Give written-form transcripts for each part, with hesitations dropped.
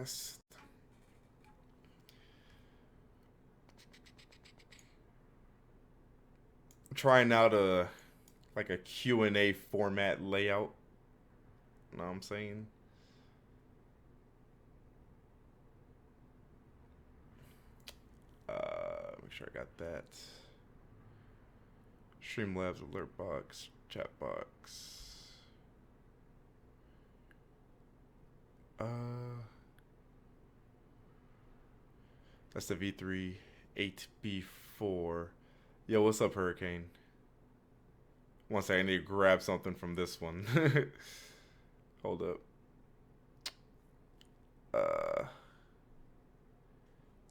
request. I'm trying out a like a Q&A format layout. You know what I'm saying? Make sure I got that. Streamlabs alert box, chat box. That's the V3 8B4. Yo, what's up, Hurricane? One second, I need to grab something from this one. Hold up.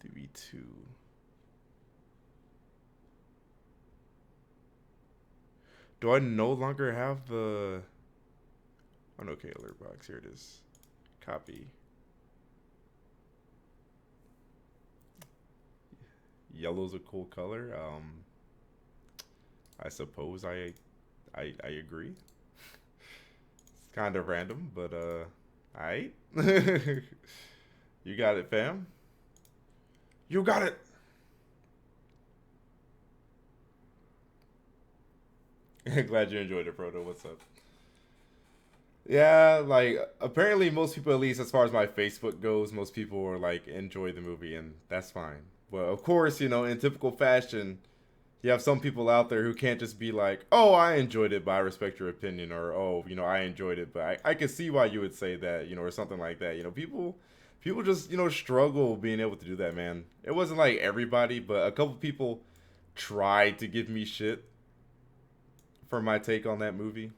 DV2. Do I no longer have the... Oh, okay, alert box. Here it is. Copy. Yellow's a cool color. I suppose I agree. It's kind of random, but alright. You got it, fam. You got it. Glad you enjoyed it, Proto. What's up? Yeah, like apparently most people, at least as far as my Facebook goes, most people are like enjoy the movie, and that's fine. But of course, you know, in typical fashion, you have some people out there who can't just be like, "Oh, I enjoyed it, but I respect your opinion," or "Oh, you know, I enjoyed it, but I can see why you would say that," you know, or something like that. You know, people just struggle being able to do that, man. It wasn't like everybody, but a couple people tried to give me shit for my take on that movie.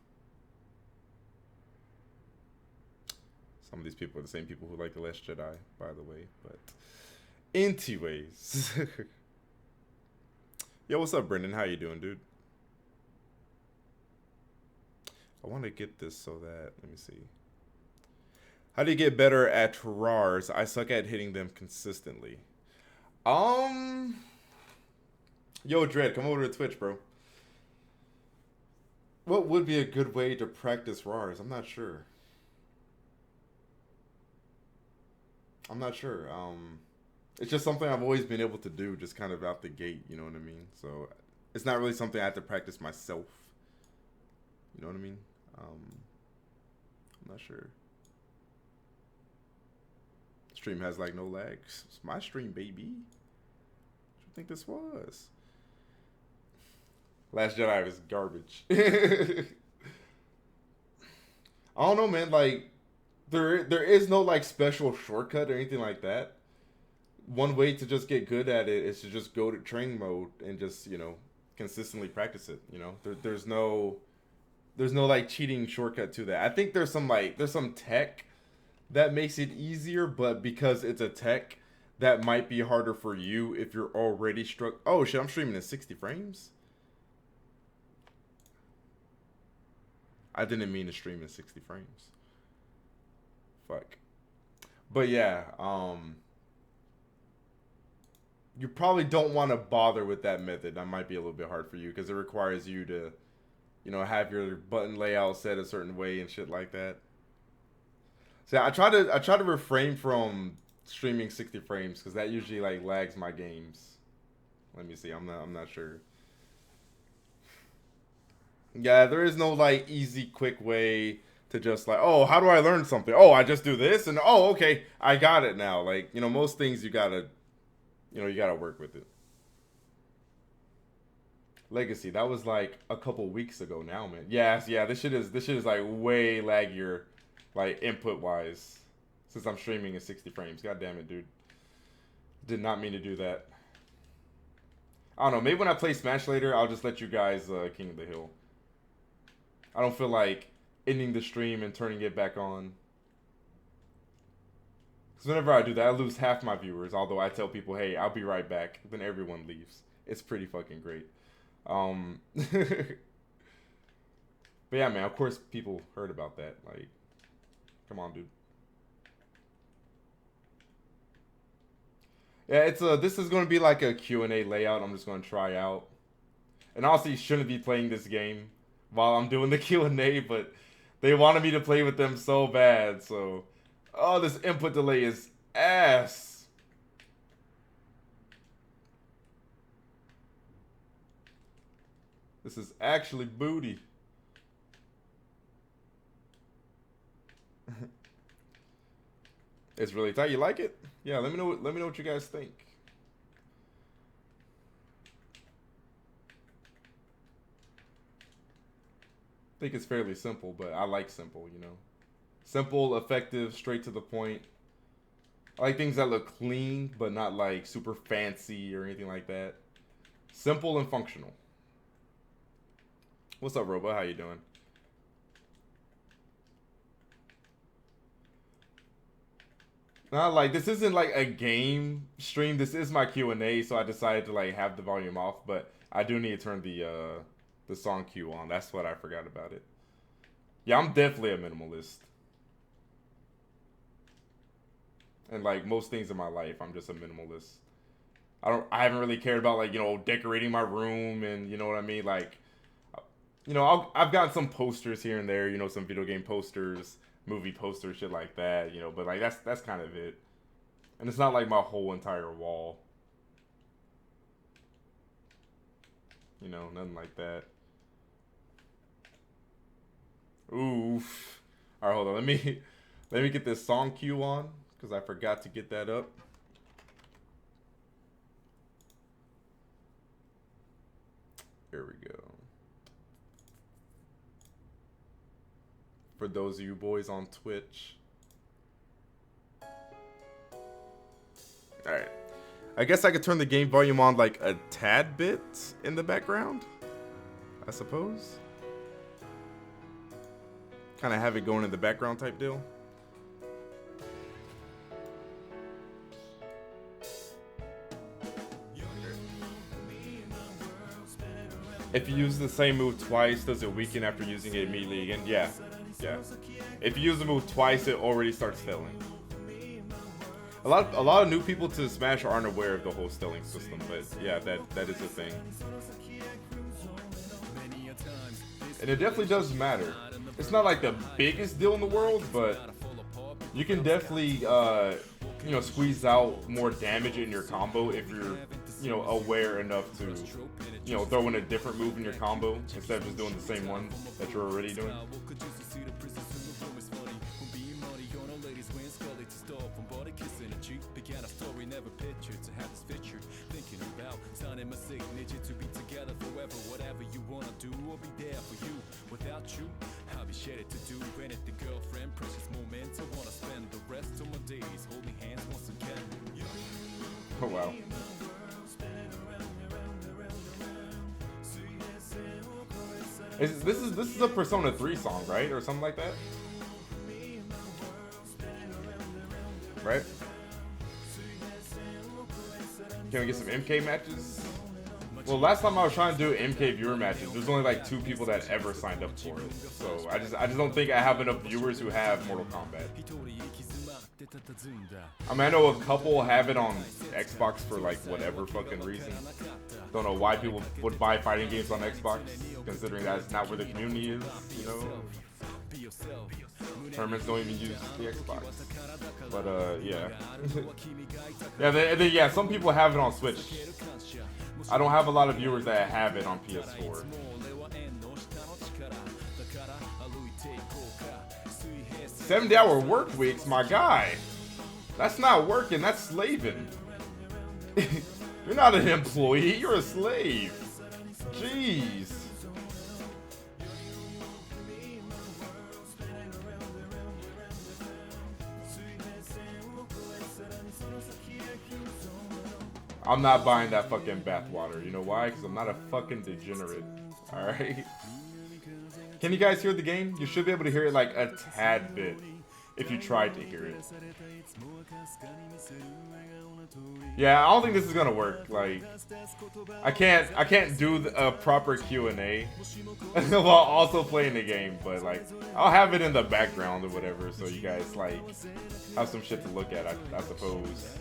Some of these people are the same people who like The Last Jedi, by the way. But anyways. Yo, what's up, Brendan? How you doing, dude? I want to get this so that... Let me see. How do you get better at RARs? I suck at hitting them consistently. Um... Yo, Dread, come over to Twitch, bro. What would be a good way to practice RARs? I'm not sure. It's just something I've always been able to do, just kind of out the gate. You know what I mean? So it's not really something I have to practice myself. You know what I mean? I'm not sure. Stream has like no lags. It's my stream, baby. What do you think this was? Last Jedi was garbage. I don't know, man. Like there is no like special shortcut or anything like that. One way to just get good at it is to just go to training mode and just consistently practice it. There's no like cheating shortcut to that. I think there's some tech that makes it easier, but because it's a tech that might be harder for you if you're already struck. Oh shit! I'm streaming in 60 frames. I didn't mean to stream in 60 frames. Fuck. But yeah, you probably don't want to bother with that method. That might be a little bit hard for you because it requires you to, have your button layout set a certain way and shit like that. So I try to refrain from streaming 60 frames because that usually like lags my games. Let me see. I'm not sure. Yeah, there is no like easy quick way to just like, oh, how do I learn something? Oh, I just do this and oh, okay, I got it now. Like, most things you gotta work with it. Legacy, that was like a couple weeks ago now, man. Yes, yeah, this shit is like way laggier, like input wise, since I'm streaming in 60 frames. God damn it, dude. Did not mean to do that. I don't know. Maybe when I play Smash later, I'll just let you guys King of the Hill. I don't feel like ending the stream and turning it back on. Because whenever I do that, I lose half my viewers. Although I tell people, hey, I'll be right back. Then everyone leaves. It's pretty fucking great. But yeah, man, of course people heard about that. Like, come on, dude. Yeah, this is going to be like a Q&A layout I'm just going to try out. And honestly, shouldn't be playing this game while I'm doing the Q&A, but they wanted me to play with them so bad, so... Oh, this input delay is ass. This is actually booty. It's really tight. You like it? Yeah, let me know. Let me know what you guys think. I think it's fairly simple, but I like simple, you know. Simple, effective, straight to the point. I like things that look clean, but not like super fancy or anything like that. Simple and functional. What's up, Robo? How you doing? Not like this isn't like a game stream. This is my Q&A, so I decided to like have the volume off, but I do need to turn the song cue on. That's what I forgot about it. Yeah, I'm definitely a minimalist. And like most things in my life, I'm just a minimalist. I haven't really cared about like, you know, decorating my room and you know what I mean? Like, you know, I've got some posters here and there, you know, some video game posters, movie posters, shit like that, you know, but like that's kind of it. And it's not like my whole entire wall. You know, nothing like that. Oof. All right, hold on. Let me get this song cue on because I forgot to get that up. Here we go. For those of you boys on Twitch. All right. I guess I could turn the game volume on like a tad bit in the background, I suppose. Kind of have it going in the background type deal. If you use the same move twice, does it weaken after using it immediately again? Yeah. Yeah. If you use the move twice, it already starts stilling. A lot of new people to Smash aren't aware of the whole stilling system, but yeah, that is a thing. And it definitely does matter. It's not like the biggest deal in the world, but you can definitely you know, squeeze out more damage in your combo if you're, you know, aware enough to, you know, throw in a different move in your combo instead of just doing the same one that you're already doing. Oh wow. This is a Persona 3 song, right? Or something like that? Right? Can we get some MK matches? Well, last time I was trying to do MK viewer matches, there's only like 2 people that ever signed up for it. So I just don't think I have enough viewers who have Mortal Kombat. I mean, I know a couple have it on Xbox for like whatever fucking reason. Don't know why people would buy fighting games on Xbox, considering that's not where the community is, you know? Tournaments don't even use the Xbox. But, yeah. Yeah, some people have it on Switch. I don't have a lot of viewers that have it on PS4. 70-hour work weeks, my guy. That's not working, that's slaving. You're not an employee, you're a slave. Jeez. I'm not buying that fucking bathwater. You know why? Because I'm not a fucking degenerate. Alright? Can you guys hear the game? You should be able to hear it like a tad bit if you tried to hear it. Yeah, I don't think this is gonna work. Like, I can't do a proper Q&A while also playing the game. But like, I'll have it in the background or whatever, so you guys like have some shit to look at. I suppose.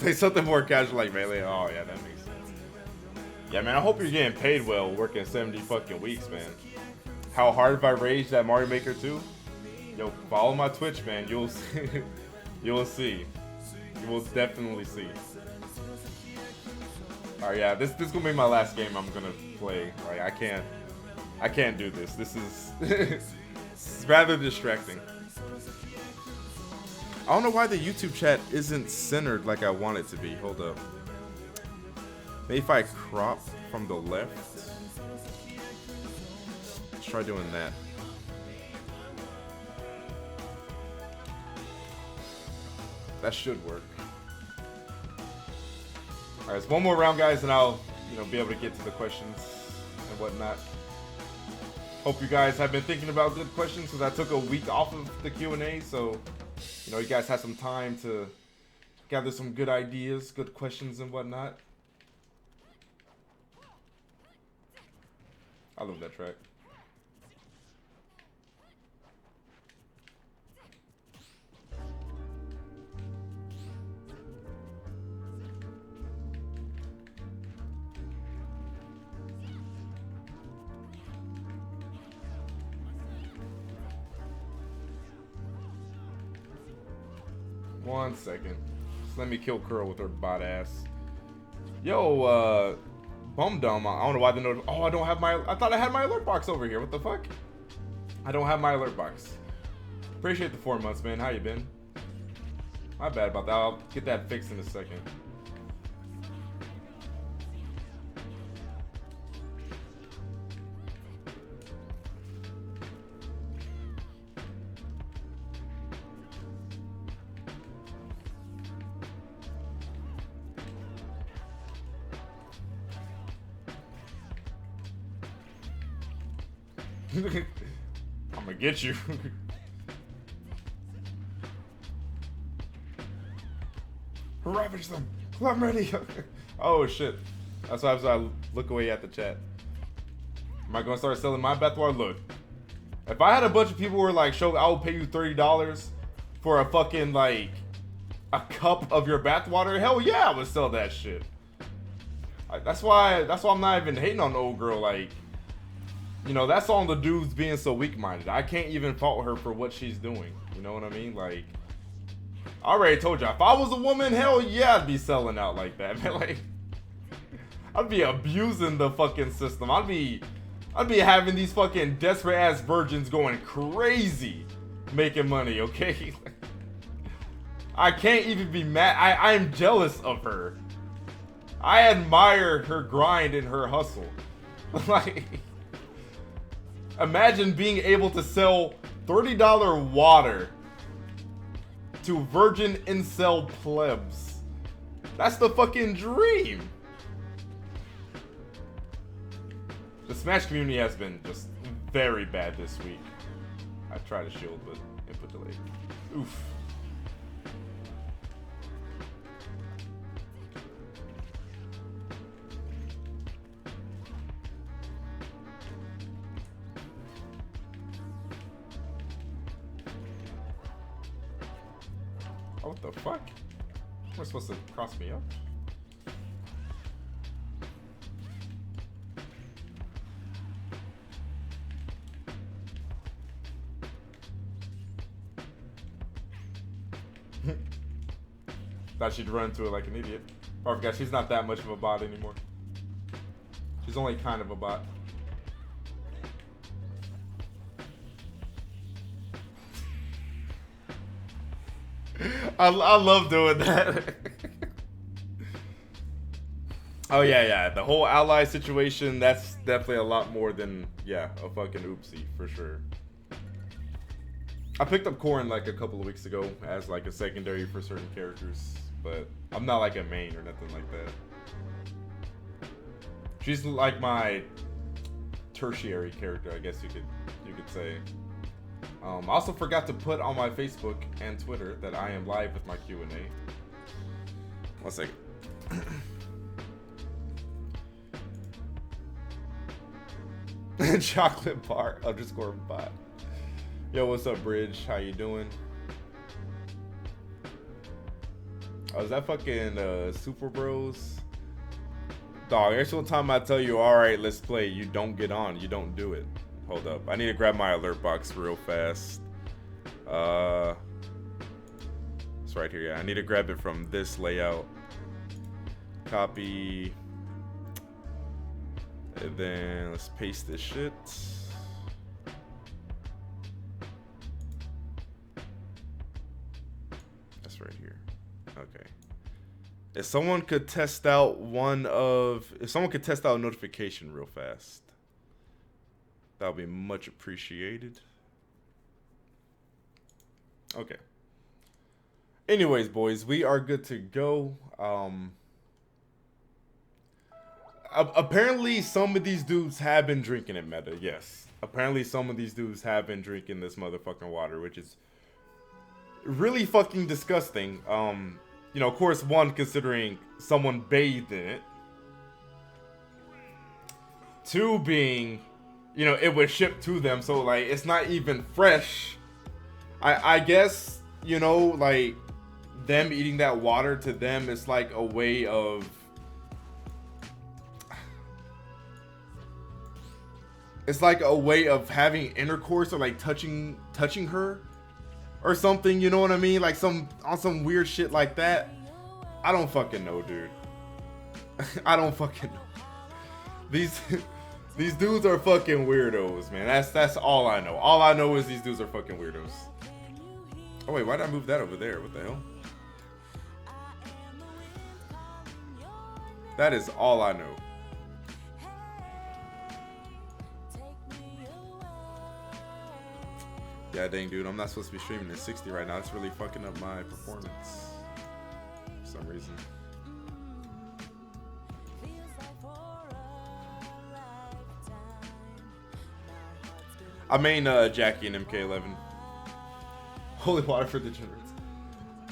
Play something more casual like Melee. Oh yeah, that makes sense. Yeah, man, I hope you're getting paid well working 70 fucking weeks, man. How hard have I raged at Mario Maker 2? Yo, follow my Twitch, man. You'll see. You'll see. You will definitely see. Alright, yeah, this is gonna be my last game I'm gonna play. Like, I can't do this. This is it's rather distracting. I don't know why the YouTube chat isn't centered like I want it to be. Hold up. Maybe if I crop from the left. Let's try doing that. That should work. Alright, it's one more round, guys, and I'll, be able to get to the questions and whatnot. Hope you guys have been thinking about good questions, because I took a week off of the Q&A, so, you guys had some time to gather some good ideas, good questions and whatnot. I love that track. One second. Just let me kill Curl with her bot ass. Yo, Bum Dum. I don't know why the note. Oh, I don't have my. I thought I had my alert box over here. What the fuck? I don't have my alert box. Appreciate the 4 months, man. How you been? My bad about that. I'll get that fixed in a second. I'm gonna get you. Ravage them. I'm ready. Oh shit. That's why I look away at the chat. Am I gonna start selling my bathwater? Look, if I had a bunch of people who were like, "Show, I will pay you $30 for a fucking like a cup of your bathwater," hell yeah, I would sell that shit. That's why I'm not even hating on the old girl. Like, that's on the dudes being so weak-minded. I can't even fault her for what she's doing. You know what I mean? Like, I already told you, if I was a woman, hell yeah, I'd be selling out like that, man. Like, I'd be abusing the fucking system. I'd be having these fucking desperate-ass virgins going crazy making money, okay? I can't even be mad. I'm jealous of her. I admire her grind and her hustle. Like, imagine being able to sell $30 water to virgin incel plebs. That's the fucking dream. The Smash community has been just very bad this week. I tried to shield, but input delayed. Oof. Oh, what the fuck? Am I supposed to cross me up? Thought she'd run into it like an idiot. Oh, I forgot she's not that much of a bot anymore. She's only kind of a bot. I love doing that. Oh yeah. The whole ally situation, that's definitely a lot more than, yeah, a fucking oopsie, for sure. I picked up Corrin like a couple of weeks ago as like a secondary for certain characters, but I'm not like a main or nothing like that. She's like my tertiary character, I guess you could say. I also forgot to put on my Facebook and Twitter that I am live with my Q&A. 1 second. Chocolate bar _ bot. Yo, what's up, Bridge? How you doing? Oh, is that fucking Super Bros? Dog, every single time I tell you, alright, let's play, you don't get on. You don't do it. Hold up. I need to grab my alert box real fast. It's right here, yeah. I need to grab it from this layout. Copy. And then let's paste this shit. That's right here. Okay. If someone could test out a notification real fast, that would be much appreciated. Okay. Anyways, boys, we are good to go. Apparently, some of these dudes have been drinking it, Meta. Yes. Apparently, some of these dudes have been drinking this motherfucking water, which is really fucking disgusting. You know, of course, one, considering someone bathed in it. Two, being, you know, it was shipped to them, so, like, it's not even fresh. I guess, you know, like, them eating that water to them is like a way of... It's like a way of having intercourse or, like, touching her. Or something, you know what I mean? Like on some weird shit like that. I don't fucking know, dude. I don't fucking know. These dudes are fucking weirdos, man. That's all I know. All I know is these dudes are fucking weirdos. Oh wait, why did I move that over there? What the hell? That is all I know. Yeah, dang, dude, I'm not supposed to be streaming at 60 right now. It's really fucking up my performance for some reason. I main Jackie and MK11. Holy water for degenerates.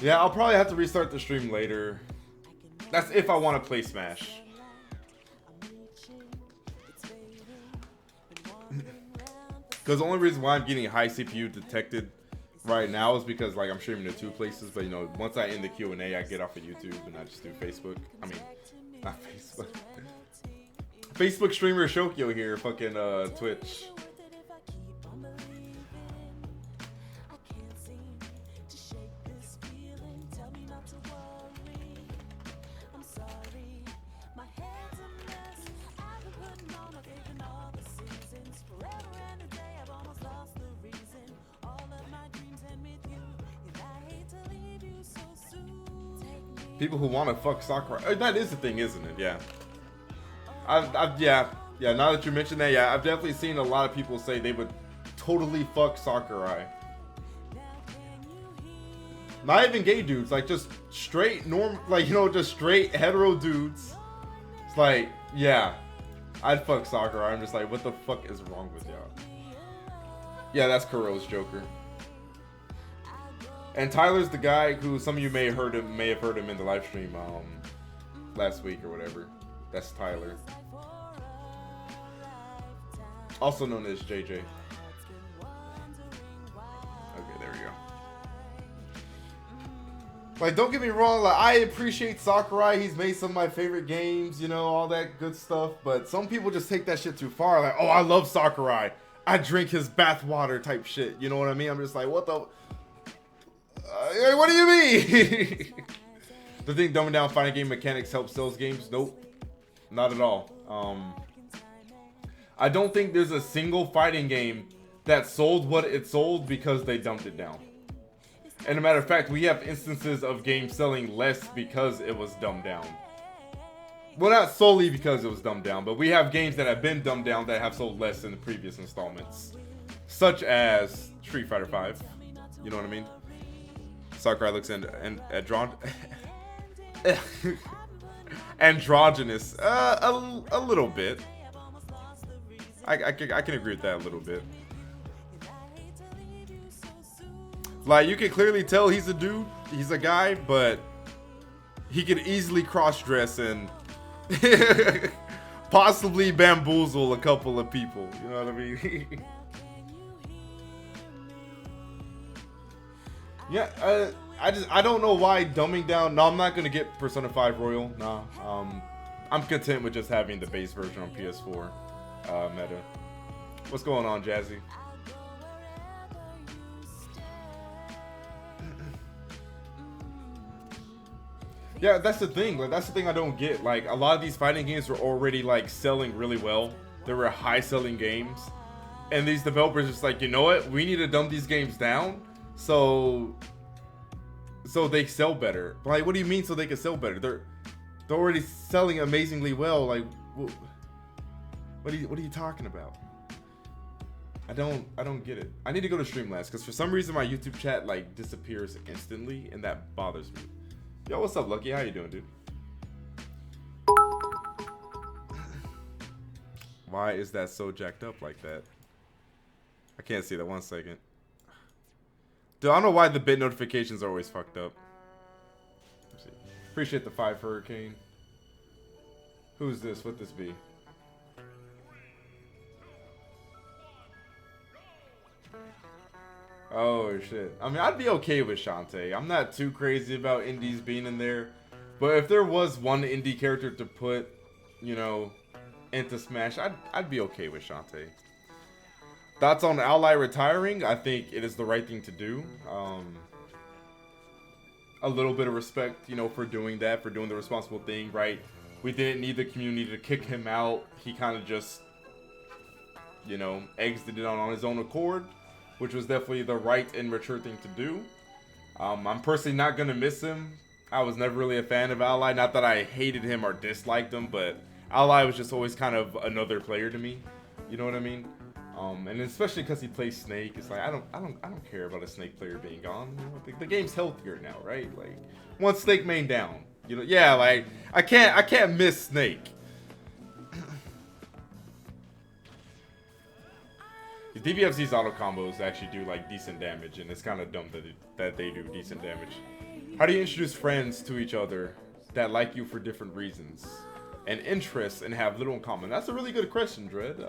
Yeah, I'll probably have to restart the stream later. That's if I want to play Smash. Because the only reason why I'm getting high CPU detected right now is because, like, I'm streaming to two places. But, you know, once I end the Q&A, I get off of YouTube and I just do Facebook. I mean, not Facebook. Facebook streamer Shokio here, fucking Twitch. People who want to fuck Sakurai. That is the thing, isn't it? Yeah. Yeah. Now that you mention that, yeah, I've definitely seen a lot of people say they would totally fuck Sakurai. Not even gay dudes, like just straight like, you know, just straight hetero dudes. It's like, yeah, I'd fuck Sakurai. I'm just like, what the fuck is wrong with y'all? Yeah, that's Kuro's Joker. And Tyler's the guy who some of you may have heard him in the live stream last week or whatever. That's Tyler. Also known as JJ. Okay, there we go. Like, don't get me wrong, like, I appreciate Sakurai. He's made some of my favorite games, you know, all that good stuff. But some people just take that shit too far. Like, oh, I love Sakurai. I drink his bathwater type shit. You know what I mean? I'm just like, what the... what do you mean? The thing dumbing down fighting game mechanics helps sales games? Nope. Not at all. I don't think there's a single fighting game that sold what it sold because they dumbed it down. And a matter of fact, we have instances of games selling less because it was dumbed down. Well, not solely because it was dumbed down, but we have games that have been dumbed down that have sold less in the previous installments. Such as Street Fighter V. You know what I mean? Sakurai looks androgynous. A little bit. I can agree with that a little bit. Like, you can clearly tell he's a dude, he's a guy, but he could easily cross-dress and possibly bamboozle a couple of people. You know what I mean? Yeah, I don't know why dumbing down. No, I'm not gonna get Persona 5 Royal. Nah, I'm content with just having the base version on PS4 meta. What's going on, Jazzy? Yeah, that's the thing. Like, that's the thing I don't get. Like, a lot of these fighting games were already like selling really well. They were high-selling games, and these developers just like, you know what? We need to dumb these games down, so they sell better. Like, what do you mean? So they can sell better? They're already selling amazingly well. Like, what are you talking about? I don't get it. I need to go to Streamlabs because for some reason my YouTube chat like disappears instantly, and that bothers me. Yo, what's up, Lucky? How you doing, dude? Why is that so jacked up like that? I can't see that. 1 second. Dude, I don't know why the bit notifications are always fucked up. Let's see. Appreciate the 5 Hurricane. Who's this? What this be? Oh shit. I mean, I'd be okay with Shantae. I'm not too crazy about indies being in there. But if there was one indie character to put, you know, into Smash, I'd be okay with Shantae. Thoughts on Ally retiring? I think it is the right thing to do. A little bit of respect, you know, for doing that, for doing the responsible thing, right? We didn't need the community to kick him out. He kind of just, you know, exited it on his own accord, which was definitely the right and mature thing to do. I'm personally not going to miss him. I was never really a fan of Ally. Not that I hated him or disliked him, but Ally was just always kind of another player to me. You know what I mean? And especially because he plays Snake, it's like I don't care about a Snake player being gone. You know, the game's healthier now, right? Like once Snake main down, you know, yeah, like I can't miss Snake. The DBFZ's auto combos actually do like decent damage, and it's kind of dumb that they do decent damage. How do you introduce friends to each other that like you for different reasons and interests and have little in common? That's a really good question, Dread.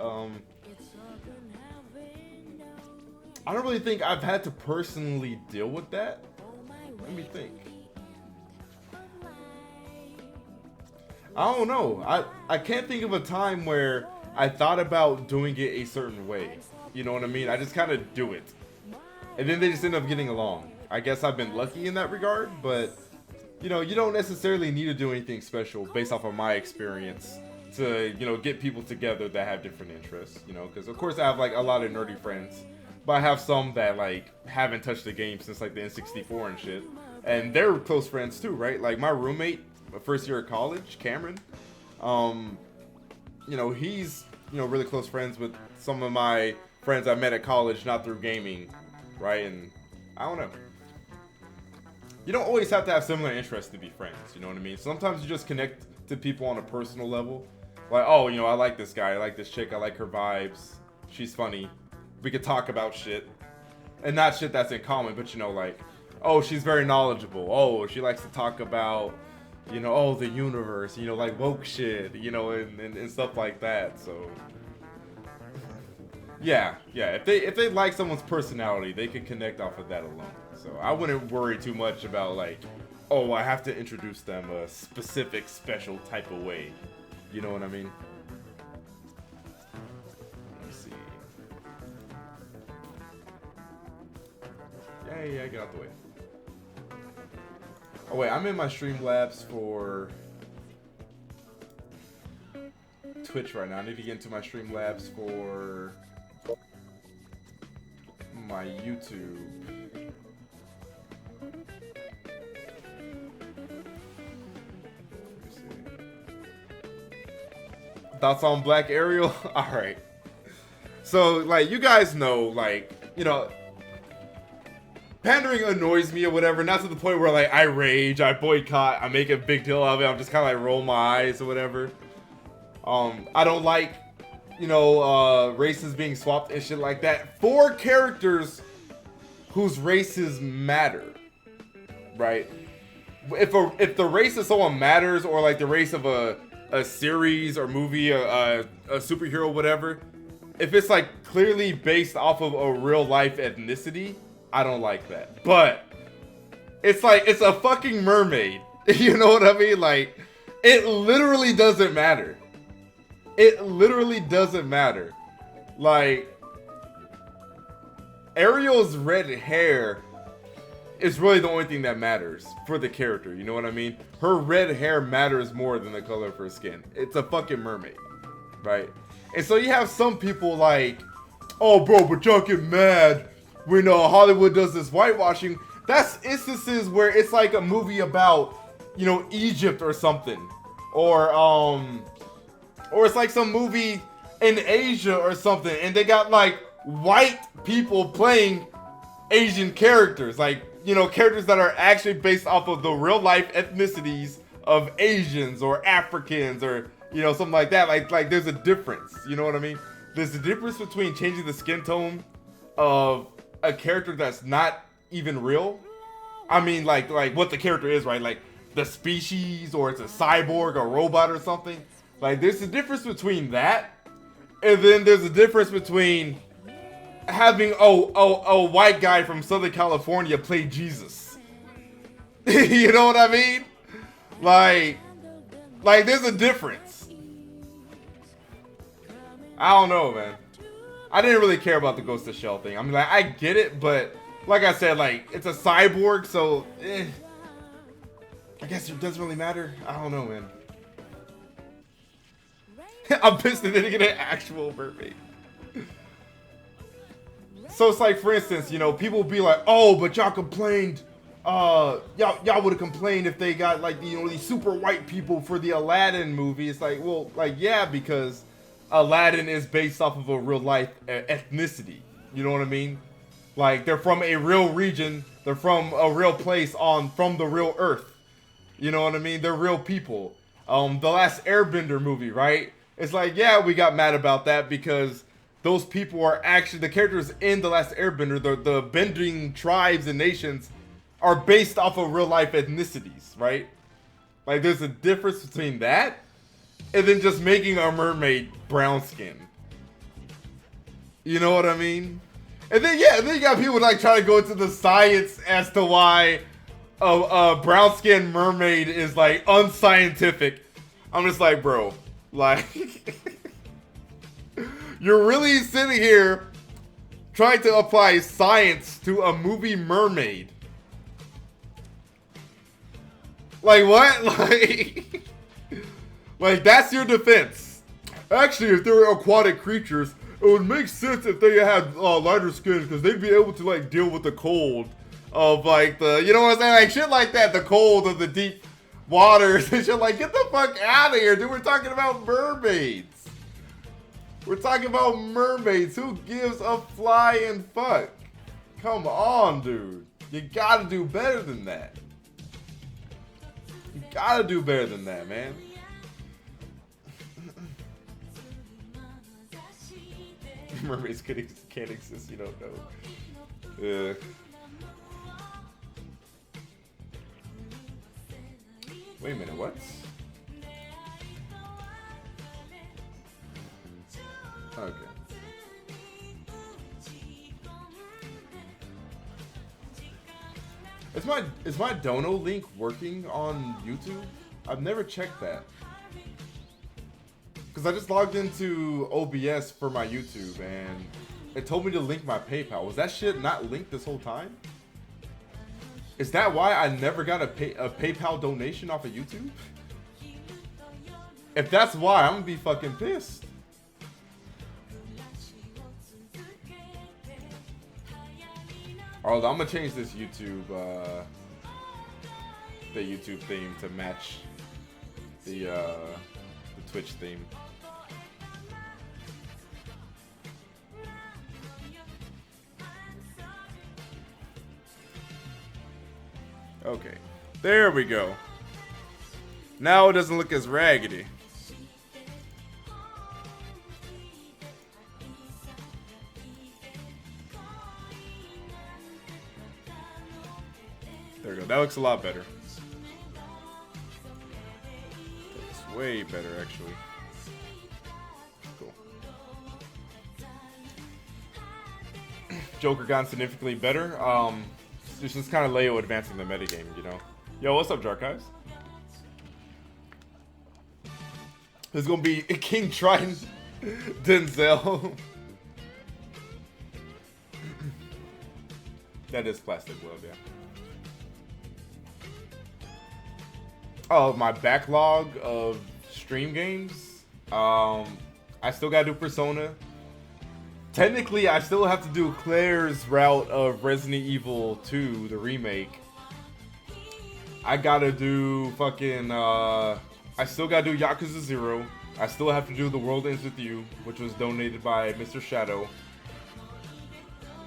I don't really think I've had to personally deal with that. Let me think. I don't know. I can't think of a time where I thought about doing it a certain way. You know what I mean? I just kind of do it. And then they just end up getting along. I guess I've been lucky in that regard, but you know, you don't necessarily need to do anything special based off of my experience to, you know, get people together that have different interests, you know, because of course I have like a lot of nerdy friends, but I have some that like haven't touched the game since like the N64 and shit, and they're close friends too, right? Like my roommate, my first year of college, Cameron, you know, he's, you know, really close friends with some of my friends I met at college, not through gaming, right? And I don't know. You don't always have to have similar interests to be friends, you know what I mean? Sometimes you just connect to people on a personal level. Like, oh, you know, I like this guy, I like this chick, I like her vibes, she's funny. We could talk about shit. And not shit that's in common, but you know, like, oh, she's very knowledgeable. Oh, she likes to talk about, you know, oh, the universe, you know, like woke shit, you know, and stuff like that, so. Yeah, if they like someone's personality, they can connect off of that alone. So I wouldn't worry too much about like, oh, I have to introduce them a specific, special type of way. You know what I mean? Let's see. Yeah, get out the way. Oh wait, I'm in my Streamlabs for Twitch right now. I need to get into my Streamlabs for my YouTube. Thoughts on Black Ariel? Alright. So, like, you guys know, like, you know, pandering annoys me or whatever, not to the point where, like, I rage, I boycott, I make a big deal of it, I'm just kind of, like, roll my eyes or whatever. I don't like, you know, races being swapped and shit like that for characters whose races matter, right? If the race of someone matters, or, like, the race of a series or movie, a superhero, whatever, if it's like clearly based off of a real life ethnicity, I don't like that. But it's like, it's a fucking mermaid. You know what I mean? Like, It literally doesn't matter. It literally doesn't matter. Like, Ariel's red hair is really the only thing that matters for the character. You know what I mean? Her red hair matters more than the color of her skin. It's a fucking mermaid, right? And so you have some people like, oh, bro, but y'all get mad when Hollywood does this whitewashing. That's instances where it's like a movie about, you know, Egypt or something, or it's like some movie in Asia or something, and they got like white people playing Asian characters, like, you know, characters that are actually based off of the real life ethnicities of Asians or Africans or, you know, something like that. Like there's a difference. You know what I mean? There's a difference between changing the skin tone of a character that's not even real. I mean, like what the character is, right? Like the species, or it's a cyborg, a robot or something. Like there's a difference between that, and then there's a difference between having a white guy from Southern California play Jesus. You know what I mean? Like there's a difference. I don't know, man. I didn't really care about the Ghost of Shell thing. I mean, like, I get it, but like I said, like, it's a cyborg, so I guess it doesn't really matter. I don't know, man. I'm pissed they didn't get an actual mermaid. So it's like, for instance, you know, people be like, oh, but y'all complained, y'all would have complained if they got, like, you know, these super white people for the Aladdin movie. It's like, well, like, yeah, because Aladdin is based off of a real life ethnicity. You know what I mean? Like, they're from a real region, they're from a real place from the real earth. You know what I mean? They're real people. The last Airbender movie, right? It's like, yeah, we got mad about that because those people are actually, the characters in The Last Airbender, the bending tribes and nations are based off of real life ethnicities, right? Like, there's a difference between that and then just making a mermaid brown skin. You know what I mean? And then, yeah, then you got people like trying to go into the science as to why a brown skin mermaid is like unscientific. I'm just like, bro, like, you're really sitting here trying to apply science to a movie Mermaid. Like, what? Like that's your defense. Actually, if they were aquatic creatures, it would make sense if they had lighter skin because they'd be able to like deal with the cold of like the, you know what I'm saying? Like shit like that, the cold of the deep waters and shit. Like, get the fuck out of here, dude. We're talking about mermaids. We're talking about mermaids. Who gives a flying fuck? Come on, dude. You gotta do better than that. You gotta do better than that, man. Mermaids can't exist, you don't know. Wait a minute, what? Okay. Is my dono link working on YouTube? I've never checked that. Because I just logged into OBS for my YouTube and it told me to link my PayPal. Was that shit not linked this whole time? Is that why I never got a PayPal donation off of YouTube? If that's why, I'm gonna be fucking pissed. Alright, I'm gonna change this YouTube, the YouTube theme to match the Twitch theme. Okay, there we go. Now it doesn't look as raggedy. There we go. That looks a lot better. Looks way better, actually. Cool. Joker got significantly better. It's just kind of Leo advancing the metagame, you know. Yo, what's up, Jarkives? It's gonna be King Triton, Denzel. That is plastic glove, yeah. Oh, my backlog of stream games. I still gotta do Persona. Technically, I still have to do Claire's route of Resident Evil 2, the remake. I gotta do fucking, I still gotta do Yakuza 0. I still have to do The World Ends With You, which was donated by Mr. Shadow.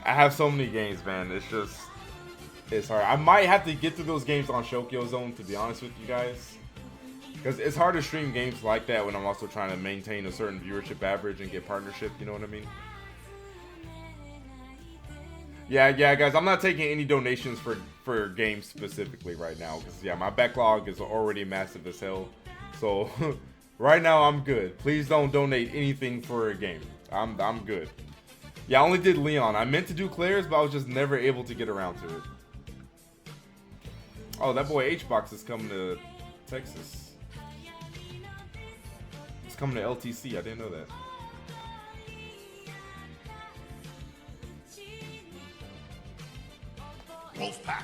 I have so many games, man. It's hard. I might have to get through those games on Shokio Zone, to be honest with you guys. Because it's hard to stream games like that when I'm also trying to maintain a certain viewership average and get partnership, you know what I mean? Yeah, guys, I'm not taking any donations for games specifically right now. Because, yeah, my backlog is already massive as hell. So, right now, I'm good. Please don't donate anything for a game. I'm good. Yeah, I only did Leon. I meant to do Claire's, but I was just never able to get around to it. Oh, that boy H-Box is coming to Texas. He's coming to LTC. I didn't know that. Wolfpack.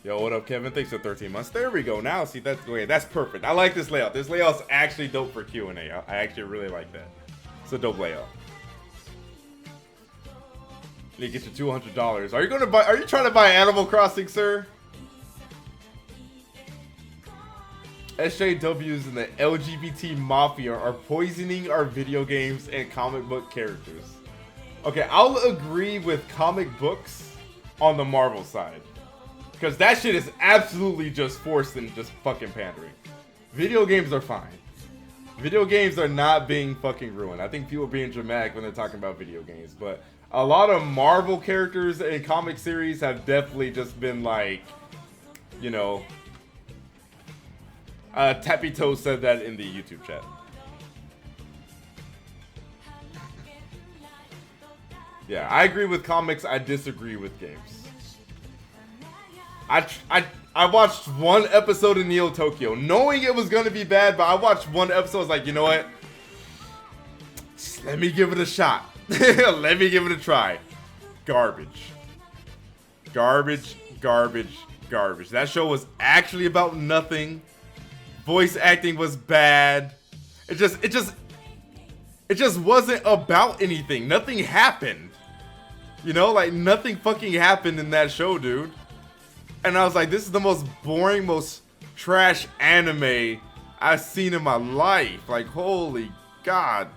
Yo, what up, Kevin? Thanks for 13 months. There we go. Now, see, that's perfect. I like this layout. This layout's actually dope for Q&A. I actually really like that. It's a dope layout. You get your $200. Are you gonna buy? Are you trying to buy Animal Crossing, sir? SJWs and the LGBT mafia are poisoning our video games and comic book characters. Okay, I'll agree with comic books on the Marvel side, because that shit is absolutely just forced and just fucking pandering. Video games are fine. Video games are not being fucking ruined. I think people are being dramatic when they're talking about video games, but a lot of Marvel characters in comic series have definitely just been like, you know, Tappy Toe said that in the YouTube chat. Yeah, I agree with comics. I disagree with games. I watched one episode of Neo Tokyo, knowing it was gonna be bad, but I watched one episode. I was like, you know what? Just let me give it a shot. Let me give it a try. Garbage. Garbage, garbage, garbage. That show was actually about nothing. Voice acting was bad. It just wasn't about anything. Nothing happened. You know, like nothing fucking happened in that show, dude. And I was like, this is the most boring, most trash anime I've seen in my life. Like, holy God.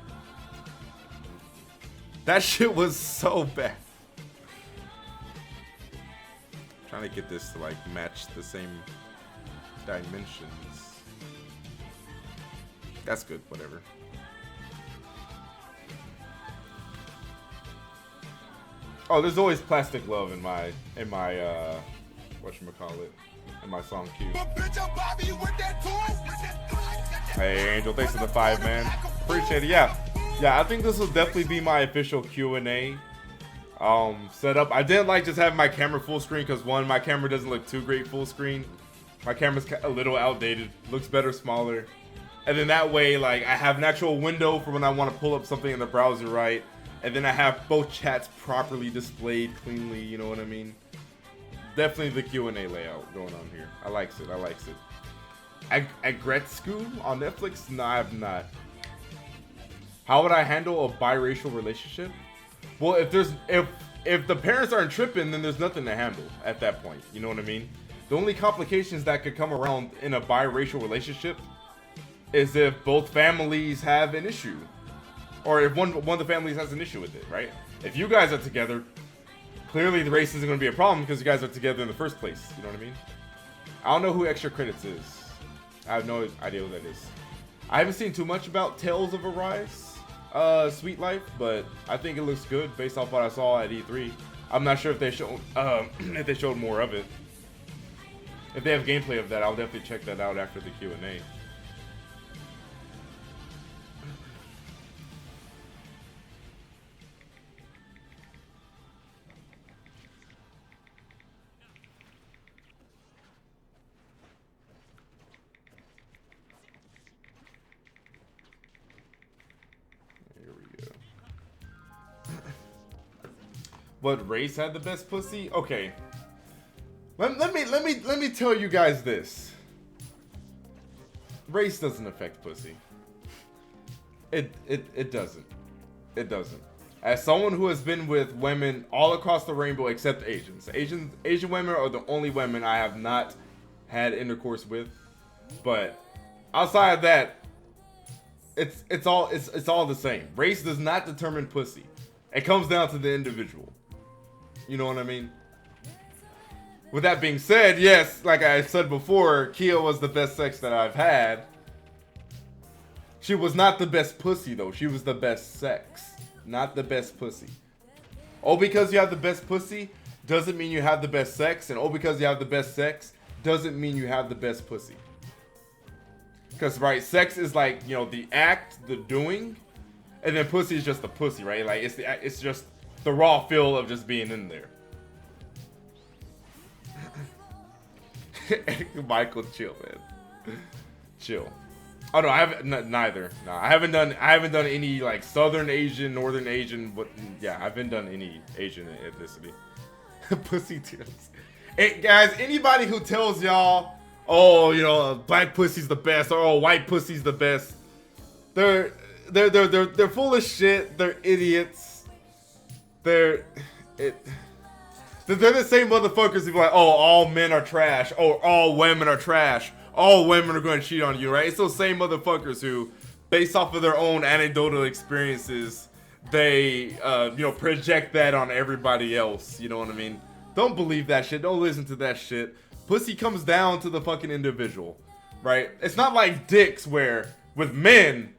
That shit was so bad. Trying to get this to like match the same dimensions. That's good, whatever. Oh, there's always plastic love in my whatchamacallit, in my song queue. Hey Angel, thanks for the 5, man. Appreciate it. Yeah, I think this will definitely be my official Q&A setup. I didn't like just having my camera full screen because one, my camera doesn't look too great full screen. My camera's a little outdated, looks better smaller. And then that way, like, I have an actual window for when I want to pull up something in the browser, right? And then I have both chats properly displayed cleanly, you know what I mean? Definitely the Q&A layout going on here. I likes it, I likes it. Agretsku on Netflix? No, I have not. How would I handle a biracial relationship? Well, if the parents aren't tripping, then there's nothing to handle at that point. You know what I mean? The only complications that could come around in a biracial relationship is if both families have an issue. Or if one of the families has an issue with it, right? If you guys are together, clearly the race isn't going to be a problem because you guys are together in the first place. You know what I mean? I don't know who Extra Credits is. I have no idea who that is. I haven't seen too much about Tales of Arise, Sweet Life, but I think it looks good based off what I saw at E3. I'm not sure if they showed more of it. If they have gameplay of that, I'll definitely check that out after the Q&A. What race had the best pussy? Okay. Let me tell you guys this. Race doesn't affect pussy. It doesn't. It doesn't. As someone who has been with women all across the rainbow except Asians. Asian women are the only women I have not had intercourse with. But outside of that, it's all the same. Race does not determine pussy. It comes down to the individual. You know what I mean? With that being said, yes, like I said before, Kia was the best sex that I've had. She was not the best pussy though. She was the best sex, not the best pussy. Oh, because you have the best pussy doesn't mean you have the best sex, and oh, because you have the best sex doesn't mean you have the best pussy. Because right, sex is like, you know, the act, the doing, and then pussy is just the pussy, right? Like it's just the raw feel of just being in there. Michael, chill, man. Chill. Oh no, I haven't. Neither. No, I haven't done any like Southern Asian, Northern Asian. But yeah, I haven't done any Asian ethnicity. Pussy tears. Hey guys, anybody who tells y'all, oh, you know, black pussy's the best, or oh, white pussy's the best, they're full of shit. They're idiots. They're the same motherfuckers who be like, oh, all men are trash. Oh, all women are trash. All women are going to cheat on you, right? It's those same motherfuckers who, based off of their own anecdotal experiences, they, you know, project that on everybody else. You know what I mean? Don't believe that shit. Don't listen to that shit. Pussy comes down to the fucking individual, right? It's not like dicks where, with men,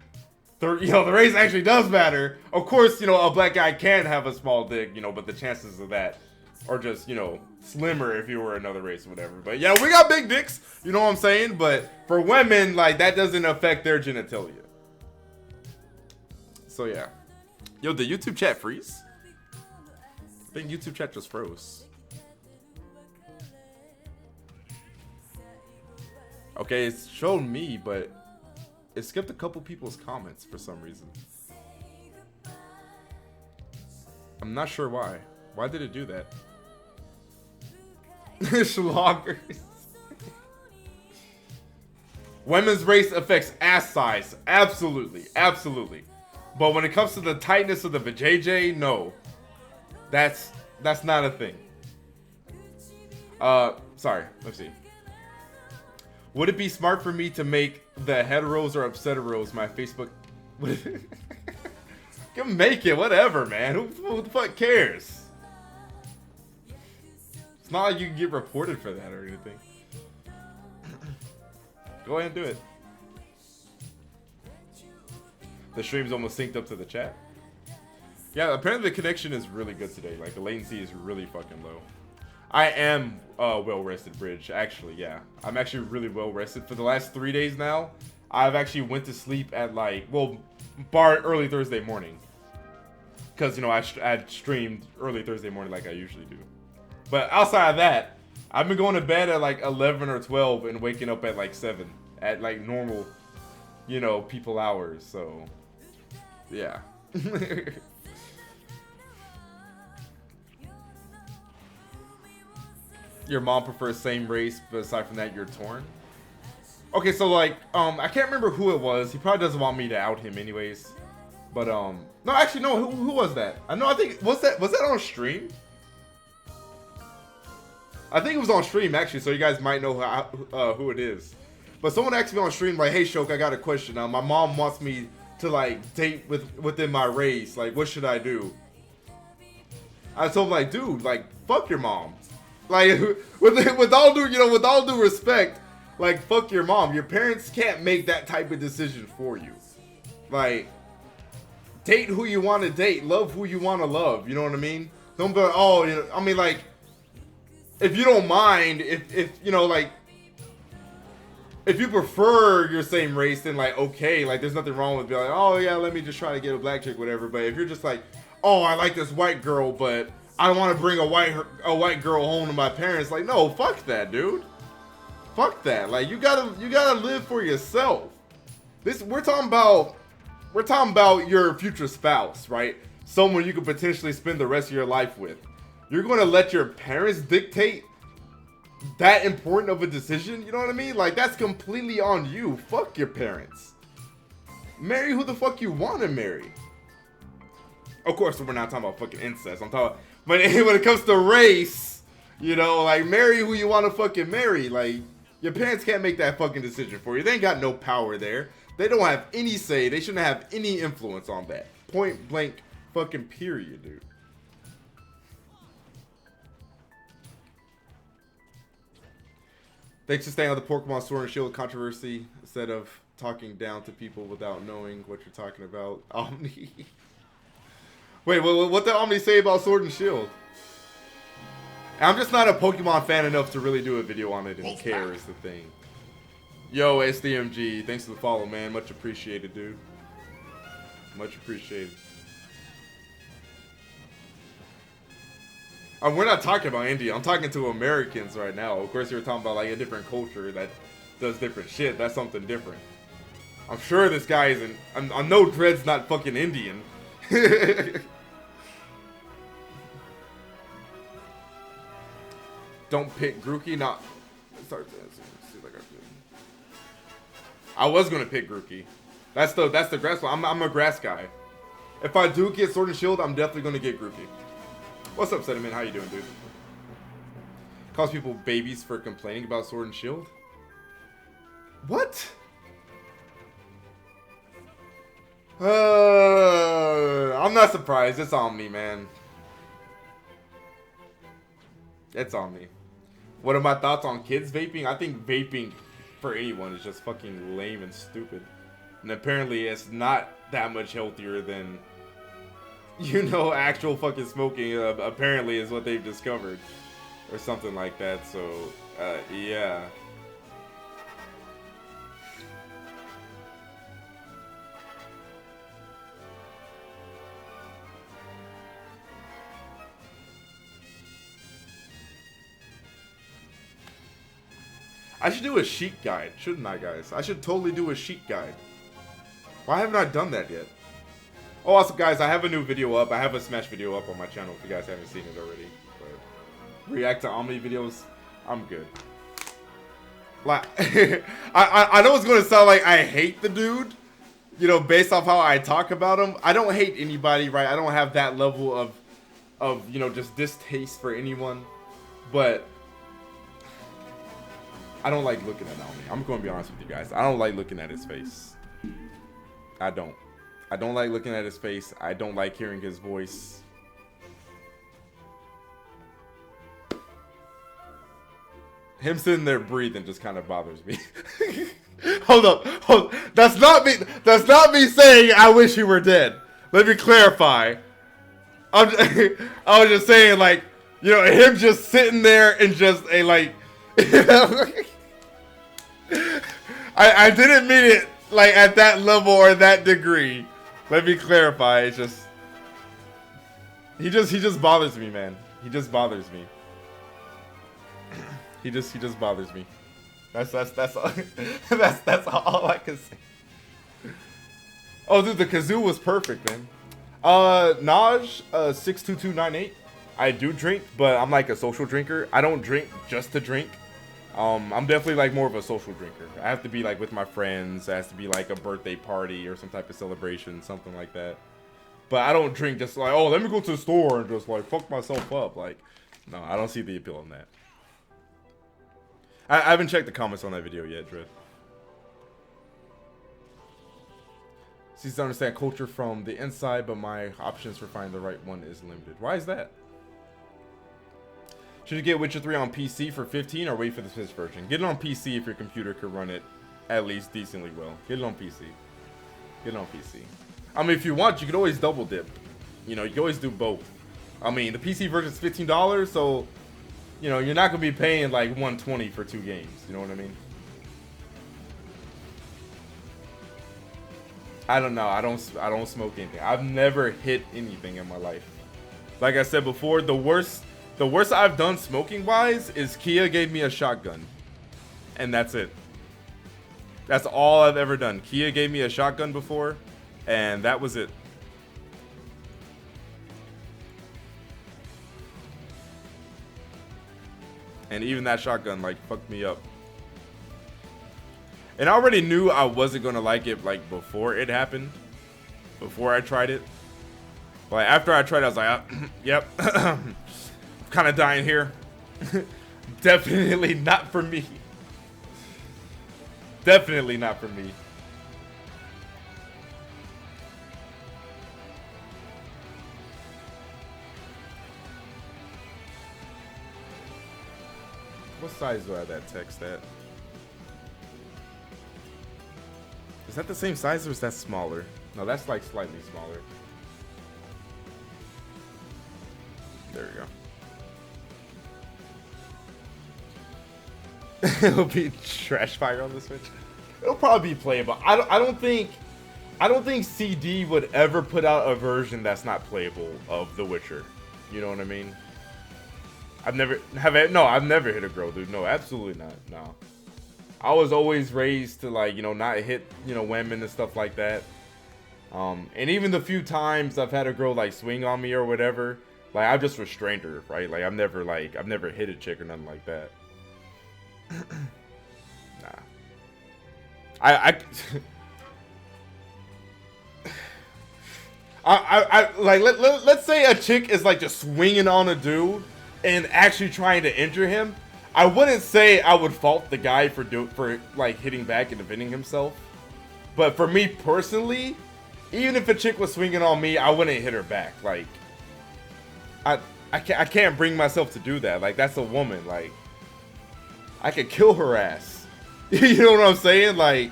the race actually does matter. Of course, you know, a black guy can have a small dick, you know, but the chances of that are just, you know, slimmer if you were another race or whatever. But yeah, we got big dicks, you know what I'm saying? But for women, like, that doesn't affect their genitalia. So yeah. Yo, did YouTube chat freeze? I think YouTube chat just froze. Okay, it's shown me, but it skipped a couple people's comments for some reason. I'm not sure why. Why did it do that? Schloggers. Women's race affects ass size. Absolutely. Absolutely. But when it comes to the tightness of the vajayjay, no. That's not a thing. Sorry. Let's see. Would it be smart for me to make the heteros or upsetteros my Facebook? Can make it, whatever, man. Who the fuck cares? It's not like you can get reported for that or anything. Go ahead and do it. The stream's almost synced up to the chat. Yeah, apparently the connection is really good today. Like, the latency is really fucking low. I am well rested, Bridge. Actually, yeah. I'm actually really well rested. For the last 3 days now, I've actually went to sleep at like, well, bar early Thursday morning. Because, you know, I streamed early Thursday morning like I usually do. But outside of that, I've been going to bed at like 11 or 12 and waking up at like 7. At like normal, you know, people hours. So, yeah. Your mom prefers same race, but aside from that, you're torn. Okay, so like, I can't remember who it was. He probably doesn't want me to out him anyways. But no, actually, no. Who was that? I know. I think was that on stream? I think it was on stream actually, so you guys might know who it is. But someone asked me on stream like, "Hey, Shok, I got a question. My mom wants me to like date within my race. Like, what should I do?" I told him like, "Dude, like, fuck your mom. Like, with all due respect, like, fuck your mom. Your parents can't make that type of decision for you. Like, date who you want to date, love who you want to love. You know what I mean? Don't be like, oh, you know, I mean, like, if you don't mind, if you know, like, if you prefer your same race, then like, okay, like, there's nothing wrong with being like, oh yeah, let me just try to get a black chick, whatever. But if you're just like, oh, I like this white girl, but I don't want to bring a white girl home to my parents, like, no, fuck that, dude. Fuck that. Like, you gotta live for yourself. We're talking about your future spouse, right? Someone you could potentially spend the rest of your life with. You're going to let your parents dictate that important of a decision? You know what I mean? Like, that's completely on you. Fuck your parents. Marry who the fuck you want to marry. Of course, we're not talking about fucking incest. I'm talking, but when it comes to race, you know, like, marry who you want to fucking marry. Like, your parents can't make that fucking decision for you. They ain't got no power there. They don't have any say. They shouldn't have any influence on that. Point blank fucking period, dude. Thanks for staying on the Pokemon Sword and Shield controversy instead of talking down to people without knowing what you're talking about. Omni. Wait, what did Omni say about Sword and Shield? I'm just not a Pokemon fan enough to really do a video on it and care is the thing. Yo, SDMG, thanks for the follow, man. Much appreciated, dude. Much appreciated. We're not talking about India. I'm talking to Americans right now. Of course, you're talking about like a different culture that does different shit. That's something different. I'm sure this guy isn't. I know Dread's not fucking Indian. Don't pick Grookey. Not. I was gonna pick Grookey. That's the grass one. I'm a grass guy. If I do get Sword and Shield, I'm definitely gonna get Grookey. What's up, Sediment? How you doing, dude? Calls people babies for complaining about Sword and Shield? What? I'm not surprised. It's Omni, man. It's Omni. What are my thoughts on kids vaping? I think vaping for anyone is just fucking lame and stupid. And apparently it's not that much healthier than, you know, actual fucking smoking, apparently is what they've discovered. Or something like that, so, yeah. I should do a sheet guide, shouldn't I, guys? I should totally do a sheet guide. Why haven't I done that yet? Oh, also, guys, I have a new video up. I have a Smash video up on my channel if you guys haven't seen it already. But react to Omni videos, I'm good. Like, I know it's going to sound like I hate the dude, you know, based off how I talk about him. I don't hate anybody, right? I don't have that level of you know, just distaste for anyone. But I don't like looking at Omni. I'm going to be honest with you guys. I don't like looking at his face. I don't. I don't like looking at his face. I don't like hearing his voice. Him sitting there breathing just kind of bothers me. Hold up. That's not me saying I wish he were dead. Let me clarify. I was just saying, like, you know, him just sitting there and just a like, you know, I didn't mean it like at that level or that degree. Let me clarify. It's just he just bothers me, man. He just bothers me. He just bothers me. That's all. that's all I can say. Oh, dude, the kazoo was perfect, man. Naj 62298. I do drink, but I'm like a social drinker. I don't drink just to drink. I'm definitely like more of a social drinker. I have to be like with my friends. It has to be like a birthday party or some type of celebration, something like that. But I don't drink just like, oh, let me go to the store and just like fuck myself up. Like, no, I don't see the appeal in that. I haven't checked the comments on that video yet, Dread. Seems to understand culture from the inside, but my options for finding the right one is limited. Why is that? Should you get Witcher 3 on PC for $15 or wait for the Switch version? Get it on PC if your computer could run it at least decently well. Get it on PC. Get it on PC. I mean, if you want, you could always double dip. You know, you can always do both. I mean, the PC version is $15, so, you know, you're not going to be paying like $120 for 2 games. You know what I mean? I don't know. I don't smoke anything. I've never hit anything in my life. Like I said before, the worst I've done smoking wise is Kia gave me a shotgun. And that's it. That's all I've ever done. Kia gave me a shotgun before, and that was it. And even that shotgun, like, fucked me up. And I already knew I wasn't gonna like it, like, before it happened. Before I tried it. Like, after I tried it, I was like, yep. I'm kind of dying here. Definitely not for me. Definitely not for me. What size do I have that text at? Is that the same size or is that smaller? No, that's like slightly smaller. There we go. It'll be trash fire on the Switch. It'll probably be playable. I don't think CD would ever put out a version that's not playable of The Witcher. You know what I mean? I've never hit a girl, dude. No, absolutely not. No. I was always raised to, like, you know, not hit, you know, women and stuff like that. And even the few times I've had a girl like swing on me or whatever, like, I've just restrained her, right? Like, I've never hit a chick or nothing like that. Nah. Let's say a chick is like just swinging on a dude and actually trying to injure him. I wouldn't say I would fault the guy for like hitting back and defending himself. But for me personally, even if a chick was swinging on me, I wouldn't hit her back. Like, I can't bring myself to do that. Like, that's a woman. Like, I could kill her ass. You know what I'm saying? Like,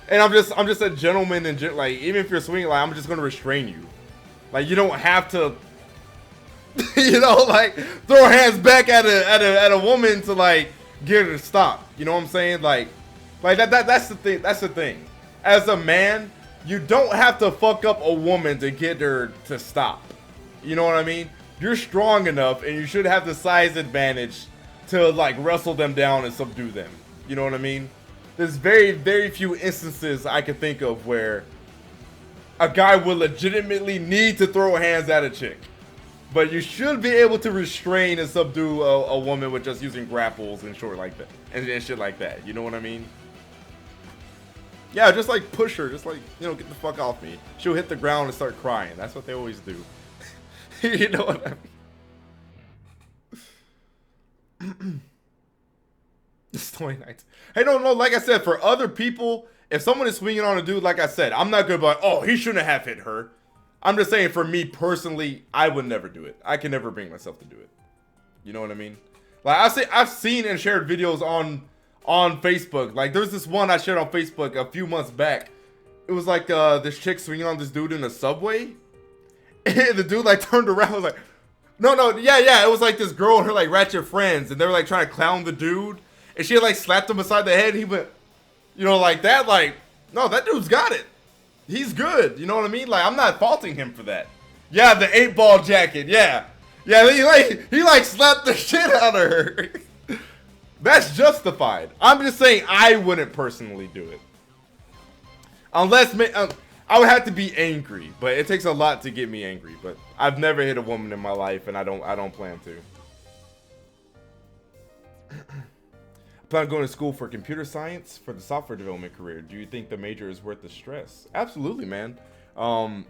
and I'm just a gentleman, and like, even if you're swinging, like, I'm just gonna restrain you. Like, you don't have to, you know, like, throw hands back at a woman to, like, get her to stop. You know what I'm saying? Like that's the thing. That's the thing. As a man, you don't have to fuck up a woman to get her to stop. You know what I mean? You're strong enough, and you should have the size advantage to, like, wrestle them down and subdue them. You know what I mean? There's very, very few instances I can think of where a guy will legitimately need to throw hands at a chick. But you should be able to restrain and subdue a woman with just using grapples and shit like that. And shit like that. You know what I mean? Yeah, just like push her. Just like, you know, get the fuck off me. She'll hit the ground and start crying. That's what they always do. You know what I mean? It's 29. Hey, no, like I said, for other people, if someone is swinging on a dude, like I said, I'm not gonna be like, oh, he shouldn't have hit her. I'm just saying, for me personally, I would never do it. I can never bring myself to do it. You know what I mean? Like, I've seen and shared videos on Facebook. Like, there's this one I shared on Facebook a few months back. It was like this chick swinging on this dude in a subway. And the dude, like, turned around and was like, no, yeah. It was like this girl and her, like, ratchet friends. And they were, like, trying to clown the dude. And she had, like, slapped him beside the head. And he went, you know, like that. Like, no, that dude's got it. He's good. You know what I mean? Like, I'm not faulting him for that. Yeah, the 8-ball jacket. Yeah, he slapped the shit out of her. That's justified. I'm just saying I wouldn't personally do it. Unless I would have to be angry, but it takes a lot to get me angry. But I've never hit a woman in my life, and I don't plan to. I plan on going to school for computer science for the software development career. Do you think the major is worth the stress? Absolutely, man. You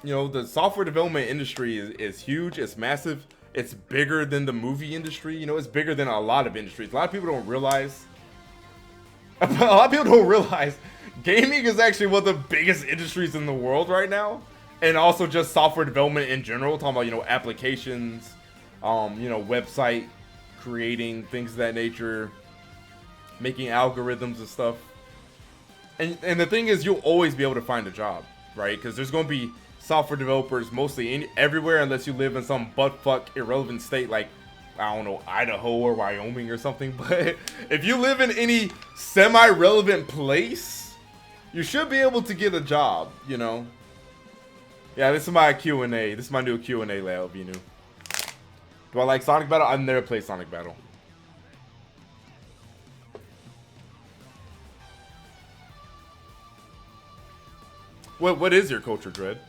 know, the software development industry is huge. It's massive. It's bigger than the movie industry. You know, it's bigger than a lot of industries. A lot of people don't realize. Gaming is actually one of the biggest industries in the world right now. And also just software development in general. Talking about, you know, applications, you know, website creating, things of that nature, making algorithms and stuff. And the thing is, you'll always be able to find a job, right? Because there's going to be software developers mostly everywhere, unless you live in some buttfuck irrelevant state like, I don't know, Idaho or Wyoming or something. But if you live in any semi-relevant place, you should be able to get a job, you know? Yeah, this is my Q&A. This is my new Q&A layout, if you knew. Do I like Sonic Battle? I've never played Sonic Battle. What is your culture, Dread?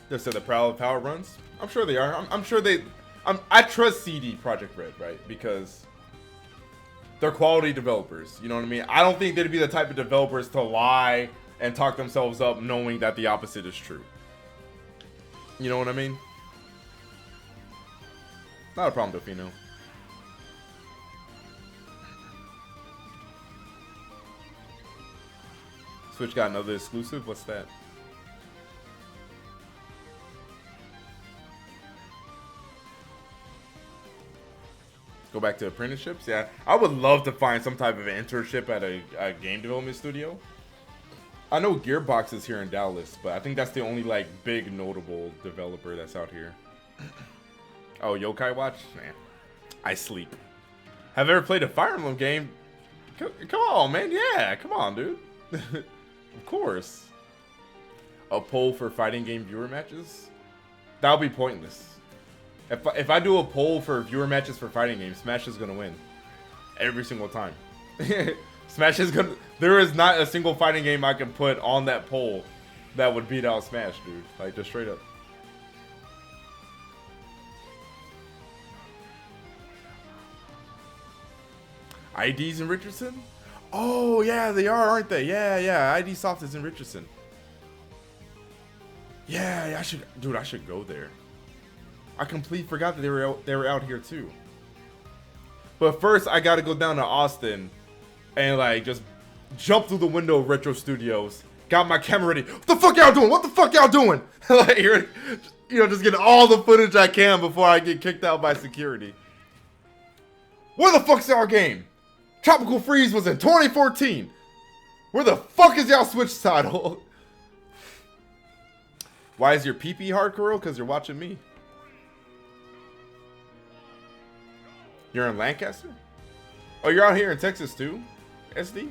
They said the Proud Power runs. I'm sure they are. I'm sure they. I trust CD Projekt Red, right? Because they're quality developers. You know what I mean? I don't think they'd be the type of developers to lie and talk themselves up knowing that the opposite is true. You know what I mean? Not a problem, Delfino. Switch got another exclusive? What's that? Go back to apprenticeships? Yeah, I would love to find some type of internship at a game development studio. I know Gearbox is here in Dallas, but I think that's the only like big notable developer that's out here. Oh, Yokai Watch? Man, I sleep. Have you ever played a Fire Emblem game? Come on, man. Yeah, come on, dude. Of course. A poll for fighting game viewer matches? That would be pointless. If I do a poll for viewer matches for fighting games, Smash is gonna win every single time. Smash is gonna. There is not a single fighting game I can put on that poll that would beat out Smash, dude. Like just straight up. IDs in Richardson? Oh yeah, they are, aren't they? Yeah. ID Soft is in Richardson. Yeah, I should go there. I completely forgot that they were out here too. But first, I gotta go down to Austin and like just jump through the window of Retro Studios. Got my camera ready. What the fuck y'all doing? What the fuck y'all doing? Like, you know, just getting all the footage I can before I get kicked out by security. Where the fuck's our game? Tropical Freeze was in 2014. Where the fuck is y'all Switch title? Why is your PP hardcore? Because you're watching me. You're in Lancaster? Oh, you're out here in Texas too? SD?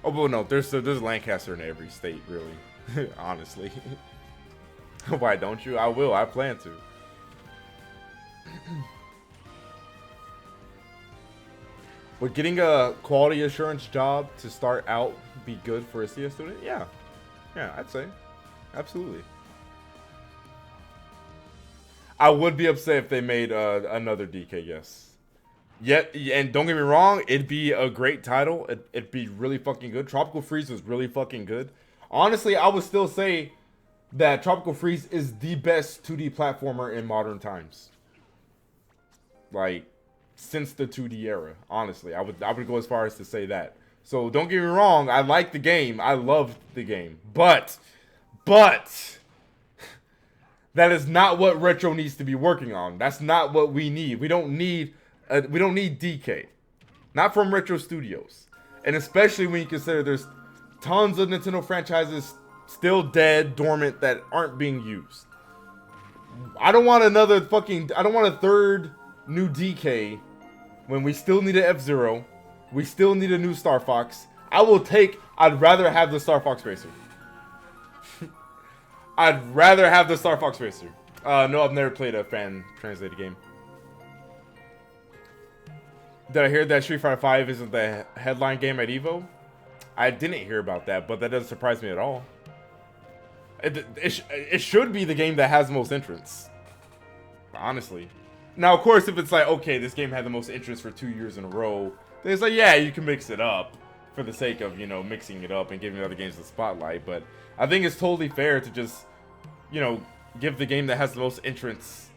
Oh, but no, there's Lancaster in every state, really. Honestly. Why don't you? I will. I plan to. Would getting a quality assurance job to start out be good for a CS student? Yeah. Yeah, I'd say. Absolutely. I would be upset if they made another DK, yes. Yet, and don't get me wrong, it'd be a great title. It'd be really fucking good. Tropical Freeze was really fucking good. Honestly, I would still say that Tropical Freeze is the best 2D platformer in modern times. Like, since the 2D era, honestly. I would go as far as to say that. So, don't get me wrong, I like the game. I love the game. But... that is not what Retro needs to be working on. That's not what we need. We don't need DK. Not from Retro Studios. And especially when you consider there's tons of Nintendo franchises still dead, dormant, that aren't being used. I don't want a third new DK when we still need an F-Zero. We still need a new Star Fox. I'd rather have the Star Fox Racer. I'd rather have the Star Fox Racer. No, I've never played a fan-translated game. Did I hear that Street Fighter 5 isn't the headline game at EVO? I didn't hear about that, but that doesn't surprise me at all. It should be the game that has the most entrants. Honestly. Now, of course, if it's like, okay, this game had the most entrants for 2 years in a row, then it's like, yeah, you can mix it up for the sake of, you know, mixing it up and giving other games the spotlight. But I think it's totally fair to just, you know, give the game that has the most entrants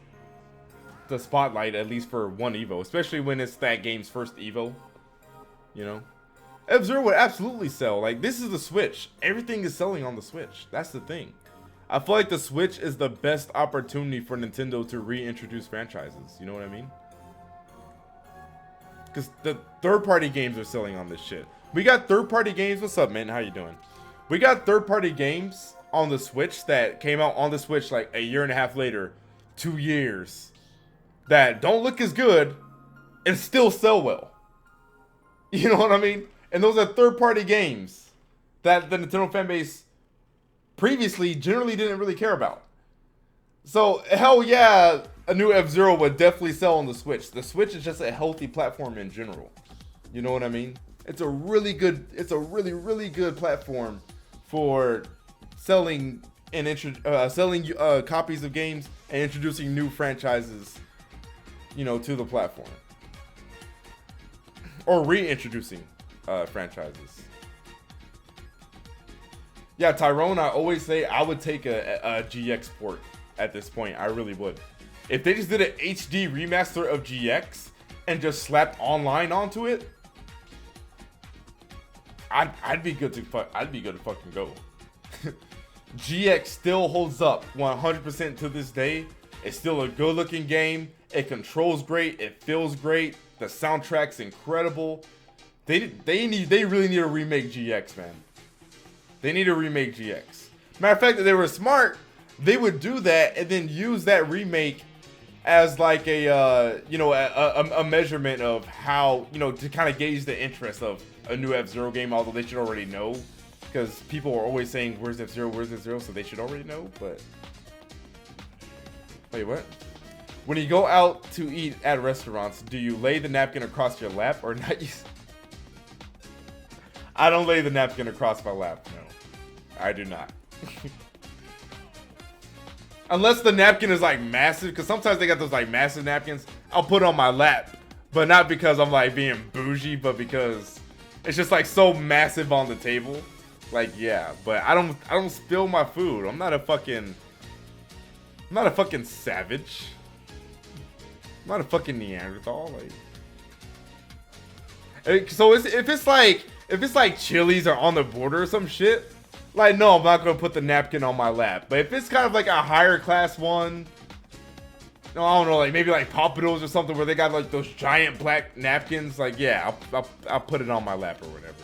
the spotlight, at least for one EVO, especially when it's that game's first EVO. You know, F-Zero would absolutely sell. Like, this is the Switch. Everything is selling on the Switch. That's the thing. I feel like the Switch is the best opportunity for Nintendo to reintroduce franchises. You know what I mean? Because the third-party games are selling on this shit. We got third-party games. What's up, man? How you doing? We got third-party games on the Switch that came out on the Switch like a year and a half later, 2 years, that don't look as good and still sell well. You know what I mean? And those are third-party games that the Nintendo fanbase previously generally didn't really care about. So, hell yeah, a new F-Zero would definitely sell on the Switch. The Switch is just a healthy platform in general. You know what I mean? It's a really, really good platform for selling and selling copies of games and introducing new franchises, you know, to the platform, or reintroducing franchises. Yeah, Tyrone, I always say I would take a GX port at this point. I really would. If they just did an HD remaster of GX and just slapped online onto it, I'd be good to fucking go. GX still holds up 100% to this day. It's still a good looking game. It controls great. It feels great. The soundtrack's incredible. They really need to remake GX, man. They need to remake GX. Matter of fact, if they were smart, they would do that and then use that remake as like a measurement of how, you know, to kind of gauge the interest of a new F-Zero game, although they should already know, because people are always saying where's F-Zero, where's F-Zero, so they should already know. But wait, what? When you go out to eat at restaurants, do you lay the napkin across your lap or not? I don't lay the napkin across my lap. No, I do not. Unless the napkin is like massive, because sometimes they got those like massive napkins. I'll put it on my lap, but not because I'm like being bougie, but because it's just like so massive on the table. Like, yeah, but I don't spill my food. I'm not a fucking savage. I'm not a fucking Neanderthal. Like, so if it's like Chili's or On the Border or some shit, like, no, I'm not gonna put the napkin on my lap. But if it's kind of like a higher class one, no, I don't know, like maybe like Papados or something where they got like those giant black napkins, like, yeah, I'll put it on my lap or whatever.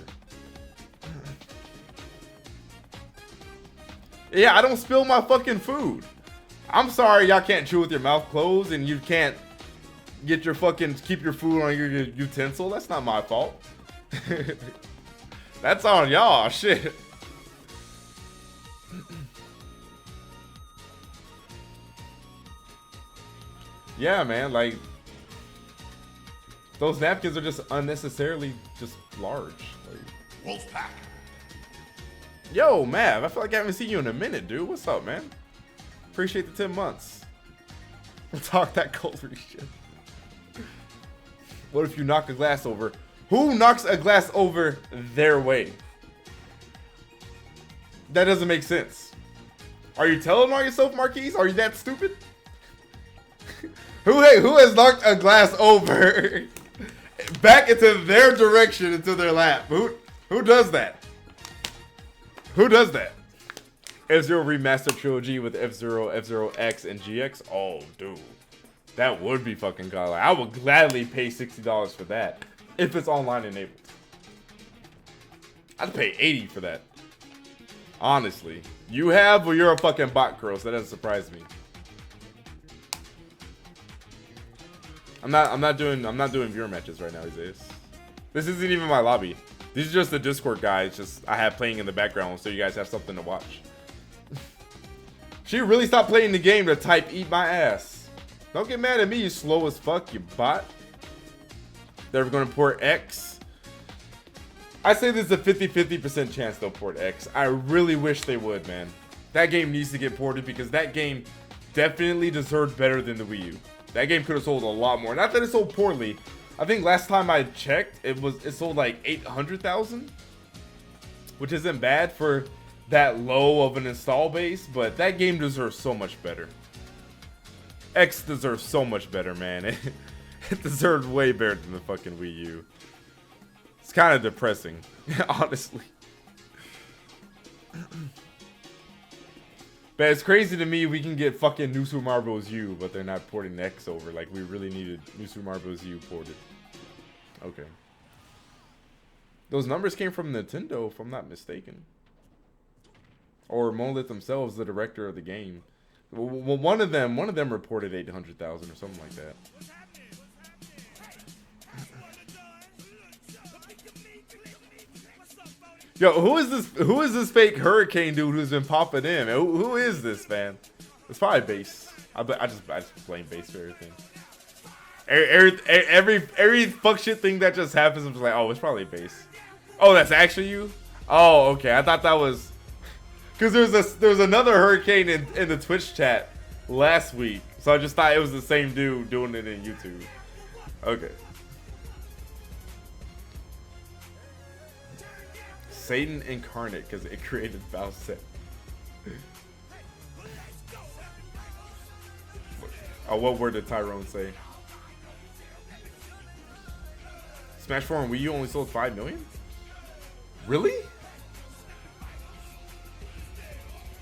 Yeah, I don't spill my fucking food. I'm sorry y'all can't chew with your mouth closed and you can't keep your food on your utensil. That's not my fault. That's on y'all, shit. Yeah, man, like those napkins are just unnecessarily just large. Like, Wolfpack. Yo, Mav, I feel like I haven't seen you in a minute, dude. What's up, man? Appreciate the 10 months. We'll talk that culture shit. What if you knock a glass over? Who knocks a glass over their way? That doesn't make sense. Are you telling on yourself, Marquise? Are you that stupid? Who has knocked a glass over back into their direction, into their lap? Who does that? Who does that? F-Zero Remastered Trilogy with F-Zero, F-Zero X, and GX? Oh, dude. That would be fucking godlike. I would gladly pay $60 for that if it's online enabled. I'd pay $80 for that. Honestly. You have, well, you're a fucking bot girl, so that doesn't surprise me. I'm not doing viewer matches right now, Isaias. This isn't even my lobby. These are just the Discord guys just I have playing in the background so you guys have something to watch. She really stopped playing the game to type eat my ass. Don't get mad at me, you slow as fuck, you bot. They're gonna port X. I say there's a 50% chance they'll port X. I really wish they would, man. That game needs to get ported because that game definitely deserved better than the Wii U. That game could have sold a lot more. Not that it sold poorly. I think last time I checked, it sold like 800,000, which isn't bad for that low of an install base, but that game deserves so much better. X deserves so much better, man. It deserved way better than the fucking Wii U. It's kind of depressing, honestly. But it's crazy to me we can get fucking New Super Mario Bros. U, but they're not porting X over. Like, we really needed New Super Mario Bros. U ported. Okay. Those numbers came from Nintendo, if I'm not mistaken. Or Monolith themselves, the director of the game. Well, one of them reported 800,000 or something like that. Yo, who is this fake hurricane dude who's been popping in? Who is this, man? It's probably base. I just blame base for everything. Every fuck shit thing that just happens, I'm just like, oh, it's probably base. Oh, that's actually you? Oh, okay. I thought that was Because there's another hurricane in the Twitch chat last week, so I just thought it was the same dude doing it in YouTube. Okay. Satan incarnate because it created Bowser. Oh, what word did Tyrone say? Smash 4 on Wii U only sold 5 million? Really?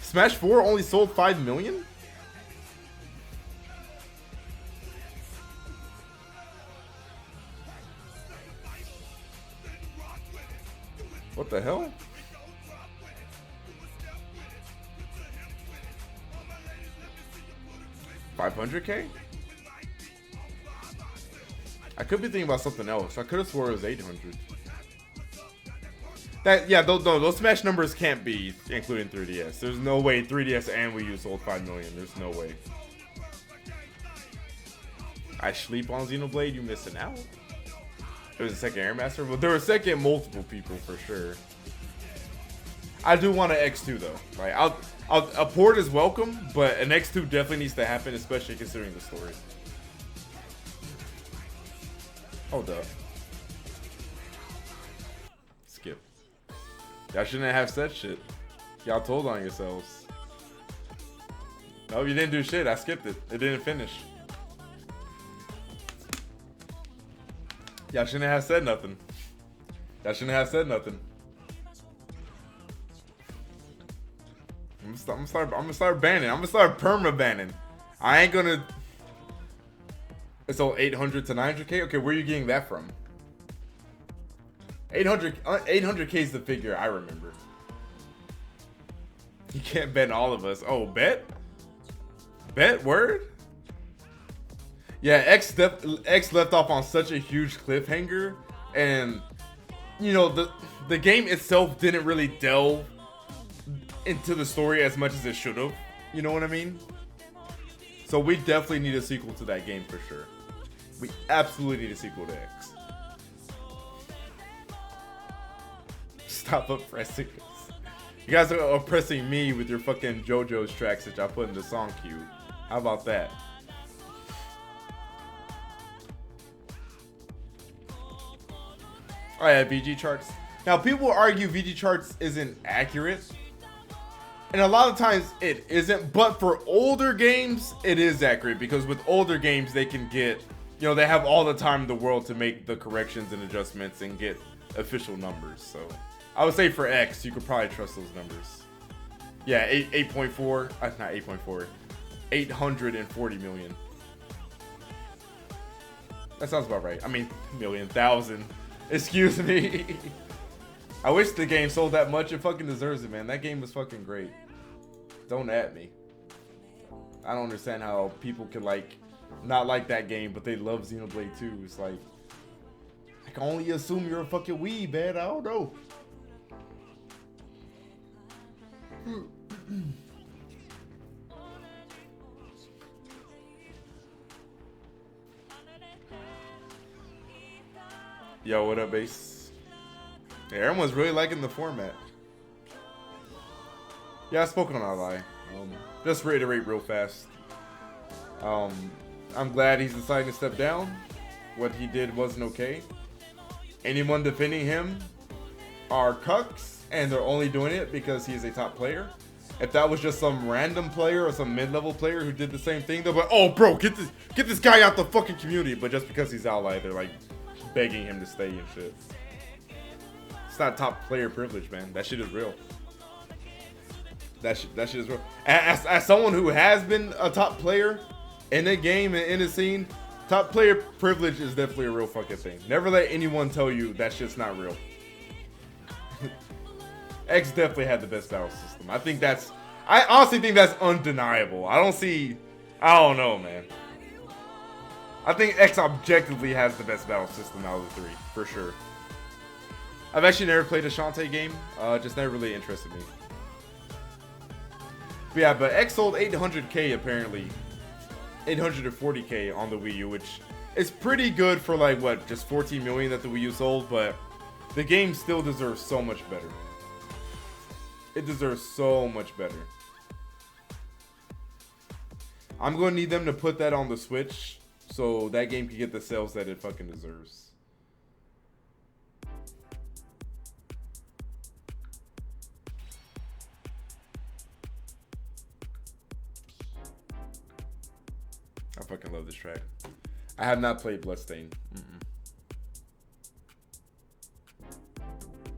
Smash 4 only sold 5 million? What the hell? $500K? I could be thinking about something else. I could have swore it was 800. Those Smash numbers can't be including 3DS. There's no way 3DS and Wii U sold 5 million. There's no way. I sleep on Xenoblade. You missing out. It was a second Airmaster, but there were second multiple people for sure. I do want an X2 though. Like a port is welcome, but an X2 definitely needs to happen, especially considering the story. Hold up. Skip. Y'all shouldn't have said shit. Y'all told on yourselves. No, you didn't do shit. I skipped it. It didn't finish. Y'all shouldn't have said nothing. Y'all shouldn't have said nothing. I'm gonna start banning. I'm gonna start perma banning. I ain't gonna. It's all 800 to 900K. Okay, where are you getting that from? 800K is the figure I remember. You can't bet all of us. Oh, bet? Bet? Word? Yeah, X left off on such a huge cliffhanger, and you know the game itself didn't really delve into the story as much as it should have. You know what I mean? So we definitely need a sequel to that game for sure. We absolutely need a sequel to X. Stop oppressing us. You guys are oppressing me with your fucking JoJo's tracks that y'all put in the song queue. How about that? Oh yeah, VG charts. Now people argue VG charts isn't accurate. And a lot of times it isn't, but for older games, it is accurate because with older games, they can get, you know, they have all the time in the world to make the corrections and adjustments and get official numbers. So I would say for X, you could probably trust those numbers. Yeah, 8.4, not 8.4, 840 million. That sounds about right. I mean, thousand. Excuse me. I wish the game sold that much. It fucking deserves it, man. That game was fucking great. Don't at me. I don't understand how people can like not like that game, but they love Xenoblade 2. It's like I can only assume you're a fucking weeb, man. I don't know. Yo, what up, Ace? Yeah, everyone's really liking the format. Yeah, I spoke on our lie. Just reiterate real fast. I'm glad he's deciding to step down. What he did wasn't okay. Anyone defending him are cucks, and they're only doing it because he's a top player. If that was just some random player or some mid-level player who did the same thing, they'll be like, oh, bro, get this guy out the fucking community. But just because he's ally, they're like begging him to stay and shit. It's not top player privilege, man. That shit is real. That shit is real. As someone who has been a top player in a game and in a scene, top player privilege is definitely a real fucking thing. Never let anyone tell you that shit's not real. X definitely had the best battle system. I honestly think that's undeniable. I don't know, man. I think X objectively has the best battle system out of the three, for sure. I've actually never played a Shantae game. Just never really interested me. But yeah, but X sold 800K apparently. 840K on the Wii U, which is pretty good for like, what, just 14 million that the Wii U sold, but the game still deserves so much better. It deserves so much better. I'm going to need them to put that on the Switch so that game can get the sales that it fucking deserves. I fucking love this track. I have not played Bloodstained.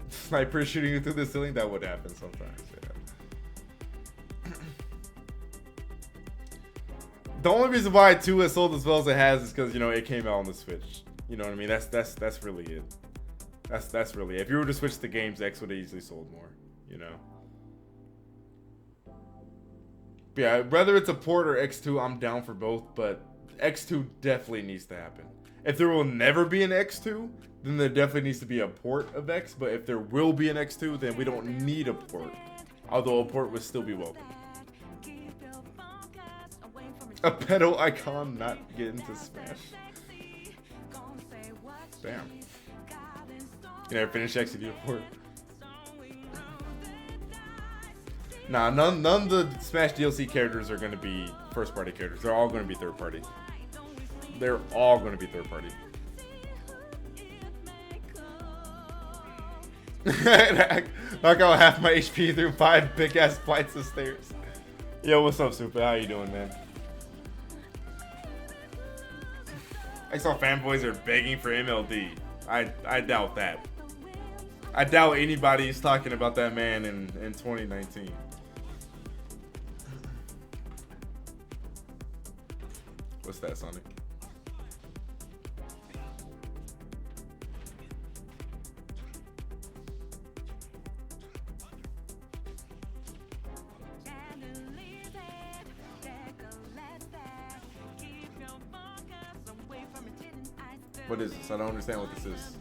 Sniper shooting you through the ceiling? That would happen sometimes, yeah. The only reason why 2 has sold as well as it has is because, you know, it came out on the Switch. You know what I mean? That's really it. That's really it. If you were to switch the games, X would have easily sold more, you know? But yeah, whether it's a port or X2, I'm down for both, but X2 definitely needs to happen. If there will never be an X2, then there definitely needs to be a port of X, but if there will be an X2, then we don't need a port. Although a port would still be welcome. A pedal icon not get into Smash. Damn. You never finish X if you port. Nah, none of the Smash DLC characters are going to be first party characters. They're all going to be third party. They're all going to be third party. Knock out half my HP through 5 big ass flights of stairs. Yo, what's up, Super? How you doing, man? I saw fanboys are begging for MLD. I doubt that. I doubt anybody's talking about that man in 2019. What's that, Sonic? What is this? I don't understand what this is.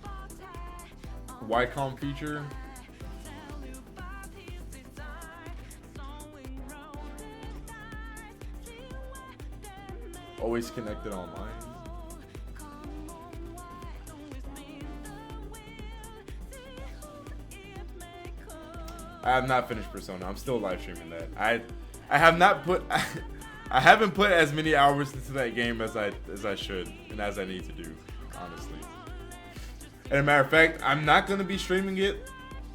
Wycom feature? Always connected online. I have not finished Persona. I'm still live streaming that. I have not put I haven't put as many hours into that game as I should and as I need to do, honestly. And a matter of fact, I'm not gonna be streaming it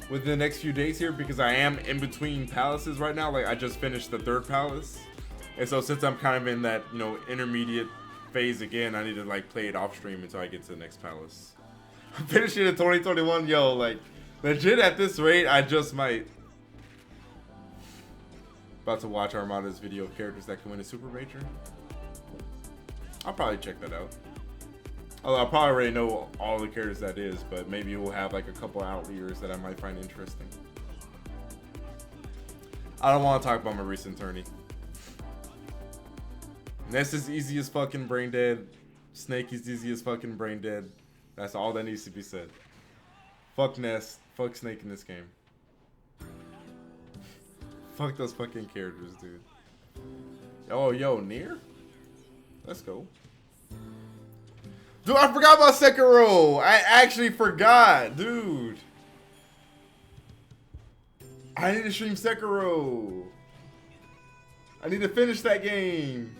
within the next few days here because I am in between palaces right now. Like I just finished the 3rd palace. And so since I'm kind of in that, you know, intermediate phase again, I need to like play it off stream until I get to the next palace. I'm finishing in 2021, yo, like legit at this rate, I just might. About to watch Armada's video of characters that can win a Super Major. I'll probably check that out. Although I probably already know all the characters that is, but maybe we'll have like a couple outliers that I might find interesting. I don't want to talk about my recent tourney. Ness is easy as fucking brain dead. Snake is easy as fucking brain dead. That's all that needs to be said. Fuck Ness. Fuck Snake in this game. Fuck those fucking characters, dude. Oh, yo, Nier? Let's go. Dude, I forgot about Sekiro. I actually forgot, dude. I need to stream Sekiro. I need to finish that game.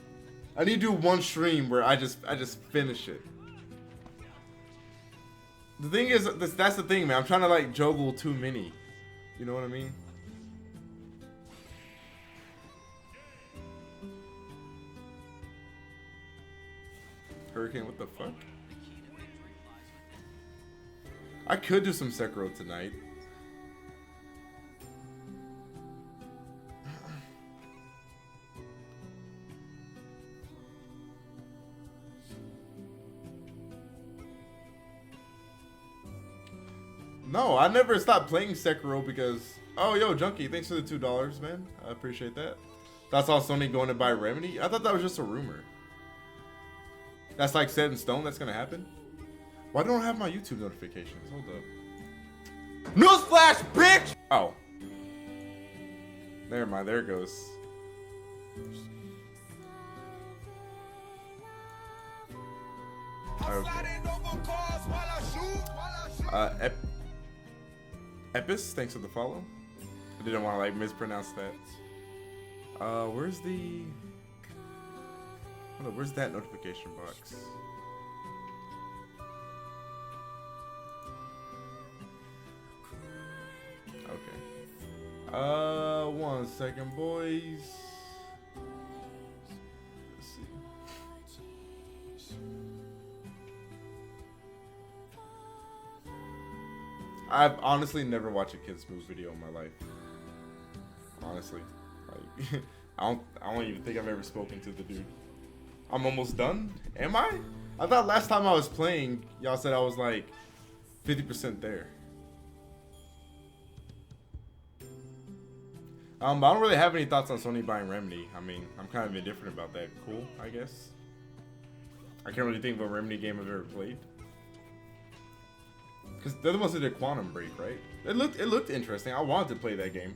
I need to do one stream where I just finish it. The thing is, that's the thing, man. I'm trying to like juggle too many. You know what I mean? Hurricane, what the fuck? I could do some Sekiro tonight. No, I never stopped playing Sekiro because... Oh, yo, Junkie, thanks for the $2, man. I appreciate that. That's all Sony going to buy Remedy? I thought that was just a rumor. That's like set in stone, that's gonna happen? Why don't I have my YouTube notifications? Hold up. Newsflash, bitch! Oh. Never mind, there it goes. Okay. Epis, thanks for the follow. I didn't want to like mispronounce that. Where's the? Hold on, where's that notification box? Okay. 1 second, boys. Let's see. I've honestly never watched a kids move video in my life. Honestly, like I don't even think I've ever spoken to the dude. I'm almost done. Am I? I thought last time I was playing, y'all said I was like 50% there. But I don't really have any thoughts on Sony buying Remedy. I mean, I'm kind of indifferent about that. Cool, I guess. I can't really think of a Remedy game I've ever played. Because they're the ones that did Quantum Break, right? It looked interesting. I wanted to play that game.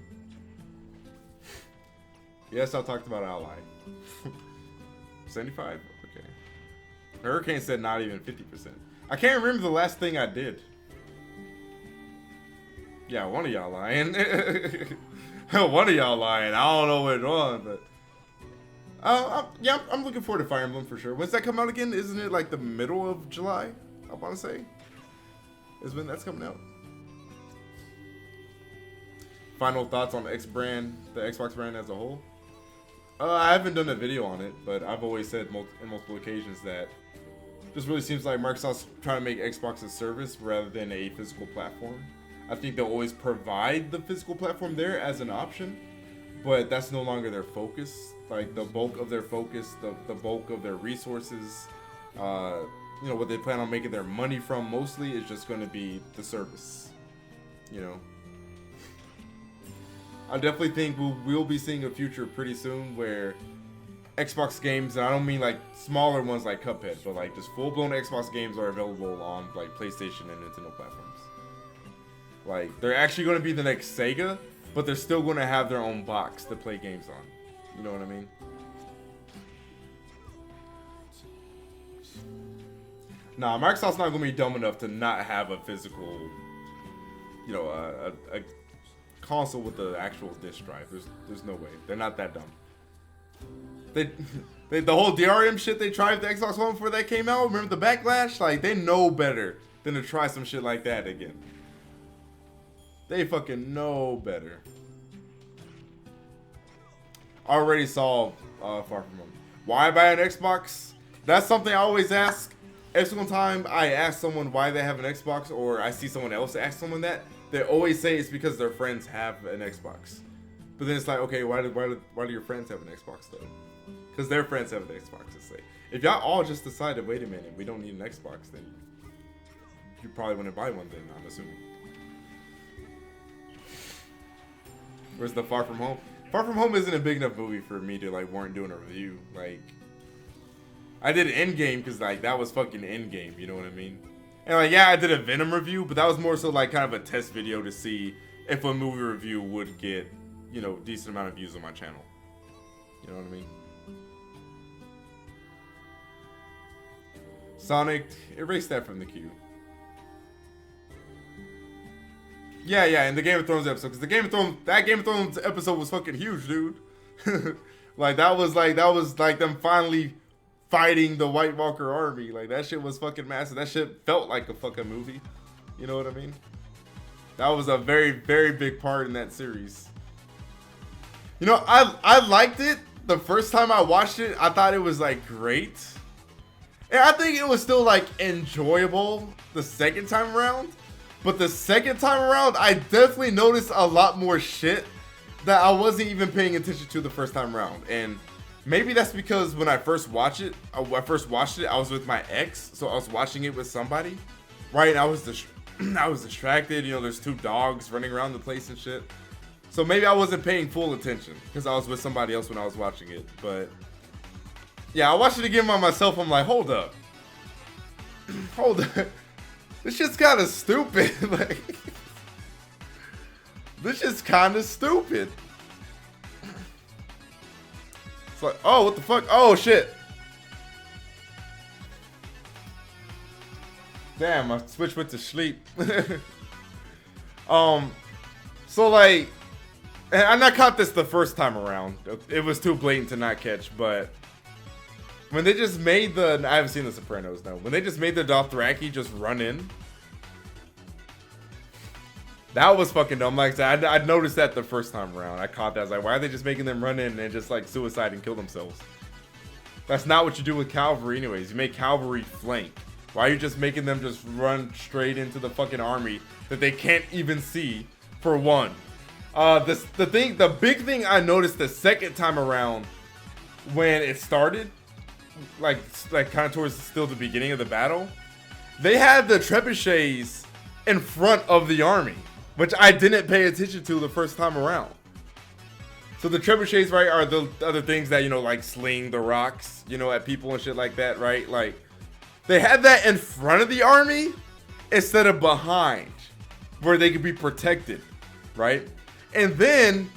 Yes, I talked about Ally. 75? Okay. Hurricane said not even 50%. I can't remember the last thing I did. Yeah, one of y'all lying. One of y'all lying. I don't know what it was, but yeah, I'm looking forward to Fire Emblem for sure. When's that come out again? Isn't it like the middle of July? I want to say is when that's coming out. Final thoughts on the Xbox brand as a whole. I haven't done a video on it, but I've always said in multiple occasions that this really seems like Microsoft's trying to make Xbox a service rather than a physical platform. I think they'll always provide the physical platform there as an option, but that's no longer their focus. Like the bulk of their focus, the bulk of their resources, you know, what they plan on making their money from mostly is just going to be the service. You know, I definitely think we'll be seeing a future pretty soon where Xbox games, and I don't mean like smaller ones like Cuphead, but like just full-blown Xbox games are available on like PlayStation and Nintendo platforms. Like they're actually going to be the next Sega, but they're still going to have their own box to play games on. You know what I mean? Nah, Microsoft's not going to be dumb enough to not have a physical, you know, a console with the actual disc drive. There's no way. They're not that dumb. They the whole DRM shit they tried with the Xbox One before that came out. Remember the backlash? Like they know better than to try some shit like that again. They fucking know better. Already saw Far From Home. Why buy an Xbox? That's something I always ask. Every single time I ask someone why they have an Xbox, or I see someone else ask someone that, they always say it's because their friends have an Xbox. But then it's like, okay, why do your friends have an Xbox though? Because their friends have an Xbox. It's like, if y'all all just decided, wait a minute, we don't need an Xbox, then you probably wouldn't buy one then, I'm assuming. Where's the Far From Home? Far From Home isn't a big enough movie for me to like warrant doing a review. Like, I did Endgame because like that was fucking Endgame, you know what I mean? And like, yeah, I did a Venom review, but that was more so like kind of a test video to see if a movie review would get, you know, decent amount of views on my channel. You know what I mean? Sonic, erase that from the queue. Yeah, in the Game of Thrones episode, because that Game of Thrones episode was fucking huge, dude. Like that was like them finally fighting the White Walker army. Like that shit was fucking massive. That shit felt like a fucking movie. You know what I mean? That was a very, very big part in that series. You know, I liked it the first time I watched it. I thought it was like great. And I think it was still like enjoyable the second time around. But the second time around, I definitely noticed a lot more shit that I wasn't even paying attention to the first time around. And maybe that's because when I first watched it, I was with my ex, so I was watching it with somebody, right? And I was distracted. You know, there's 2 dogs running around the place and shit. So maybe I wasn't paying full attention because I was with somebody else when I was watching it. But yeah, I watched it again by myself. I'm like, hold up. Hold up. This shit's kind of stupid. Like, this shit's kind of stupid. It's like, oh, what the fuck? Oh, shit. Damn, my Switch went to sleep. So like, And I not caught this the first time around. It was too blatant to not catch, but when they just made the, I haven't seen The Sopranos though. When they just made the Dothraki just run in, that was fucking dumb. Like I said, I noticed that the first time around. I caught that. I was like, why are they just making them run in and just like suicide and kill themselves? That's not what you do with cavalry anyways. You make cavalry flank. Why are you just making them just run straight into the fucking army that they can't even see, for one? The big thing I noticed the second time around when it started, like kind of towards still the beginning of the battle, they had the trebuchets in front of the army, which I didn't pay attention to the first time around. So the trebuchets, right, are the other things that, you know, like sling the rocks, you know, at people and shit like that, right? Like, they had that in front of the army instead of behind, where they could be protected, right? And then,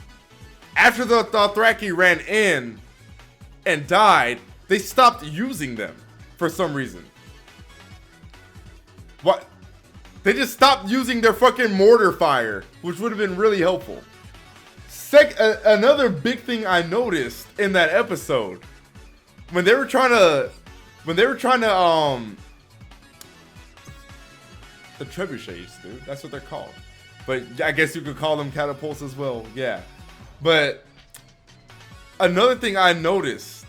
after the Dothraki ran in and died, they stopped using them for some reason. What? They just stopped using their fucking mortar fire, which would have been really helpful. Another big thing I noticed in that episode, when they were trying to, the trebuchets, dude, that's what they're called. But I guess you could call them catapults as well, yeah. But another thing I noticed,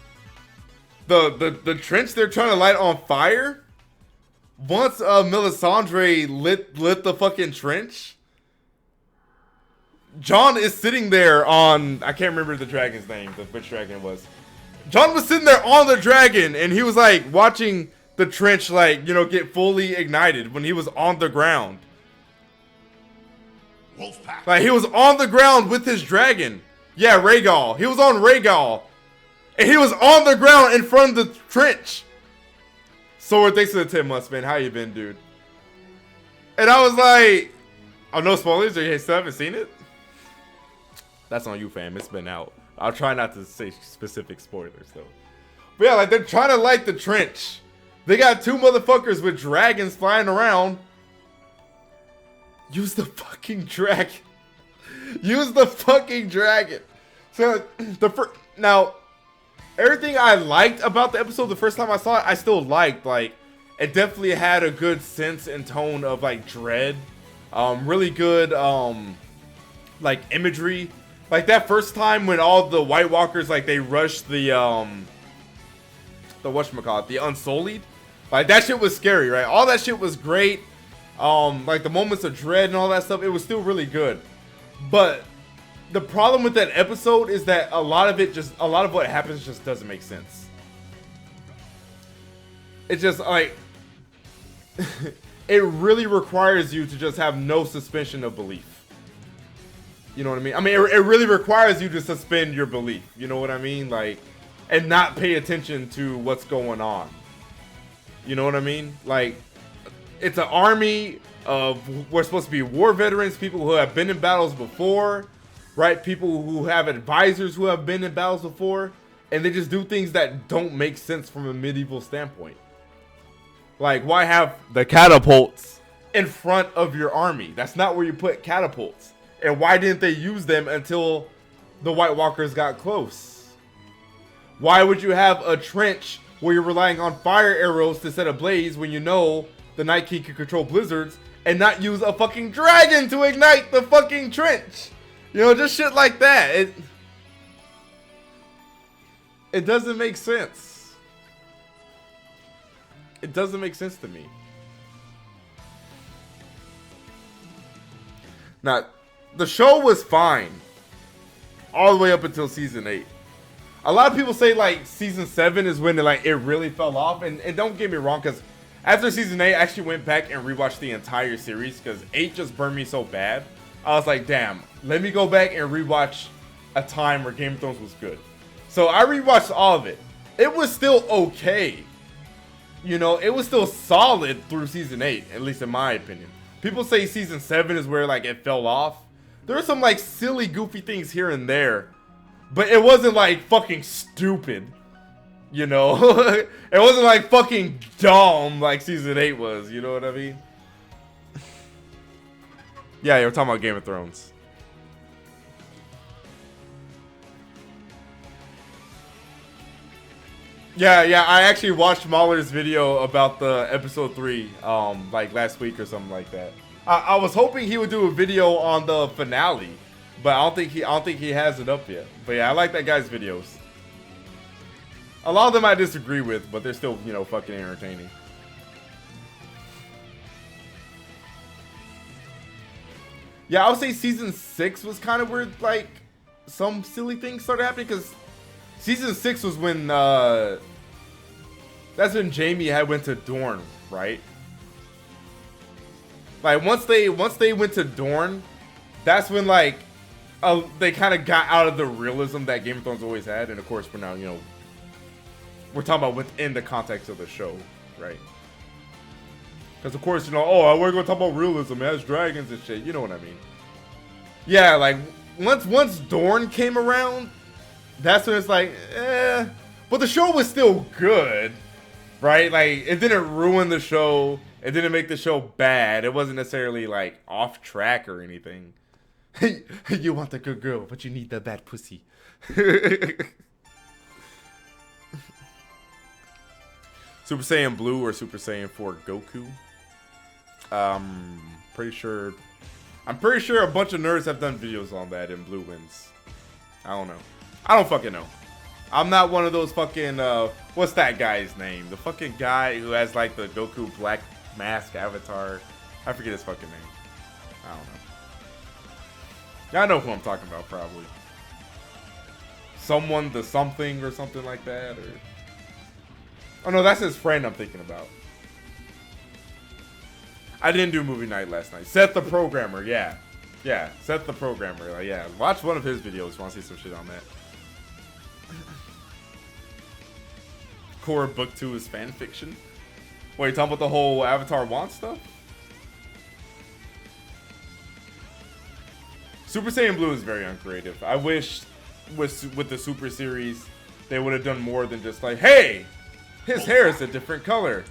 the trench they're trying to light on fire, once Melisandre lit the fucking trench, John is sitting there on, I can't remember the dragon's name, which dragon it was. John was sitting there on the dragon, and he was like watching the trench, like, you know, get fully ignited when he was on the ground. Wolfpack. Like, he was on the ground with his dragon. Yeah, Rhaegal. He was on Rhaegal. And he was on the ground in front of the trench. Sword, thanks for the 10 months, man. How you been, dude? And I was like, oh, no spoilers? Or you still haven't seen it? That's on you, fam. It's been out. I'll try not to say specific spoilers, though. But yeah, like, they're trying to light the trench. They got two motherfuckers with dragons flying around. Use the fucking dragon. Use the fucking dragon. So, now, everything I liked about the episode the first time I saw it, I still liked. Like, it definitely had a good sense and tone of, like, dread. Really good, like, imagery. Like, that first time when all the White Walkers, like, they rushed the whatchamacallit, the Unsullied. Like, that shit was scary, right? All that shit was great. Like, the moments of dread and all that stuff, it was still really good. But the problem with that episode is that a lot of what happens just doesn't make sense. It's just, like, it really requires you to just have no suspension of belief. You know what I mean? I mean, it really requires you to suspend your belief. You know what I mean? Like, and not pay attention to what's going on. You know what I mean? Like, it's an army of, we're supposed to be war veterans, people who have been in battles before, right? People who have advisors who have been in battles before, and they just do things that don't make sense from a medieval standpoint. Like, why have the catapults in front of your army? That's not where you put catapults. And why didn't they use them until the White Walkers got close? Why would you have a trench where you're relying on fire arrows to set a blaze when you know the Night King can control blizzards and not use a fucking dragon to ignite the fucking trench? You know, just shit like that. It doesn't make sense. It doesn't make sense to me. Now, the show was fine all the way up until season 8. A lot of people say, like, season 7 is when it really fell off. And don't get me wrong, because after season 8, I actually went back and rewatched the entire series, because 8 just burned me so bad. I was like, damn, let me go back and rewatch a time where Game of Thrones was good. So I rewatched all of it. It was still okay. You know, it was still solid through season 8, at least in my opinion. People say season 7 is where, like, it fell off. There were some, like, silly, goofy things here and there. But it wasn't, like, fucking stupid. You know? It wasn't, like, fucking dumb like season 8 was. You know what I mean? Yeah, you're talking about Game of Thrones. Yeah. I actually watched Mahler's video about the episode 3, like last week or something like that. I was hoping he would do a video on the finale, but I don't think he has it up yet. But yeah, I like that guy's videos. A lot of them I disagree with, but they're still, you know, fucking entertaining. Yeah, I would say season 6 was kind of where like some silly things started happening, because season 6 was when that's when Jamie had went to Dorne, right? Like once they went to Dorne, that's when like they kind of got out of the realism that Game of Thrones always had, and of course we're now, you know, we're talking about within the context of the show, right? Because of course, you know, oh, we're gonna talk about realism, it has dragons and shit, you know what I mean? Yeah, like once Dorne came around, that's when it's like, but the show was still good, right? Like it didn't ruin the show. It didn't make the show bad. It wasn't necessarily like off track or anything. You want the good girl, but you need the bad pussy. Super Saiyan Blue or Super Saiyan 4 Goku? I'm pretty sure a bunch of nerds have done videos on that and Blue wins. I don't know. I don't fucking know. I'm not one of those fucking, what's that guy's name? The fucking guy who has like the Goku black mask avatar. I forget his fucking name. I don't know. I know who I'm talking about, probably. Someone the something or something like that, or... Oh no, that's his friend I'm thinking about. I didn't do movie night last night. Seth the Programmer, yeah. Yeah, Seth the Programmer, like, yeah. Watch one of his videos, want to see some shit on that. Korra Book 2 is fan fiction? Wait, you talking about the whole Avatar Want stuff? Super Saiyan Blue is very uncreative. I wish with the Super series they would have done more than just like, hey, his hair is a different color.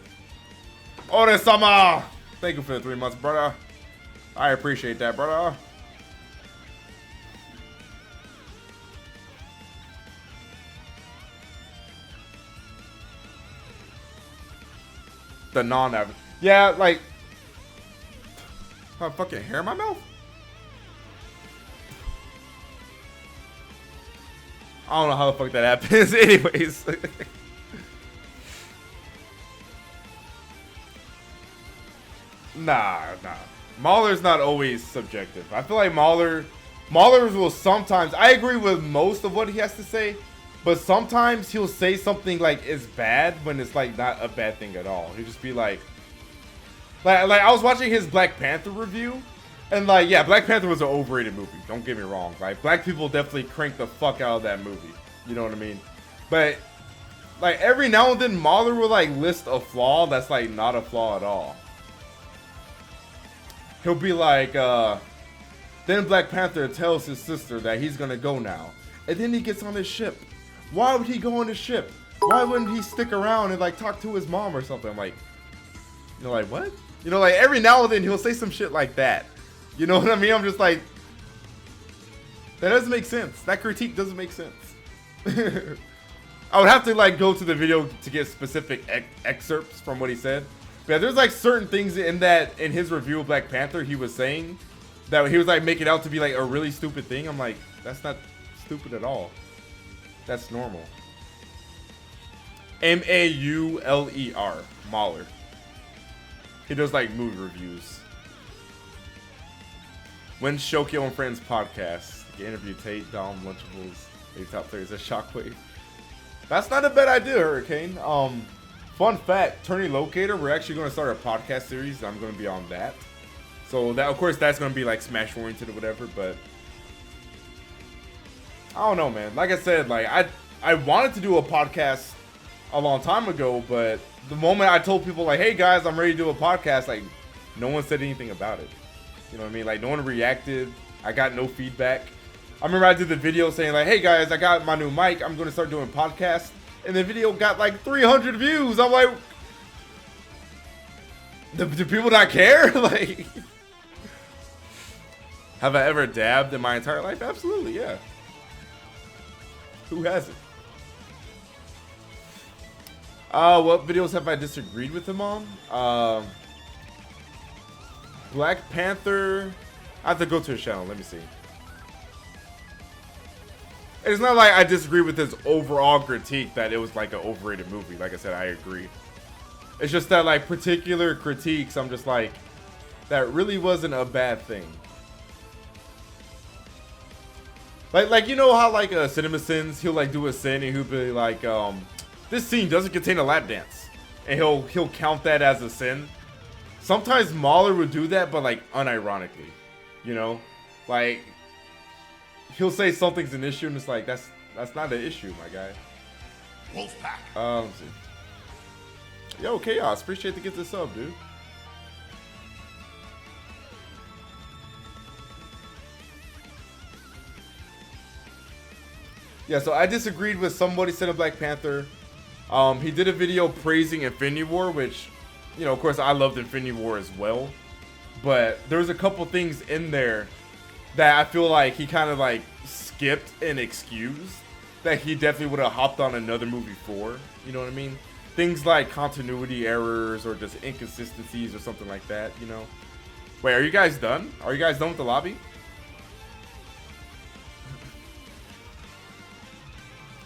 Ore-sama! Thank you for the 3 months, brother. I appreciate that, brother. The non-average. Yeah, like... I have fucking hair in my mouth? I don't know how the fuck that happens. Anyways. Nah. Mahler's not always subjective. I feel like Mahler will sometimes... I agree with most of what he has to say. But sometimes he'll say something like is bad when it's like not a bad thing at all. He'll just be like I was watching his Black Panther review, and like, yeah, Black Panther was an overrated movie. Don't get me wrong. Like, black people definitely cranked the fuck out of that movie. You know what I mean? But like every now and then, Mahler will like list a flaw that's like not a flaw at all. He'll be like, then Black Panther tells his sister that he's gonna go now, and then he gets on his ship. Why would he go on his ship? Why wouldn't he stick around and like talk to his mom or something? I'm like, you know, like what? You know, like every now and then he'll say some shit like that. You know what I mean? I'm just like, that doesn't make sense. That critique doesn't make sense. I would have to like go to the video to get specific excerpts from what he said. But yeah, there's like certain things in his review of Black Panther he was saying that he was like making out to be like a really stupid thing. I'm like, that's not stupid at all. That's normal. M-A-U-L-E-R. Mahler. He does like movie reviews. When's Shokio and Friends podcast? You interview Tate, Dom, Lunchables, 8 top players at Shockwave. That's not a bad idea, Hurricane. Fun fact, Tourney Locator, we're actually going to start a podcast series. I'm going to be on that. So that, of course, that's going to be like Smash oriented or whatever, but I don't know, man. Like I said, like I wanted to do a podcast a long time ago, but the moment I told people like, hey guys, I'm ready to do a podcast, like no one said anything about it. You know what I mean? Like no one reacted. I got no feedback. I remember I did the video saying like, hey guys, I got my new mic. I'm going to start doing podcasts. And the video got like 300 views. I'm like, do people not care? Like, have I ever dabbed in my entire life? Absolutely, yeah. Who hasn't? What videos have I disagreed with him on? Black Panther. I have to go to his channel. Let me see. It's not like I disagree with his overall critique that it was like an overrated movie. Like I said, I agree. It's just that like particular critiques, I'm just like, that really wasn't a bad thing. Like you know how like CinemaSins, he'll like do a sin and he'll be like, this scene doesn't contain a lap dance, and he'll count that as a sin. Sometimes Mahler would do that, but like unironically, you know, like he'll say something's an issue and it's like that's not an issue, my guy. Wolfpack. Let's see. Yo, Chaos, appreciate to get this up, dude. Yeah, so I disagreed with somebody said of Black Panther. He did a video praising Infinity War, which, you know, of course I loved Infinity War as well. But there's a couple things in there that I feel like he kind of like skipped and excused that he definitely would have hopped on another movie for. You know what I mean? Things like continuity errors or just inconsistencies or something like that, you know? Wait, are you guys done? Are you guys done with the lobby?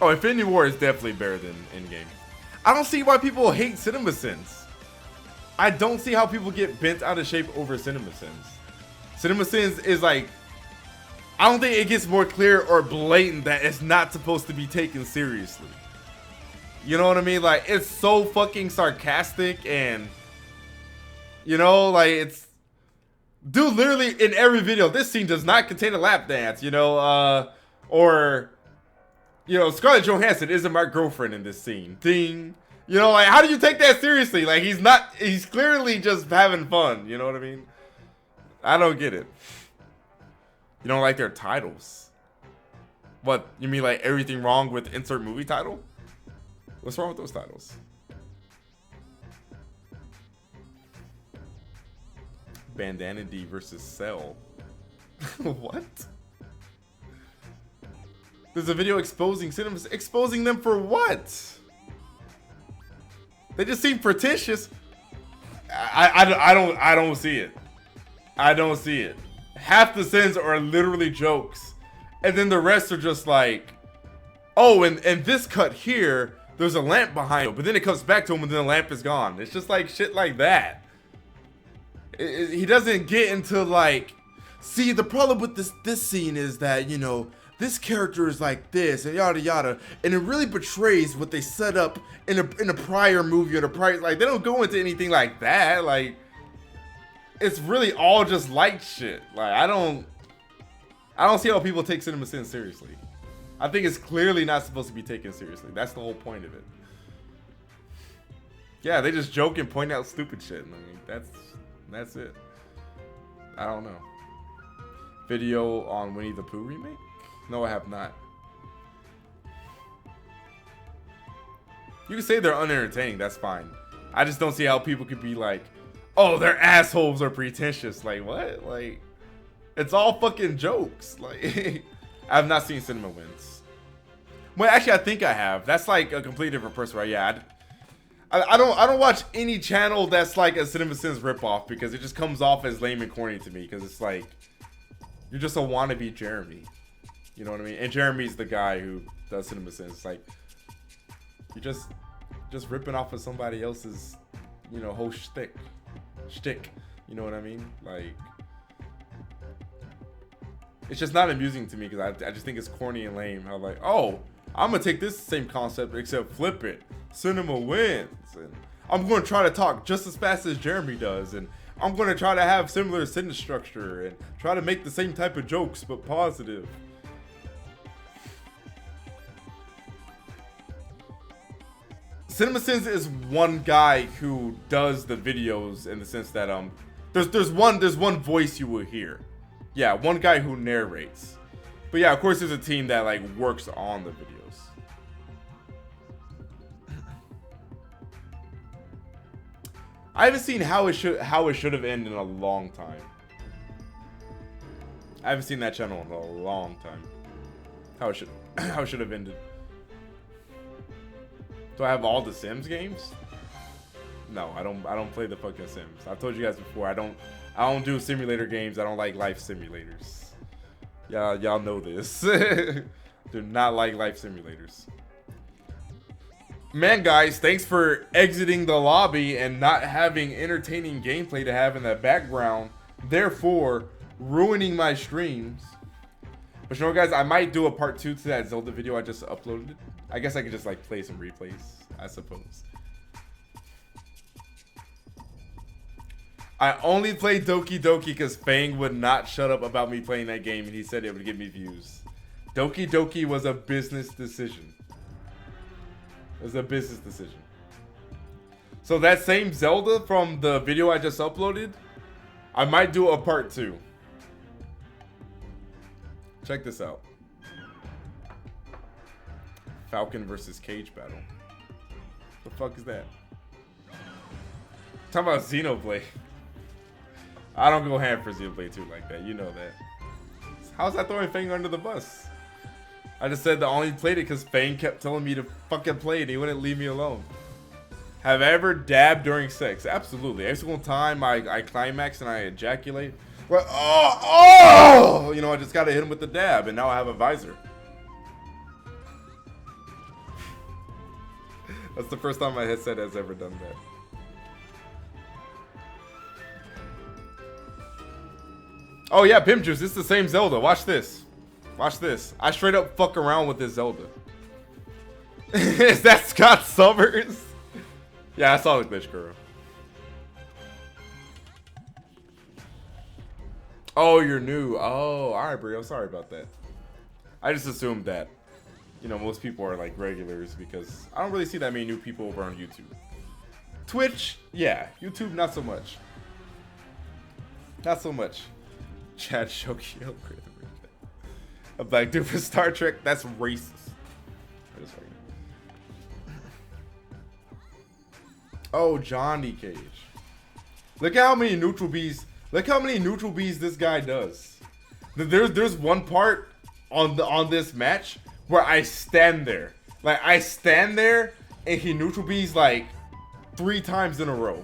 Oh, Infinity War is definitely better than Endgame. I don't see why people hate CinemaSins. I don't see how people get bent out of shape over CinemaSins. CinemaSins is like, I don't think it gets more clear or blatant that it's not supposed to be taken seriously. You know what I mean? Like, it's so fucking sarcastic and, you know, like it's, dude, literally in every video, this scene does not contain a lap dance, you know, or, you know, Scarlett Johansson isn't my girlfriend in this scene. Ding. You know, like, how do you take that seriously? Like, he's clearly just having fun. You know what I mean? I don't get it. You don't like their titles? What, you mean like everything wrong with insert movie title? What's wrong with those titles? Bandana D versus Cell. What? There's a video exposing cinemas. Exposing them for what? They just seem pretentious. I don't see it. I don't see it. Half the sins are literally jokes, and then the rest are just like, oh, and this cut here, there's a lamp behind it, but then it comes back to him, and then the lamp is gone. It's just like shit like that. He doesn't get into like, see, the problem with this scene is that, you know, this character is like this and yada yada, and it really betrays what they set up in a prior movie or the prior, like they don't go into anything like that. Like, it's really all just light shit. Like, I don't see how people take CinemaSins seriously. I think it's clearly not supposed to be taken seriously. That's the whole point of it. Yeah, they just joke and point out stupid shit. I mean, that's it. I don't know. Video on Winnie the Pooh remake? No, I have not. You can say they're unentertaining, that's fine. I just don't see how people could be like, oh, they're assholes or pretentious. Like, what? Like, it's all fucking jokes. Like, I've not seen Cinema Wins. Well, actually, I think I have. That's like a completely different person, right? Yeah, I don't watch any channel that's like a CinemaSins ripoff because it just comes off as lame and corny to me. Because it's like, you're just a wannabe Jeremy. You know what I mean? And Jeremy's the guy who does CinemaSins. It's like, you're just ripping off of somebody else's, you know, whole shtick. You know what I mean? Like, it's just not amusing to me because I just think it's corny and lame. How like, oh, I'm gonna take this same concept except flip it. Cinema Wins, and I'm gonna try to talk just as fast as Jeremy does, and I'm gonna try to have similar sentence structure and try to make the same type of jokes but positive. CinemaSins is one guy who does the videos in the sense that there's one voice you will hear. Yeah, one guy who narrates. But yeah, of course there's a team that like works on the videos. I haven't seen how it should have ended in a long time. I haven't seen that channel in a long time. How it should have ended. Do I have all the Sims games? No, I don't play the fucking Sims. I've told you guys before, I don't do simulator games. I don't like life simulators. Y'all know this. Do not like life simulators. Man, guys, thanks for exiting the lobby and not having entertaining gameplay to have in the background, therefore ruining my streams. But you know, guys, I might do a part 2 to that Zelda video I just uploaded. I guess I could just like play some replays, I suppose. I only played Doki Doki because Fang would not shut up about me playing that game, and he said it would give me views. Doki Doki was a business decision. It was a business decision. So that same Zelda from the video I just uploaded, I might do a part 2. Check this out. Falcon versus Cage battle. The fuck is that? Talking about Xenoblade. I don't go ham for Xenoblade 2 like that. You know that. How's that throwing Fang under the bus? I just said that I only played it because Fang kept telling me to fucking play it. He wouldn't leave me alone. Have I ever dabbed during sex? Absolutely. Every single time I climax and I ejaculate. Well, oh! You know, I just gotta hit him with the dab, and now I have a visor. That's the first time my headset has ever done that. Oh yeah, Pimp Juice, it's the same Zelda. Watch this. Watch this. I straight up fuck around with this Zelda. Is that Scott Summers? Yeah, I saw the glitch, girl. Oh, you're new. Oh, alright, bro. Sorry about that. I just assumed that, you know, most people are like regulars because I don't really see that many new people over on YouTube. Twitch, yeah. YouTube, not so much. Not so much. Chad Shokio. A black dude for Star Trek. That's racist. Oh, Johnny Cage. Look at how many neutral bees. Look how many neutral bees this guy does. There's one part on this match where I stand there. Like I stand there and he neutral bees like 3 times in a row.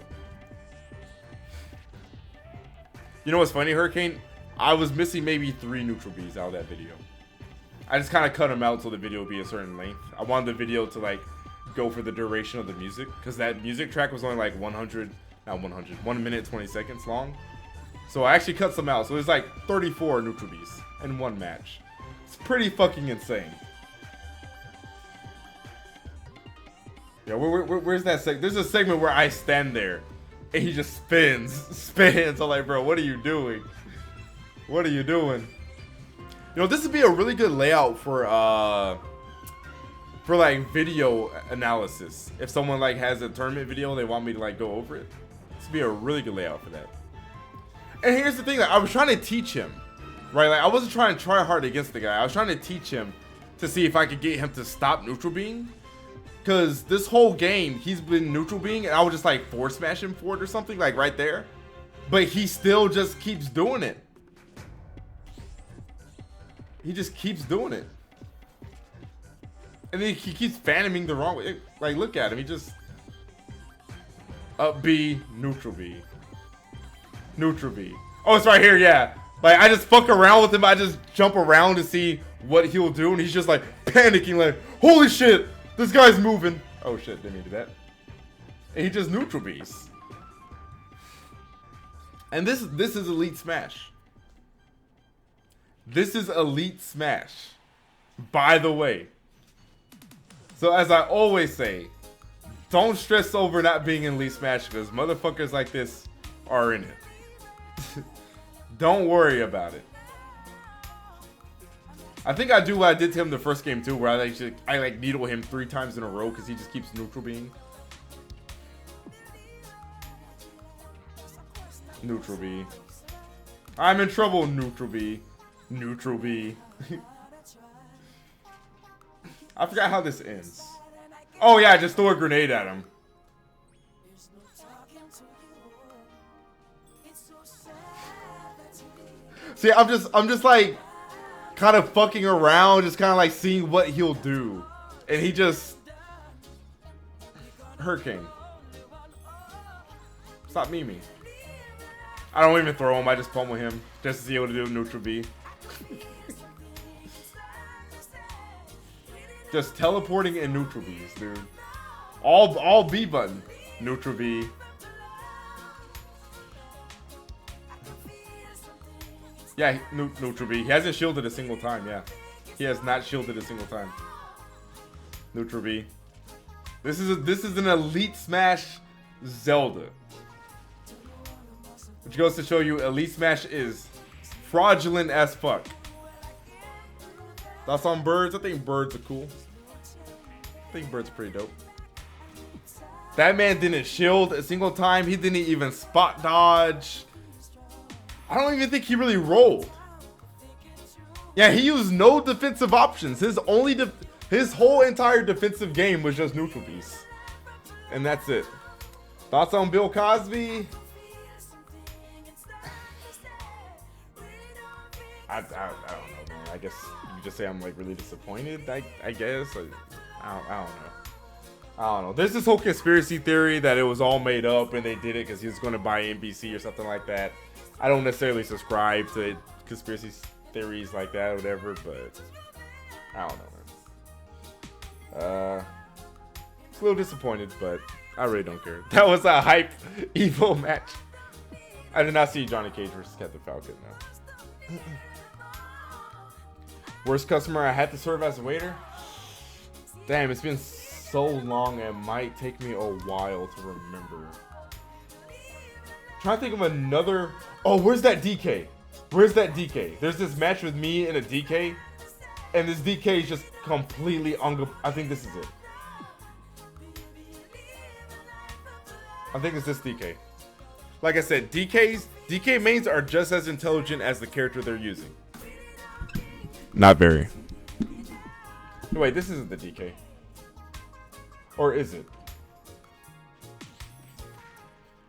You know what's funny, Hurricane? I was missing maybe 3 neutral bees out of that video. I just kind of cut them out so the video would be a certain length. I wanted the video to like go for the duration of the music because that music track was only like 1 minute 20 seconds long. So I actually cut some out. So there's like 34 neutral bees in one match. It's pretty fucking insane. Yeah, where's that segment? There's a segment where I stand there and he just spins. I'm like, bro, what are you doing? What are you doing? You know, this would be a really good layout for like video analysis. If someone like has a tournament video and they want me to like go over it, this would be a really good layout for that. And here's the thing, like, I was trying to teach him, right? Like I wasn't trying to try hard against the guy. I was trying to teach him to see if I could get him to stop neutral being. Cause this whole game he's been neutral being and I would just like force smash him for it or something like right there. But he still just keeps doing it. He just keeps doing it. And then he keeps fanning the wrong way. Like, look at him. He just... Up B, neutral B. Neutral B. Oh, it's right here, yeah. Like, I just fuck around with him. I just jump around to see what he'll do. And he's just, like, panicking. Like, holy shit! This guy's moving. Oh, shit. Didn't mean to do that. And he just neutral B's. And this is Elite Smash. This is Elite Smash, by the way. So as I always say, don't stress over not being in Elite Smash because motherfuckers like this are in it. Don't worry about it. I think I do what I did to him the first game too, where I like needle him 3 times in a row because he just keeps neutral being. Neutral B. I'm in trouble, neutral B. Neutral B. I forgot how this ends. Oh yeah, just throw a grenade at him. See, I'm just like kind of fucking around, just kind of like seeing what he'll do, and he just Hurricane. Stop memeing. I don't even throw him. I just pummel him just to see what to do with neutral B. Just teleporting in neutral B's, dude. All B button. Neutral B. Yeah, neutral B. He hasn't shielded a single time, yeah. He has not shielded a single time. Neutral B. This is an Elite Smash Zelda. Which goes to show you Elite Smash is fraudulent as fuck. Thoughts on birds? I think birds are cool. I think birds are pretty dope. That man didn't shield a single time. He didn't even spot dodge. I don't even think he really rolled. Yeah, he used no defensive options. His whole entire defensive game was just neutral beast. And that's it. Thoughts on Bill Cosby? I don't know, man. I guess you just say I'm like really disappointed. I guess. I don't know. I don't know. There's this whole conspiracy theory that it was all made up and they did it because he was going to buy NBC or something like that. I don't necessarily subscribe to conspiracy theories like that or whatever, but I don't know, man. It's a little disappointed, but I really don't care. That was a hype Evo match. I did not see Johnny Cage versus Captain Falcon, no. Worst customer I had to serve as a waiter? Damn, it's been so long it might take me a while to remember. Trying to think of another. Oh, where's that DK? Where's that DK? There's this match with me and a DK, and this DK is just completely I think this is it. I think it's this DK. Like I said, DK mains are just as intelligent as the character they're using. Not very. Wait, this isn't the DK. Or is it?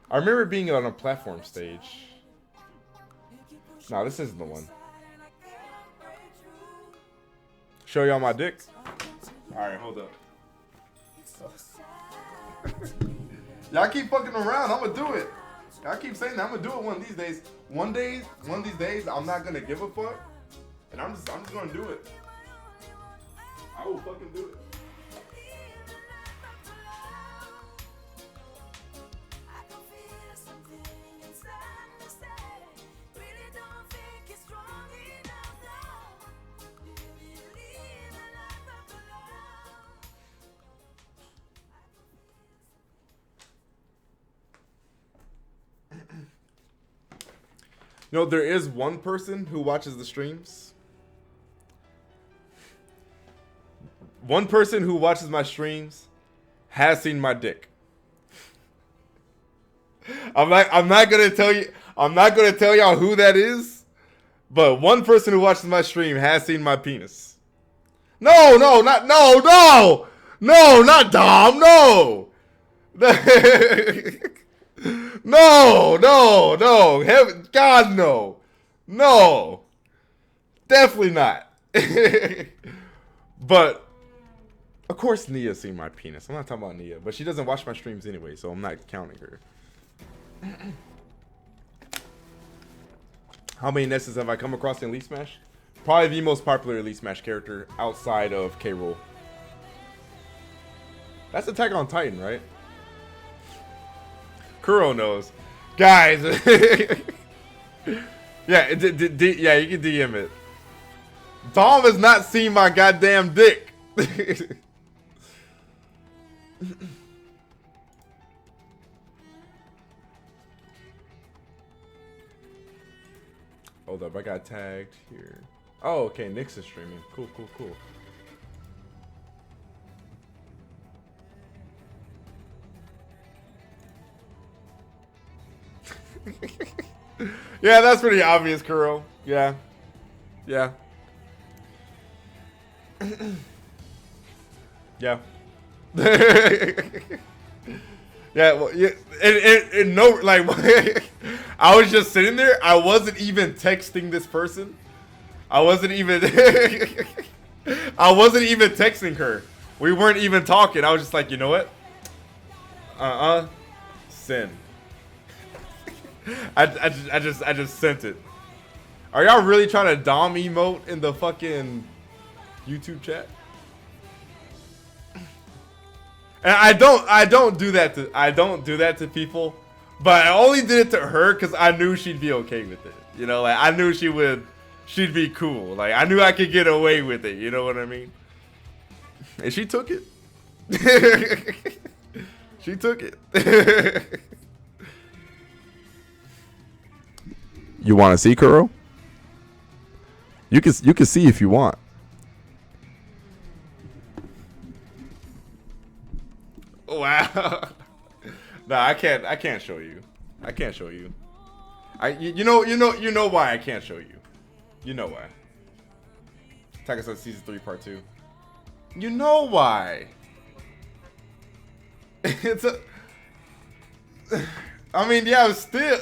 I remember being on a platform stage. No, this isn't the one. Show y'all my dick. Alright, hold up. Y'all keep fucking around, I'm gonna do it. Y'all keep saying that, I'm gonna do it one of these days. One of these days, I'm not gonna give a fuck. And I'm just gonna do it. I will fucking do it. You know, there is one person who watches the streams. One person who watches my streams has seen my dick. I'm not gonna tell y'all who that is, but one person who watches my stream has seen my penis. No, not Dom, no. No. Heaven, God, no. No. Definitely not. But, of course, Nia's seen my penis. I'm not talking about Nia, but she doesn't watch my streams anyway, so I'm not counting her. How many Nesses have I come across in Elite Smash? Probably the most popular Elite Smash character outside of K. Rool. That's Attack on Titan, right? Kuro knows. Guys. Yeah, you can DM it. Dom has not seen my goddamn dick. Hold up, I got tagged here. Oh, okay, Nyx is streaming. Cool. Yeah, that's pretty obvious, Kuro. Yeah. Yeah. Yeah, well, yeah, and no, like, I was just sitting there. I wasn't even texting this person. I wasn't even texting her. We weren't even talking. I was just like, you know what? Send. I just sent it. Are y'all really trying to dom emote in the fucking YouTube chat? And I don't do that to people, but I only did it to her because I knew she'd be okay with it. You know, like I knew she'd be cool. Like I knew I could get away with it. You know what I mean? And she took it. She took it. You want to see Kuro? You can see if you want. Wow. No, I can't show you. I can't show you. You know why I can't show you. You know why. Attack on Season 3 Part 2. You know why. It's a I mean, yeah, still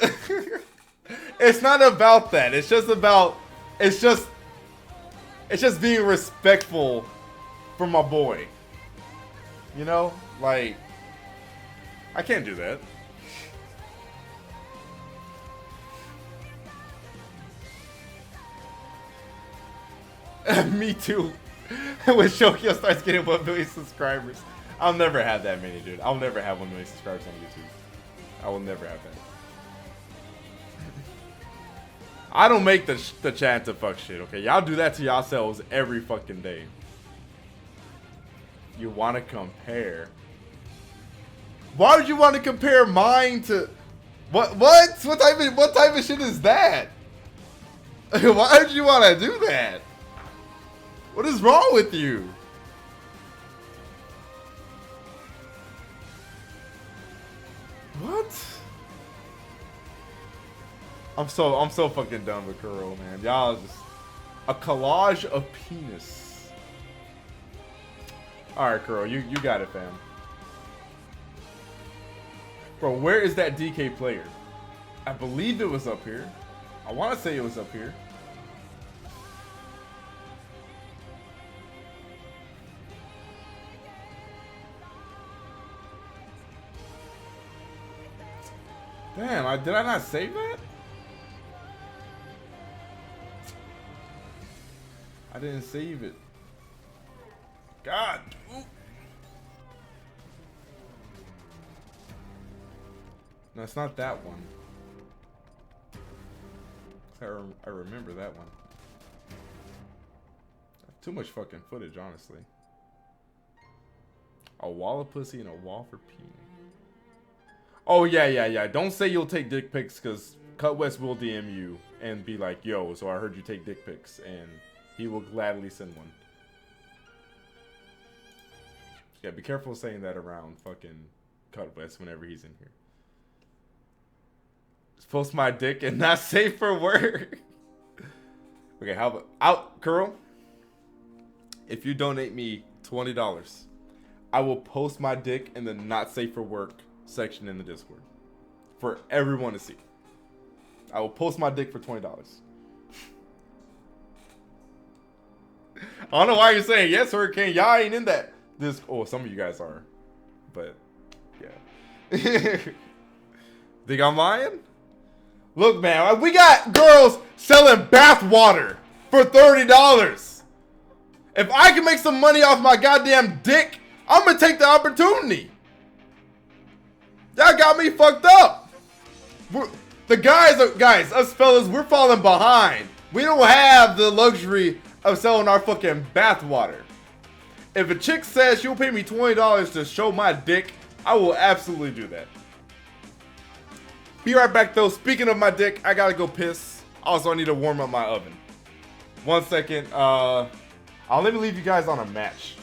it's not about that. It's just being respectful for my boy. You know? Like, I can't do that. Me too. When Shokio starts getting 1 million subscribers. I'll never have that many, dude. I'll never have 1 million subscribers on YouTube. I will never have that. I don't make the chant to fuck shit, okay? Y'all do that to yourselves every fucking day. You want to compare? Why would you want to compare mine to what type of shit is that? Why would you want to do that? What is wrong with you? What? I'm so fucking done with Kuro, man. Y'all just a collage of penis. All right, Kuro, you got it, fam. Bro, where is that DK player? I believe it was up here. I want to say it was up here. Damn, did I not save that? I didn't save it. God. Ooh. No, it's not that one. I remember that one. Too much fucking footage, honestly. A wall of pussy and a wall for peeing. Oh, yeah. Don't say you'll take dick pics, because Cut West will DM you and be like, yo, so I heard you take dick pics, and he will gladly send one. Yeah, be careful saying that around fucking Cut West whenever he's in here. Just post my dick and not safe for work. Okay, how about out, Kuro? If you donate me $20, I will post my dick in the not safe for work section in the Discord for everyone to see. I will post my dick for $20. I don't know why you're saying yes, Hurricane. Y'all ain't in that. Oh, some of you guys are, but yeah. Think I'm lying? Look, man, we got girls selling bath water for $30. If I can make some money off my goddamn dick, I'm gonna take the opportunity. Y'all got me fucked up. Guys, us fellas, we're falling behind. We don't have the luxury of selling our fucking bath water. If a chick says she'll pay me $20 to show my dick, I will absolutely do that. Be right back though. Speaking of my dick, I gotta go piss. Also, I need to warm up my oven. 1 second. Let me leave you guys on a match.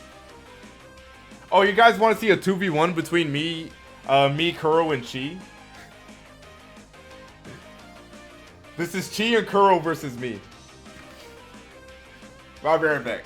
Oh, you guys want to see a 2v1 between me, Kuro, and Chi? This is Chi and Kuro versus me. I'll be right back.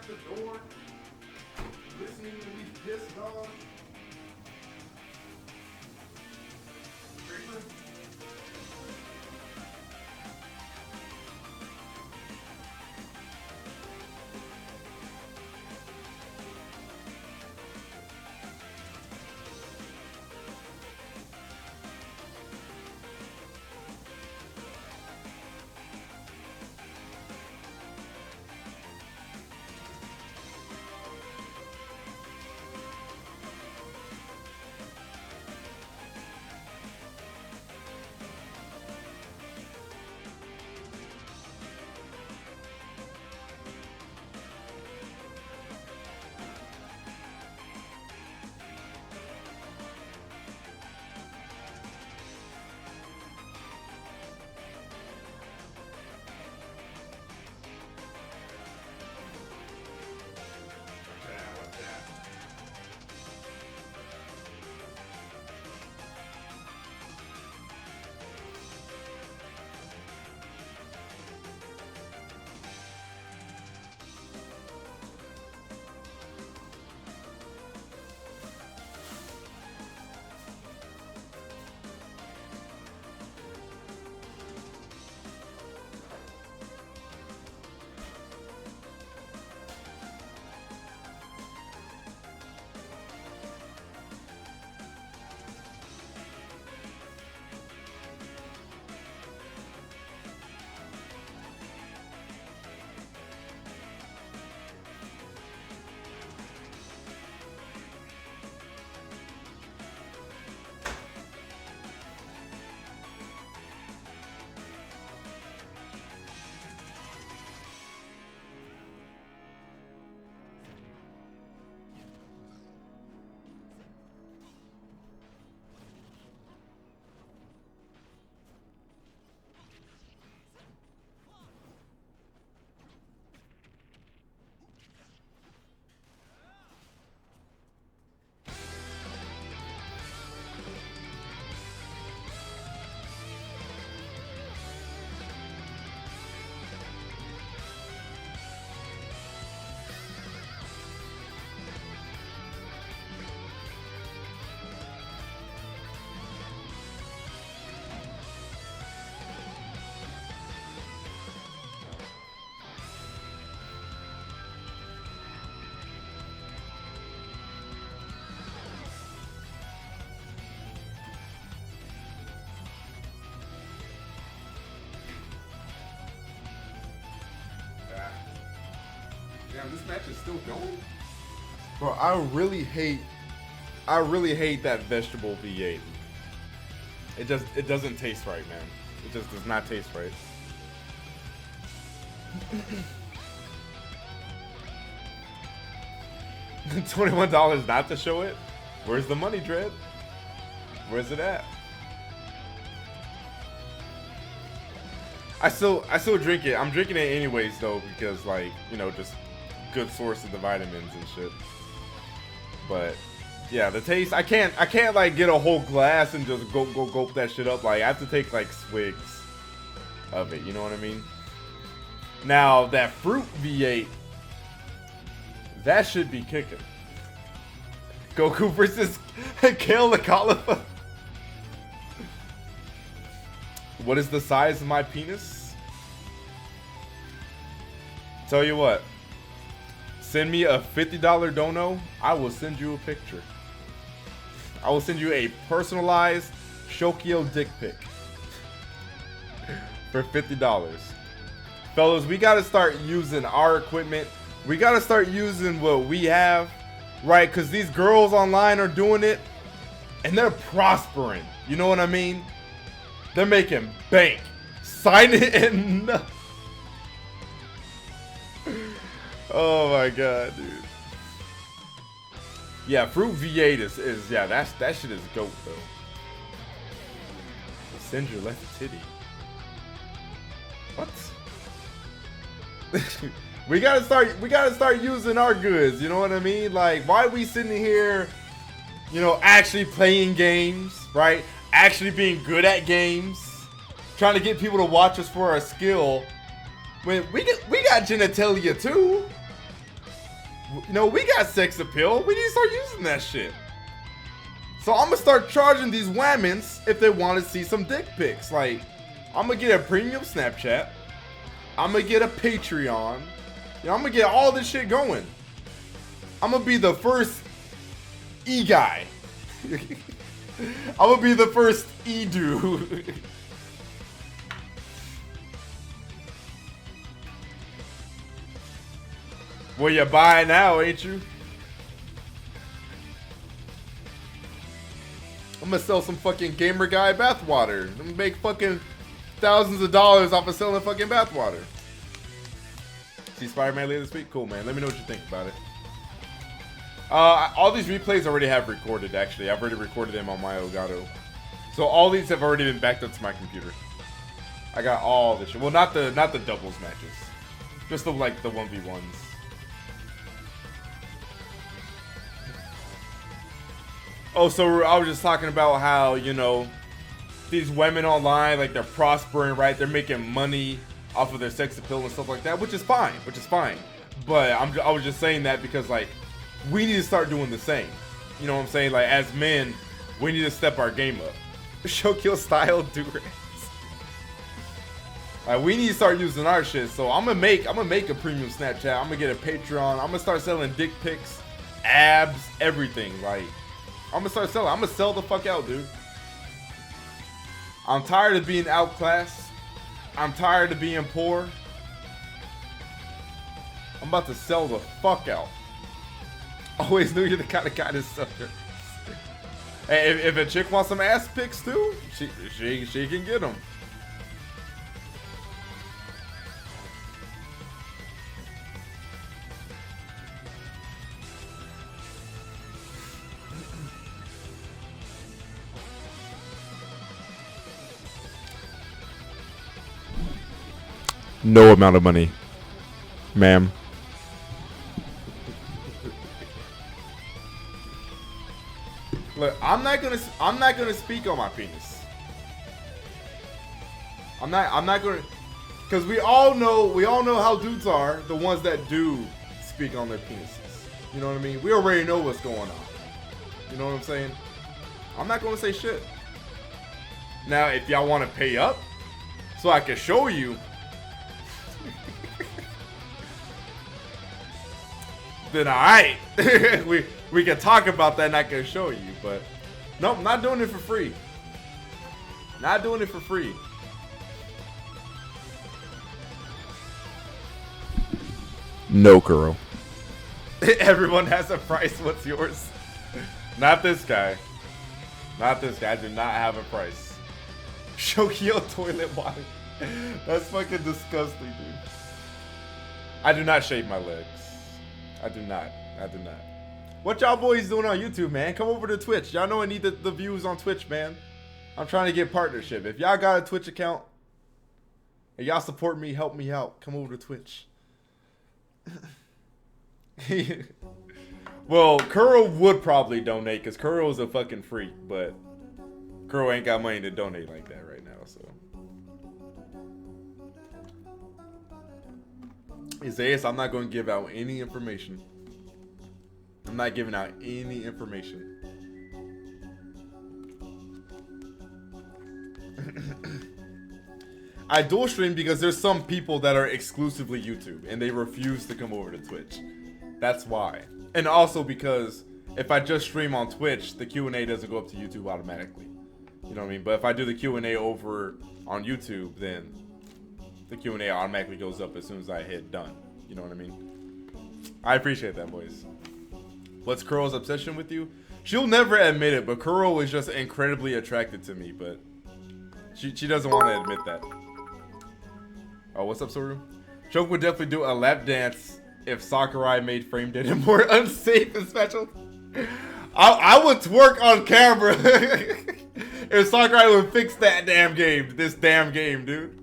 the door, listening to me piss, dog. Creeper? Damn, this match is still going? Bro, I really hate that vegetable V8. It doesn't taste right, man. It just does not taste right. $21 not to show it? Where's the money, Dread? Where's it at? I still drink it. I'm drinking it anyways though, because like, you know, just good source of the vitamins and shit. But yeah, the taste, I can't like get a whole glass and just gulp that shit up. Like I have to take like swigs of it, you know what I mean? Now that fruit V8, that should be kicking. Goku versus Kale the Cauliflower. What is the size of my penis? Tell you what. Send me a $50 dono. I will send you a picture. I will send you a personalized Shokio dick pic. For $50. Fellas, we gotta start using our equipment. We gotta start using what we have. Right? Because these girls online are doing it. And they're prospering. You know what I mean? They're making bank. Sign it and no. Oh my god, dude. Yeah, Fruit V8 is yeah, that shit is goat though. Send your left titty. What? we gotta start using our goods, you know what I mean? Like, why are we sitting here, you know, actually playing games, right? Actually being good at games, trying to get people to watch us for our skill. When we got genitalia too. You know, we got sex appeal. We need to start using that shit. So I'm gonna start charging these whammons if they want to see some dick pics. Like, I'm gonna get a premium Snapchat. I'm gonna get a Patreon. You know, I'm gonna get all this shit going. I'm gonna be the first e-guy. I'm gonna be the first e-dude. Well, you buy it now, ain't you? I'm gonna sell some fucking gamer guy bathwater. I'm gonna make fucking thousands of dollars off of selling fucking bathwater. See Spider-Man later this week? Cool, man. Let me know what you think about it. All these replays I already have recorded, actually. I've already recorded them on my Elgato. So all these have already been backed up to my computer. I got all this shit. Well, not the doubles matches. Just the 1v1s. Oh, so I was just talking about how, you know, these women online, like, they're prospering, right? They're making money off of their sex appeal and stuff like that, which is fine, But I was just saying that because, like, we need to start doing the same. You know what I'm saying? Like, as men, we need to step our game up. Shokio style do-rags. Like, we need to start using our shit. So I'm gonna make a premium Snapchat. I'm gonna get a Patreon. I'm gonna start selling dick pics, abs, everything. Like, I'm gonna start selling. I'm gonna sell the fuck out, dude. I'm tired of being outclassed. I'm tired of being poor. I'm about to sell the fuck out. Always knew you're the kind of guy to sell her. Hey, if a chick wants some ass pics too, she can get them. No amount of money, ma'am. Look, I'm not gonna speak on my penis. I'm not gonna, because we all know how dudes are, the ones that do speak on their penises. You know what I mean? We already know what's going on. You know what I'm saying? I'm not gonna say shit. Now, if y'all want to pay up so I can show you, then alright. we can talk about that and I can show you, but nope, not doing it for free. Not doing it for free. No, girl. Everyone has a price. What's yours? Not this guy. Not this guy. I do not have a price. Shokio toilet water. That's fucking disgusting, dude. I do not shave my legs. I do not. What y'all boys doing on YouTube, man? Come over to Twitch. Y'all know I need the views on Twitch, man. I'm trying to get partnership. If y'all got a Twitch account and y'all support me, help me out. Come over to Twitch. Well, Kuro would probably donate because Kuro is a fucking freak, but Kuro ain't got money to donate like that right now, so. Isaias, I'm not going to give out any information. I'm not giving out any information. I dual stream because there's some people that are exclusively YouTube and they refuse to come over to Twitch. That's why. And also because if I just stream on Twitch, the Q&A doesn't go up to YouTube automatically. You know what I mean? But if I do the Q&A over on YouTube, then the Q&A automatically goes up as soon as I hit done. You know what I mean? I appreciate that, boys. What's Kuro's obsession with you? She'll never admit it, but Kuro is just incredibly attracted to me, but she doesn't want to admit that. Oh, what's up, Soru? Choke would definitely do a lap dance if Sakurai made frame data more unsafe and special. I would twerk on camera if Sakurai would fix that damn game. This damn game, dude.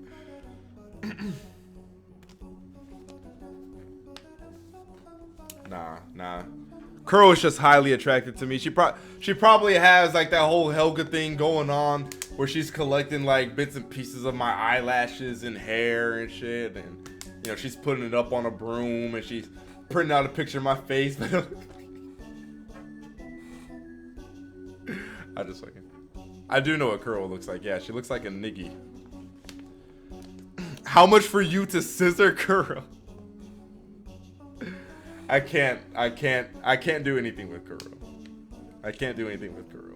Nah. Kuro is just highly attracted to me. She probably has like that whole Helga thing going on where she's collecting like bits and pieces of my eyelashes and hair and shit, and you know she's putting it up on a broom and she's printing out a picture of my face. I just fucking. I do know what Kuro looks like. Yeah, she looks like a niggy. How much for you to scissor Kuro? I can't do anything with Kuro. I can't do anything with Kuro.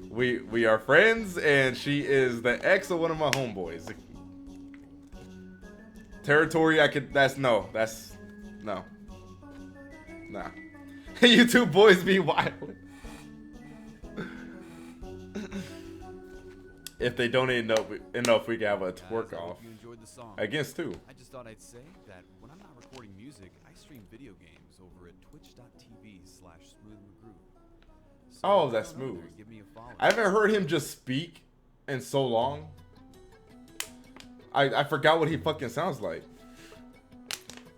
We are friends, and she is the ex of one of my homeboys. Territory, no. Nah. You two boys be wild. If they donate enough, we can have a twerk off. Against two. I just thought I'd say that when I'm not recording music, I stream video games over at twitch.tv/smoothmcgrew. So Oh, that's Smooth. give me a follow. I haven't heard him just speak in so long. I forgot what he fucking sounds like.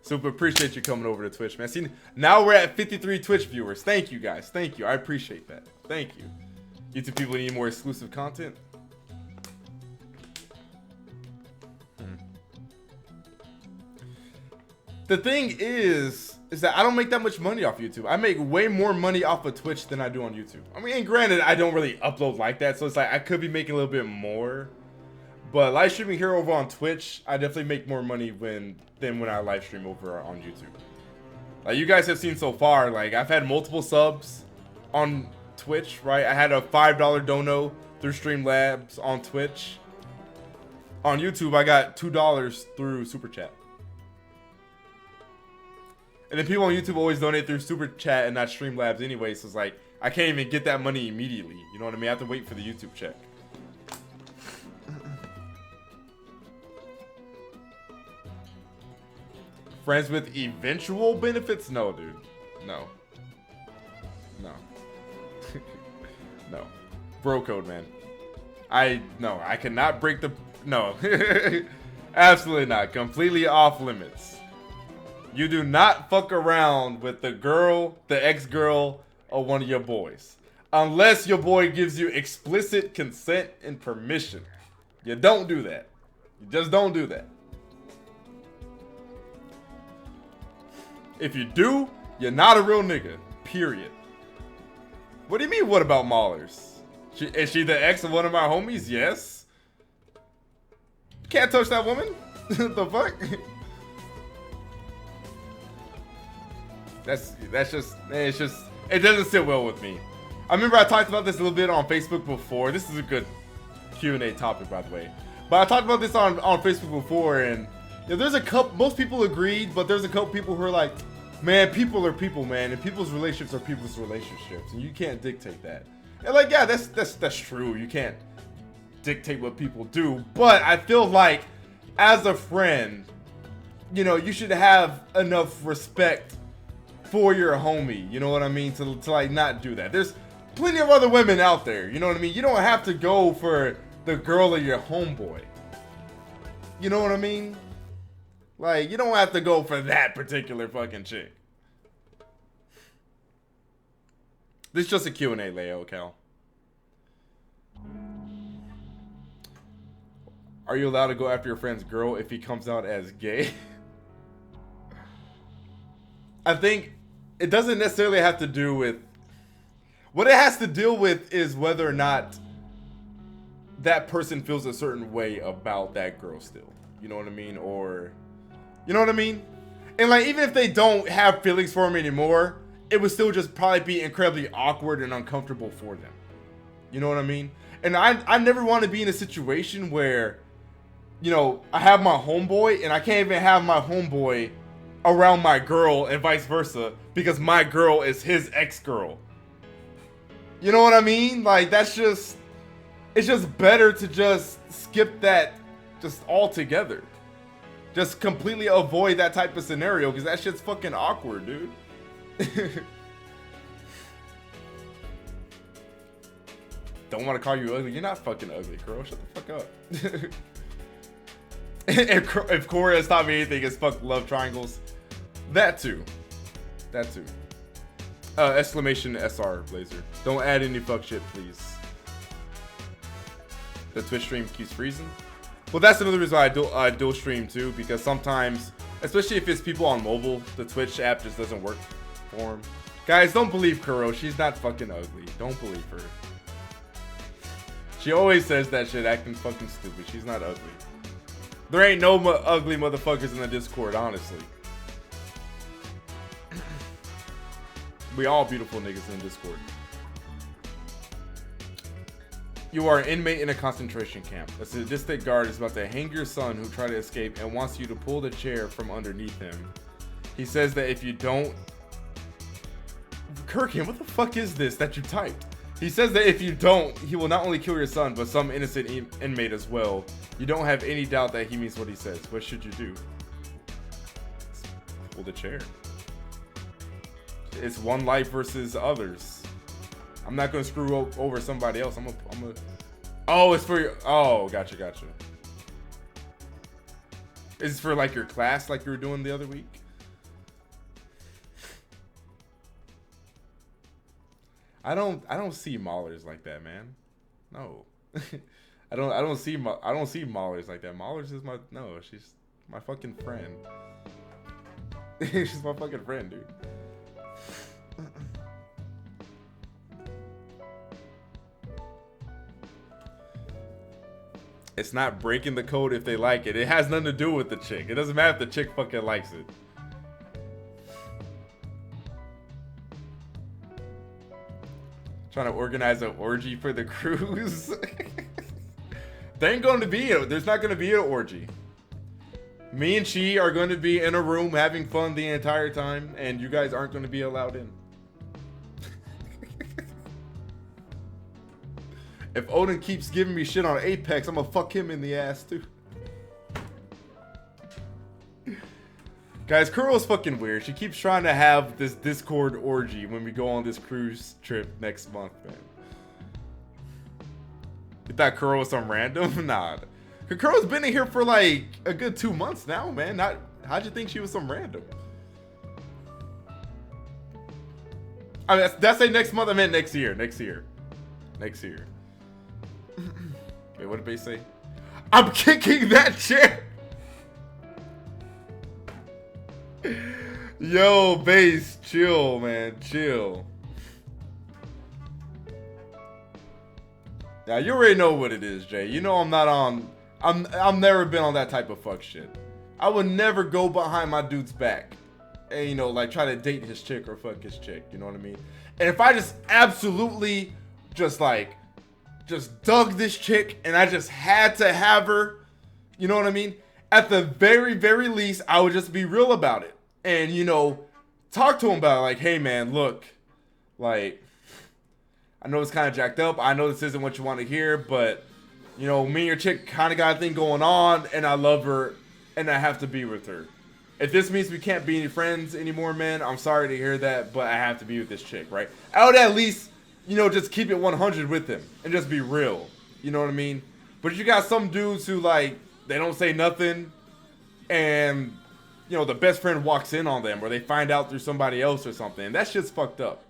Super appreciate you coming over to Twitch, man. See, now we're at 53 Twitch viewers. Thank you, guys. Thank you. I appreciate that. Thank you. You two people need more exclusive content. The thing is that I don't make that much money off YouTube. I make way more money off of Twitch than I do on YouTube. I mean, and granted, I don't really upload like that, so it's like I could be making a little bit more. But live streaming here over on Twitch, I definitely make more money than when I live stream over on YouTube. Like you guys have seen so far, like I've had multiple subs on Twitch, right? I had a $5 dono through Streamlabs on Twitch. On YouTube, I got $2 through Super Chat. And then people on YouTube always donate through Super Chat and not Streamlabs anyway, so it's like, I can't even get that money immediately. You know what I mean? I have to wait for the YouTube check. Friends with eventual benefits? No, dude. No. No. No. Bro code, man. No, I cannot break the... No. Absolutely not. Completely off limits. You do not fuck around with the girl, the ex-girl, of one of your boys. Unless your boy gives you explicit consent and permission. You don't do that. You just don't do that. If you do, you're not a real nigga. Period. What do you mean, what about Maulers? Is she the ex of one of my homies? Yes. Can't touch that woman? The fuck? It doesn't sit well with me. I remember I talked about this a little bit on Facebook before. This is a good Q&A topic, by the way. But I talked about this on Facebook before, and yeah, there's a couple, most people agreed, but there's a couple people who are like, man, people are people, man, and people's relationships are people's relationships, and you can't dictate that. And like, yeah, that's true. You can't dictate what people do, but I feel like as a friend, you know, you should have enough respect for your homie, you know what I mean, to like not do that. There's plenty of other women out there, you know what I mean? You don't have to go for the girl of your homeboy. You know what I mean? Like, you don't have to go for that particular fucking chick. This is just a Q&A, Leo, Cal. Are you allowed to go after your friend's girl if he comes out as gay? I think it doesn't necessarily have to do with... What it has to deal with is whether or not that person feels a certain way about that girl still. You know what I mean? Or... You know what I mean? And like, even if they don't have feelings for him anymore, it would still just probably be incredibly awkward and uncomfortable for them. You know what I mean? And I never want to be in a situation where, you know, I have my homeboy and I can't even have my homeboy around my girl and vice versa because my girl is his ex-girl. You know what I mean? Like, that's just, it's just better to just skip that just altogether. Just completely avoid that type of scenario because that shit's fucking awkward, dude. Don't want to call you ugly. You're not fucking ugly, girl. Shut the fuck up. If Corey has taught me anything, it's fuck love triangles. That too. That too. Exclamation SR Blazer. Don't add any fuck shit, please. The Twitch stream keeps freezing. Well, that's another reason why I dual stream too, because sometimes, Especially if it's people on mobile, the Twitch app just doesn't work for them. Guys, don't believe Kuro. She's not fucking ugly. Don't believe her. She always says that shit acting fucking stupid. She's not ugly. There ain't no ugly motherfuckers in the Discord, honestly. We all beautiful niggas in Discord. You are an inmate in a concentration camp. A sadistic guard is about to hang your son who tried to escape and wants you to pull the chair from underneath him. He says that if you don't... Kirkin, what the fuck is this that you typed? He says that if you don't, he will not only kill your son, but some innocent inmate as well. You don't have any doubt that he means what he says. What should you do? Pull the chair. It's one life versus others. I'm not gonna screw over somebody else. I'm a. Oh, it's for your. Oh, gotcha. Is this for like your class, like you were doing the other week? I don't see maulers like that, man. No, I don't see maulers like that. Maulers is my she's my fucking friend. She's my fucking friend, dude. It's not breaking the code if they like it. It has nothing to do with the chick. It doesn't matter if the chick fucking likes it. Trying to organize an orgy for the cruise. There's not going to be an orgy. Me and she are going to be in a room having fun the entire time, and you guys aren't going to be allowed in. If Odin keeps giving me shit on Apex, I'm gonna fuck him in the ass too. Guys, Kuro's fucking weird. She keeps trying to have this Discord orgy when we go on this cruise trip next month, man. You thought Kuro was some random? Nah. Kuro's been in here for like a good 2 months now, man. How'd you think she was some random? I mean, that's say next month. I meant next year. Next year. Wait, what did they say? I'm kicking that chair. Yo, base, chill, man, chill. Now you already know what it is, Jay. You know I'm not on. I've never been on that type of fuck shit. I would never go behind my dude's back and like try to date his chick or fuck his chick. You know what I mean? And if I just absolutely just dug this chick and I just had to have her, you know what I mean? At the very, very least, I would just be real about it. And, talk to him about it. Like, hey, man, look, like, I know it's kind of jacked up. I know this isn't what you want to hear, but, me and your chick kind of got a thing going on, and I love her, and I have to be with her. If this means we can't be any friends anymore, man, I'm sorry to hear that, but I have to be with this chick, right? I would at least... just keep it 100 with him and just be real. You know what I mean? But you got some dudes who they don't say nothing and, the best friend walks in on them or they find out through somebody else or something. That shit's fucked up.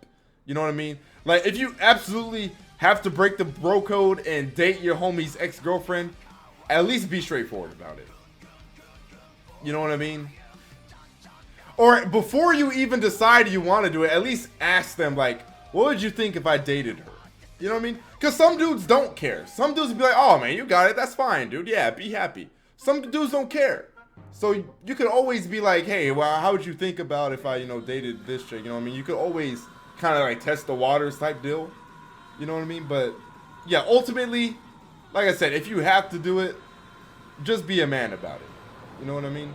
You know what I mean? Like, if you absolutely have to break the bro code and date your homie's ex-girlfriend, at least be straightforward about it. You know what I mean? Or before you even decide you want to do it, at least ask them, like, what would you think if I dated her? You know what I mean? Because some dudes don't care. Some dudes be like, oh, man, you got it. That's fine, dude. Yeah, be happy. Some dudes don't care. So you could always be like, hey, well, how would you think about if I, dated this chick? You know what I mean? You could always kind of test the waters type deal. You know what I mean? But, yeah, ultimately, like I said, if you have to do it, just be a man about it. You know what I mean?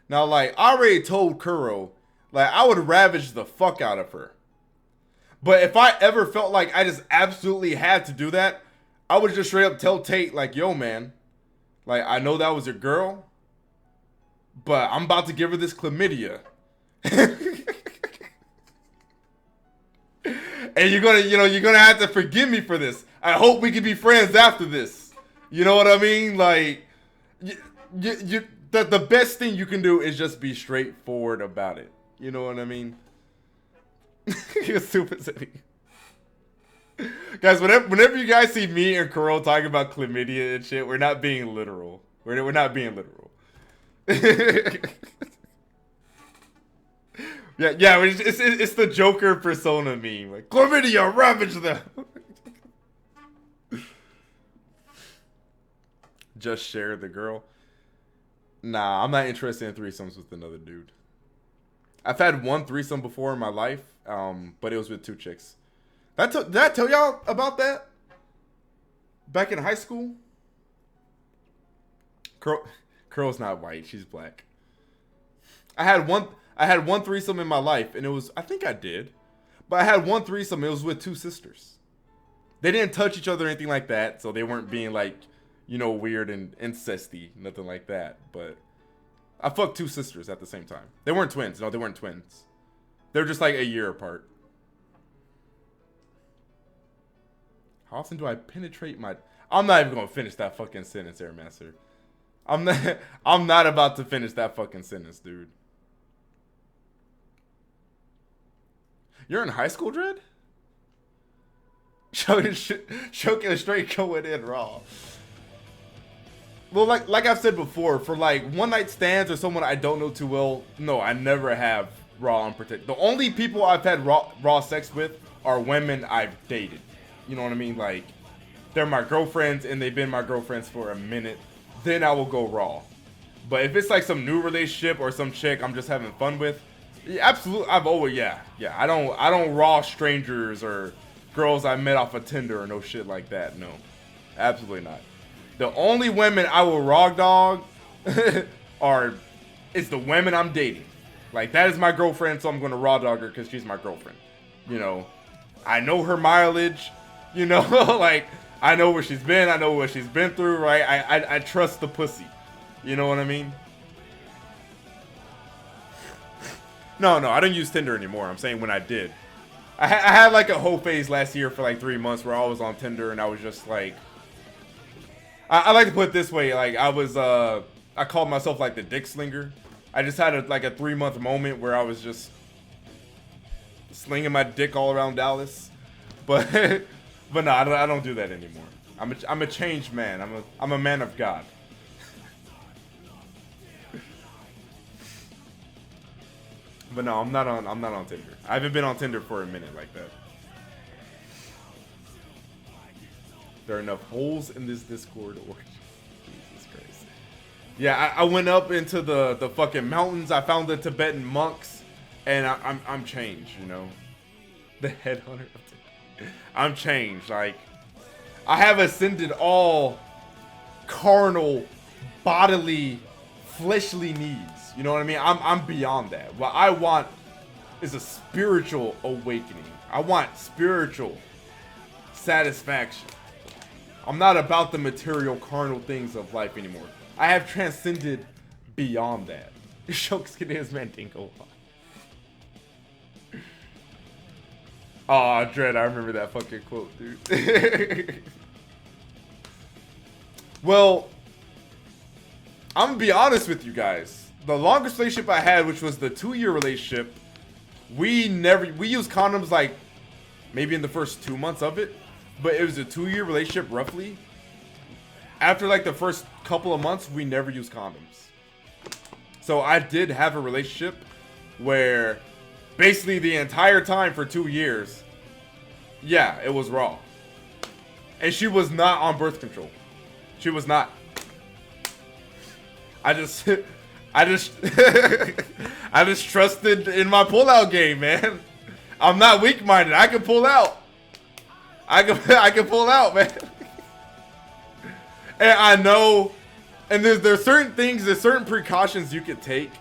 Now, I already told Kuro... I would ravage the fuck out of her. But if I ever felt like I just absolutely had to do that, I would just straight up tell Tate, yo, man, I know that was your girl, but I'm about to give her this chlamydia. And you're gonna have to forgive me for this. I hope we can be friends after this. You know what I mean? The best thing you can do is just be straightforward about it. You know what I mean? You're stupid city. Guys, whenever you guys see me and Kuro talking about chlamydia and shit, we're not being literal. We're not being literal. Yeah. It's the Joker persona meme. Like, chlamydia, ravage them. Just share the girl. Nah, I'm not interested in threesomes with another dude. I've had one threesome before in my life, but it was with two chicks. Did I tell y'all about that? Back in high school? Curl's not white, she's black. I had one threesome in my life, and it was, I think I did. But I had one threesome, it was with two sisters. They didn't touch each other or anything like that, so they weren't being like, you know, weird and incesty, nothing like that. But I fucked two sisters at the same time. They weren't twins. No, they weren't twins. They're just like a year apart. How often do I penetrate my... I'm not even going to finish that fucking sentence, Air Master. I'm not about to finish that fucking sentence, dude. You're in high school, Dread? Shokio straight going in raw. Well, like I've said before, for like one night stands or someone I don't know too well, no, I never have raw unprotected. The only people I've had raw sex with are women I've dated. You know what I mean? Like, they're my girlfriends and they've been my girlfriends for a minute. Then I will go raw. But if it's like some new relationship or some chick I'm just having fun with, yeah, absolutely. I've always, yeah. I don't raw strangers or girls I met off of Tinder or no shit like that. No, absolutely not. The only women I will raw dog it's the women I'm dating. Like, that is my girlfriend, so I'm gonna raw dog her because she's my girlfriend. You know, I know her mileage. You know, like, I know where she's been. I know what she's been through. Right? I trust the pussy. You know what I mean? No, I don't use Tinder anymore. I'm saying when I did. I had like a whole phase last year for like 3 months where I was on Tinder and I was just like, I like to put it this way, like I called myself like the dick slinger. I just had like a 3-month moment where I was just slinging my dick all around Dallas, but no, I don't do that anymore. I'm a changed man. I'm a man of God. But no, I'm not on Tinder. I haven't been on Tinder for a minute like that. There are enough holes in this Discord. Or Jesus Christ. Yeah, I went up into the fucking mountains. I found the Tibetan monks, and I'm changed. You know, the headhunter. I'm changed. Like, I have ascended all carnal, bodily, fleshly needs. You know what I mean? I'm beyond that. What I want is a spiritual awakening. I want spiritual satisfaction. I'm not about the material, carnal things of life anymore. I have transcended beyond that. Shoke's getting his Mandingo on. Aw, Dread, I remember that fucking quote, dude. Well, I'm gonna be honest with you guys. The longest relationship I had, which was the 2-year relationship, we used condoms like maybe in the first 2 months of it, but it was a 2-year relationship roughly. After like the first couple of months, we never used condoms. So I did have a relationship where basically the entire time for 2 years, yeah, it was raw. And she was not on birth control. She was not. I just trusted in my pullout game, man. I'm not weak-minded. I can pull out. I can pull out, man. And I know, and there's certain things, there's certain precautions you can take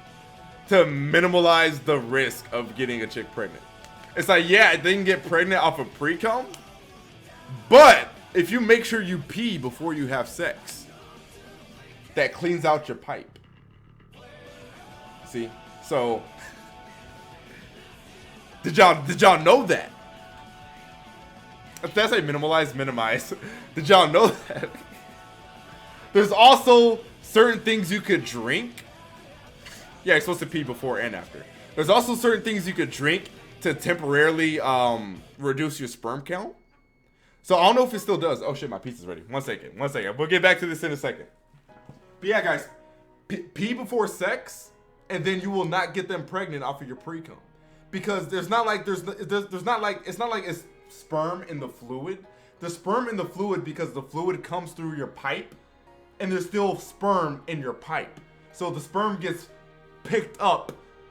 to minimize the risk of getting a chick pregnant. It's like, yeah, they can get pregnant off of pre-cum, but if you make sure you pee before you have sex, that cleans out your pipe. See? So, did y'all know that? If that's like minimize. Did y'all know that? There's also certain things you could drink. Yeah, you're supposed to pee before and after. There's also certain things you could drink to temporarily reduce your sperm count. So I don't know if it still does. Oh shit, my pizza's ready. One second. We'll get back to this in a second. But yeah, guys, pee before sex, and then you will not get them pregnant off of your pre-cum, because it's not like it's sperm in the fluid. The sperm in the fluid because the fluid comes through your pipe, and there's still sperm in your pipe. So the sperm gets picked up,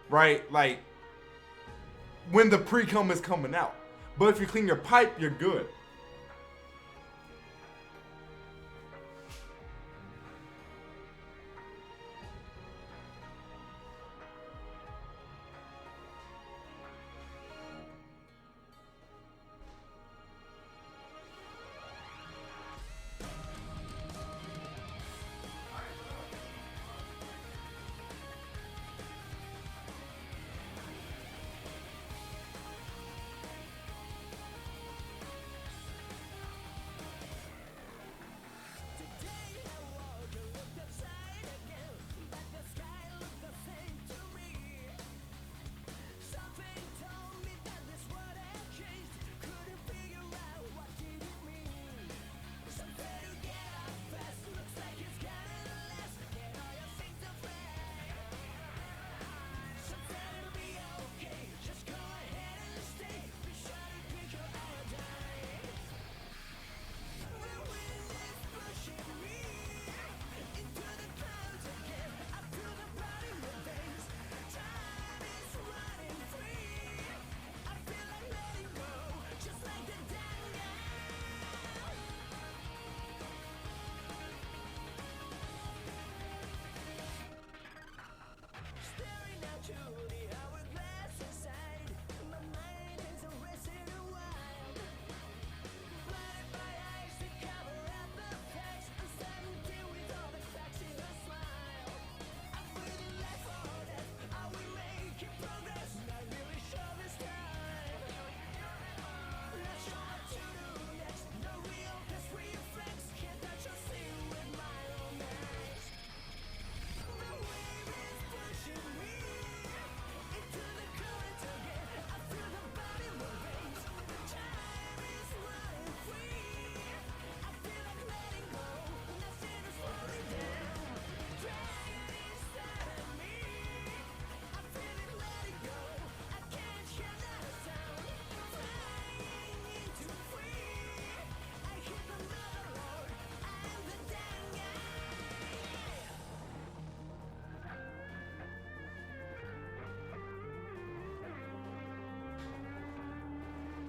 right? Like when the pre-cum is coming out. But if you clean your pipe, you're good.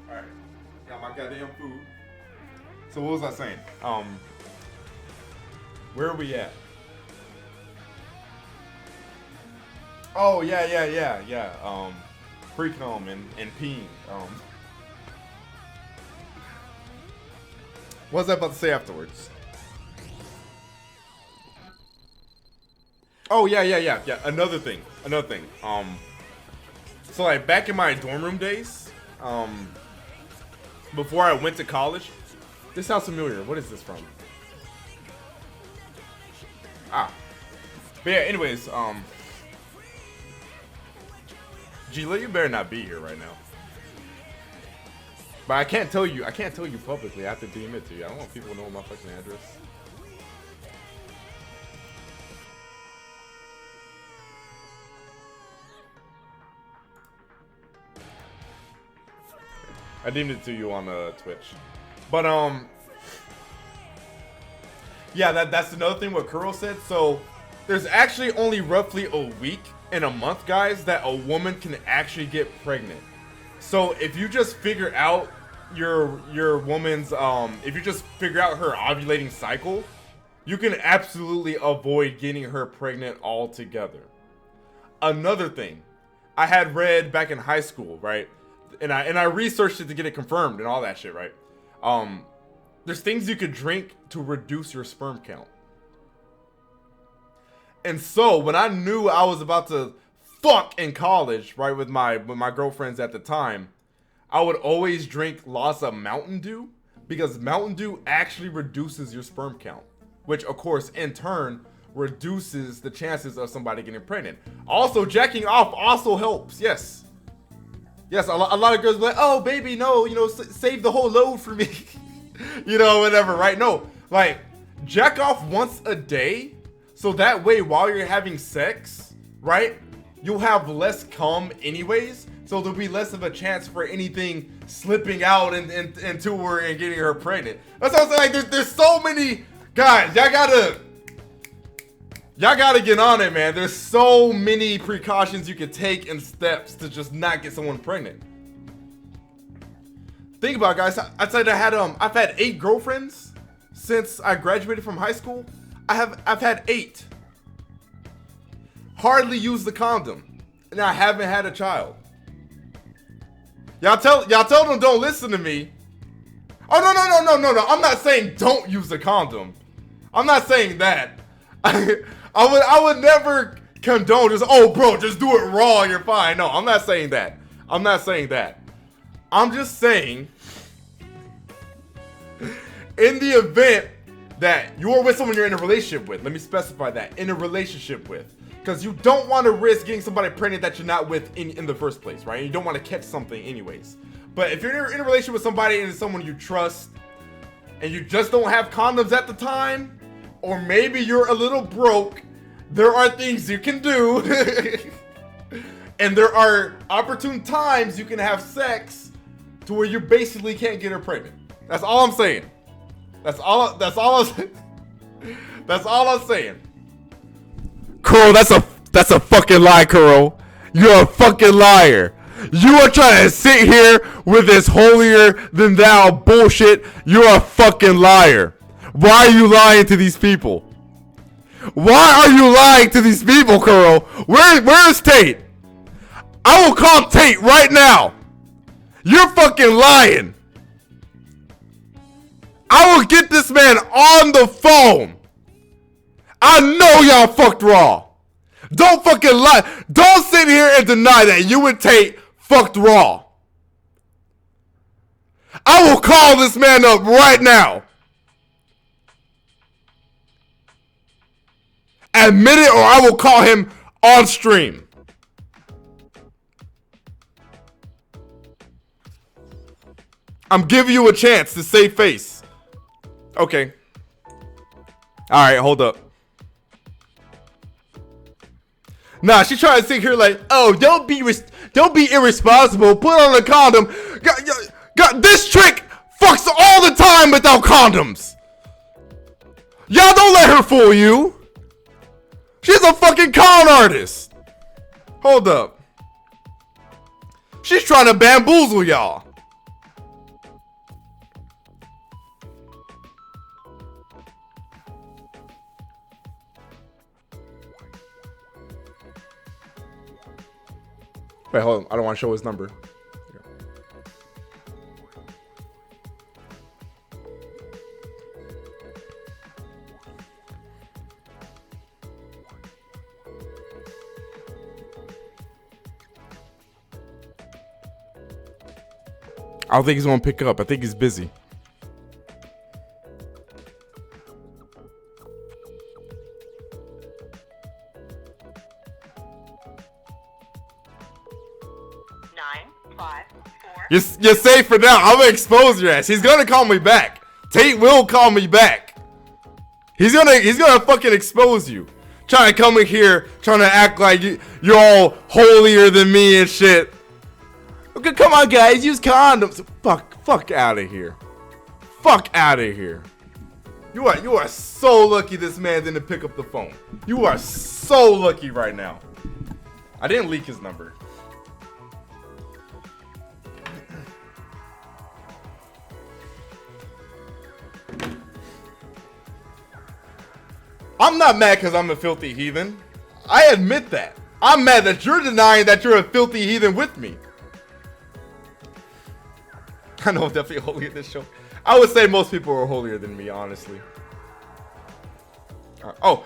Alright. Got my goddamn food. So what was I saying? Where are we at? Oh yeah. Pre-cum and peeing. What was I about to say afterwards? Oh yeah. Another thing. So like back in my dorm room days, before I went to college, this sounds familiar. What is this from? But yeah, anyways, Gila, you better not be here right now. But I can't tell you publicly. I have to DM it to you. I don't want people to know my fucking address. I deemed it to you on Twitch. But yeah, that's another thing what Kuro said. So there's actually only roughly a week in a month, guys, that a woman can actually get pregnant. So if you just figure out your woman's if you just figure out her ovulating cycle, you can absolutely avoid getting her pregnant altogether. Another thing I had read back in high school, right? And I researched it to get it confirmed and all that shit, right? There's things you could drink to reduce your sperm count. And so when I knew I was about to fuck in college, right, with my girlfriends at the time, I would always drink lots of Mountain Dew, because Mountain Dew actually reduces your sperm count, which of course in turn reduces the chances of somebody getting pregnant. Also, jacking off also helps. Yes, a lot of girls be like, oh baby, no, save the whole load for me. Whatever, right? No, like, jack off once a day So that way, while you're having sex, right, you'll have less cum anyways. So there'll be less of a chance for anything slipping out into her and getting her pregnant. That's what I'm saying. Like, there's so many guys. Y'all gotta get on it, man. There's so many precautions you can take and steps to just not get someone pregnant. Think about it, guys. I've had 8 girlfriends since I graduated from high school. I've had 8. Hardly used the condom, and I haven't had a child. Y'all tell them don't listen to me. Oh no. I'm not saying don't use the condom. I'm not saying that. I would never condone just, oh bro, just do it raw, you're fine. No, I'm not saying that. I'm just saying, in the event that you're with someone you're in a relationship with, let me specify that, in a relationship with, because you don't want to risk getting somebody pregnant that you're not with in the first place, right? You don't want to catch something anyways. But if you're in a relationship with somebody and it's someone you trust, and you just don't have condoms at the time, or maybe you're a little broke, there are things you can do. And there are opportune times you can have sex to where you basically can't get her pregnant. That's all I'm saying. That's all I'm saying. Kuro, that's a fucking lie, Kuro. You're a fucking liar. You are trying to sit here with this holier than thou bullshit. You're a fucking liar. Why are you lying to these people? Why are you lying to these people, Kuro? Where's Tate? I will call Tate right now. You're fucking lying. I will get this man on the phone. I know y'all fucked raw. Don't fucking lie. Don't sit here and deny that you and Tate fucked raw. I will call this man up right now. Admit it, or I will call him on stream. I'm giving you a chance to save face. Okay. Alright, hold up. Nah, she trying to sit here like, oh, don't be irresponsible. Put on a condom. God, this trick fucks all the time without condoms. Y'all don't let her fool you. She's a fucking con artist. Hold up. She's trying to bamboozle y'all. Wait, hold on. I don't want to show his number. I don't think he's gonna pick up. I think he's busy. You're safe for now. I'm gonna expose your ass. He's gonna call me back. Tate will call me back. He's gonna fucking expose you. Trying to come in here, trying to act like you're all holier than me and shit. Okay, come on, guys, use condoms. Fuck out of here. Fuck out of here. You are so lucky this man didn't pick up the phone. You are so lucky right now. I didn't leak his number. I'm not mad because I'm a filthy heathen. I admit that. I'm mad that you're denying that you're a filthy heathen with me. I know I'm definitely holier this show. I would say most people are holier than me, honestly. Oh.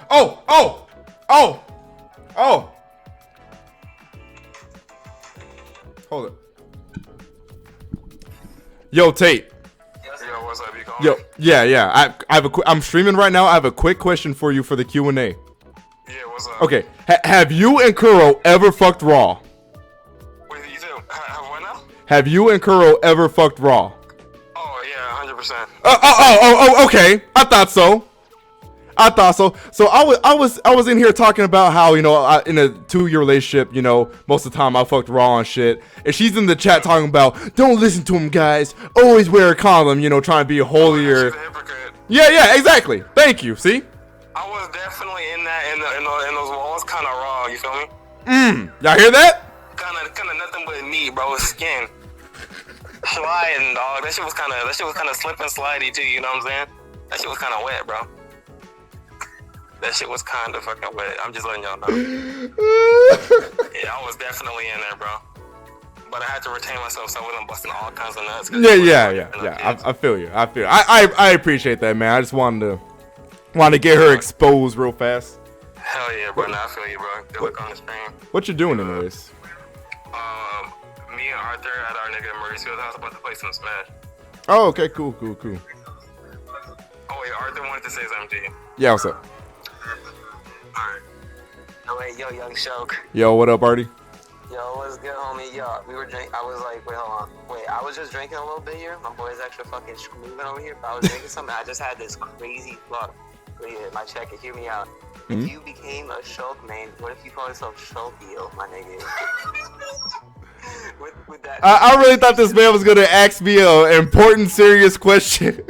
Hold up. Yo, Tate. Yo, what's up? You calling Yo, me? yeah. I'm streaming right now. I have a quick question for you for the Q&A. Yeah, what's up? Okay. Have you and Kuro ever fucked raw? Wait, you said, what now? Have you and Kuro ever fucked raw? Oh, yeah, 100%. Okay. I thought so. I thought so. So I was in here talking about how, you know, in a 2-year relationship, you know, most of the time I fucked raw and shit. And she's in the chat talking about, don't listen to him, guys. Always wear a condom, you know, trying to be a holier. She's a hypocrite. Yeah, exactly. Thank you. See? I was definitely in that in those walls, kind of raw. You feel me? Y'all hear that? Kind of nothing but meat, bro. It's skin. Sliding, dog. That shit was kind of slip and slidey too. You know what I'm saying? That shit was kind of wet, bro. That shit was kind of fucking wet. I'm just letting y'all know. Yeah, I was definitely in there, bro. But I had to retain myself so I wasn't busting all kinds of nuts. Yeah. I feel you. I appreciate that, man. I just wanted to get her exposed real fast. Hell yeah, bro. Nah, I feel you, bro. Good luck on the stream. What you doing, anyways? Me and Arthur at our nigga Mauricio's house about to play some Smash. Oh, okay, cool. Oh wait, Arthur wanted to say something to you. Yeah, what's up? Alright. Oh wait, yo, Young Shoke. Yo, what up, Artie? Yo, what's good, homie? Yo, we were drinking. I was like, wait, hold on. Wait, I was just drinking a little bit here. My boy's extra fucking moving over here. But I was drinking something. I just had this crazy thought. Wait, my check. Hear me out. If you became a Shoke man, what if you call yourself Shokio, my nigga? with that. I really thought this man was gonna ask me an important, serious question.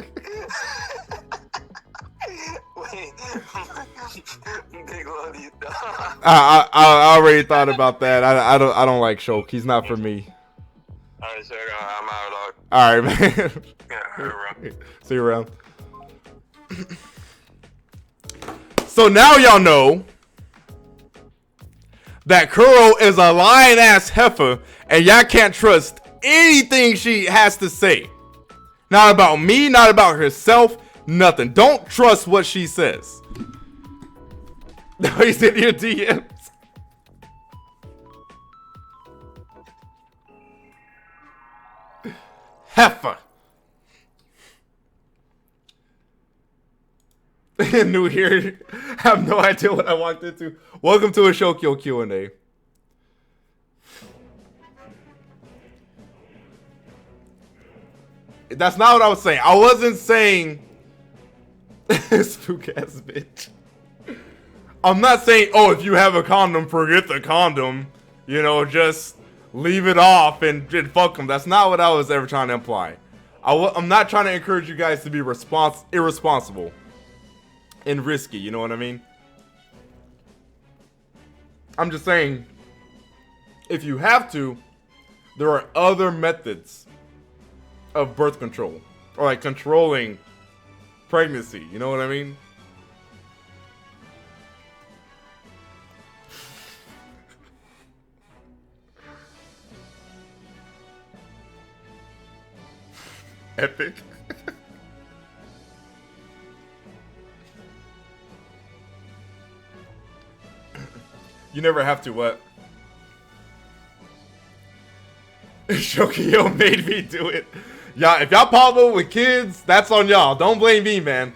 Wait. Big love you, dog. I already thought about that. I don't like Shoke. He's not for me. Alright, sure. I'm out, dog. All right, man. Yeah, bro. See you around. So now y'all know that Kuro is a lying ass heifer, and y'all can't trust anything she has to say. Not about me, not about herself, nothing. Don't trust what she says. No, he's in your DMs. Heifer. New here. I have no idea what I walked into. Welcome to a Shokio Q&A. That's not what I was saying. I wasn't saying spook ass bitch. I'm not saying, oh, if you have a condom, forget the condom. You know, just leave it off and fuck them. That's not what I was ever trying to imply. I'm not trying to encourage you guys to be irresponsible and risky, you know what I mean? I'm just saying, if you have to, there are other methods of birth control, or like controlling pregnancy, you know what I mean? Epic. You never have to what? Shokio made me do it. Y'all, if y'all pop up with kids, that's on y'all. Don't blame me, man.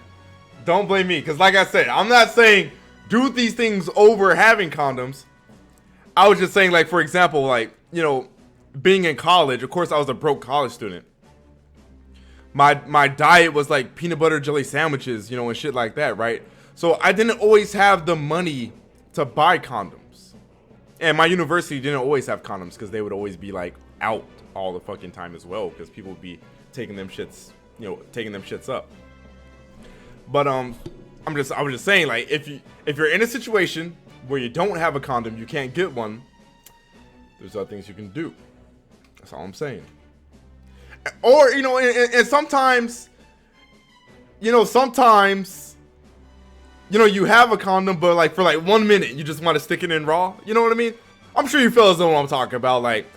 Don't blame me. Because like I said, I'm not saying do these things over having condoms. I was just saying, like, for example, like, you know, being in college, of course I was a broke college student. My diet was like peanut butter jelly sandwiches, you know, and shit like that, right? So I didn't always have the money to buy condoms. And my university didn't always have condoms because they would always be like out all the fucking time as well, because people would be taking them shits, you know, taking them shits up. But I was just saying, like, if you're in a situation where you don't have a condom, you can't get one, there's other things you can do. That's all I'm saying. Or, you know, and sometimes, you know, you have a condom, but like for like 1 minute, you just want to stick it in raw. You know what I mean? I'm sure you fellas know what I'm talking about. Like,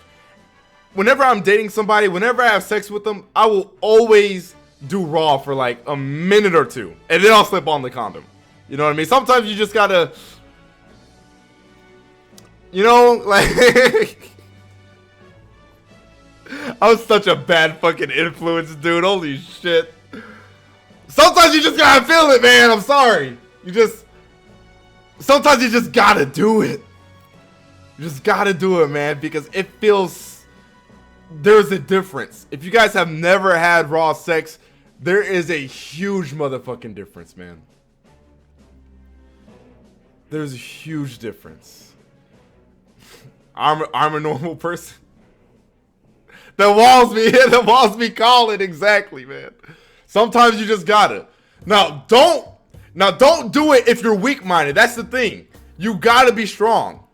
whenever I'm dating somebody, whenever I have sex with them, I will always do raw for like a minute or two, and then I'll slip on the condom. You know what I mean? Sometimes you just gotta, you know, like. I'm such a bad fucking influence, dude. Holy shit. Sometimes you just gotta feel it, man. I'm sorry. Sometimes you just gotta do it. You just gotta do it, man, because it feels, there's a difference. If you guys have never had raw sex, there is a huge motherfucking difference, man. There's a huge difference. I'm a normal person. The walls be calling, exactly, man. Sometimes you just gotta. Now don't do it if you're weak-minded. That's the thing. You gotta be strong.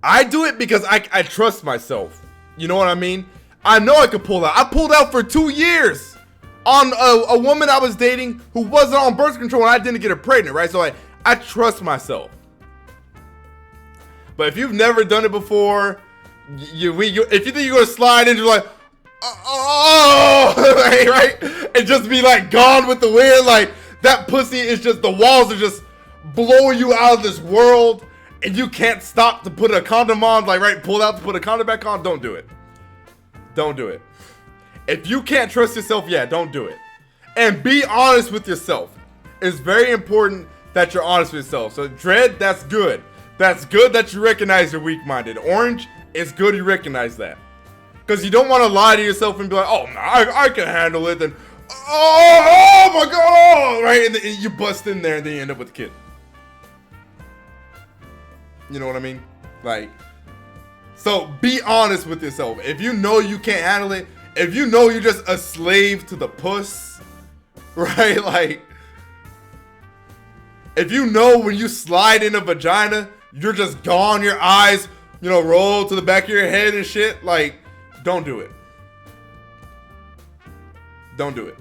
I do it because I trust myself. You know what I mean? I know I could pull out. I pulled out for 2 years on a woman I was dating who wasn't on birth control and I didn't get her pregnant, right? So I trust myself. But if you've never done it before, if you think you're gonna slide in, you're like, oh, right? And just be like gone with the wind, like that pussy is just, the walls are just blowing you out of this world, and you can't stop to put a condom on, like right, pull out to put a condom back on. Don't do it. Don't do it. If you can't trust yourself, yeah, don't do it. And be honest with yourself. It's very important that you're honest with yourself. So Dread, that's good. That's good that you recognize you're weak-minded. Orange, it's good you recognize that. Because you don't want to lie to yourself and be like, oh, no, I can handle it. Then, oh my God, right? And then you bust in there and then you end up with a kid. You know what I mean? Like, so be honest with yourself. If you know you can't handle it, if you know you're just a slave to the puss, right? Like, if you know when you slide in a vagina, you're just gone, your eyes, you know, roll to the back of your head and shit, like, don't do it. Don't do it.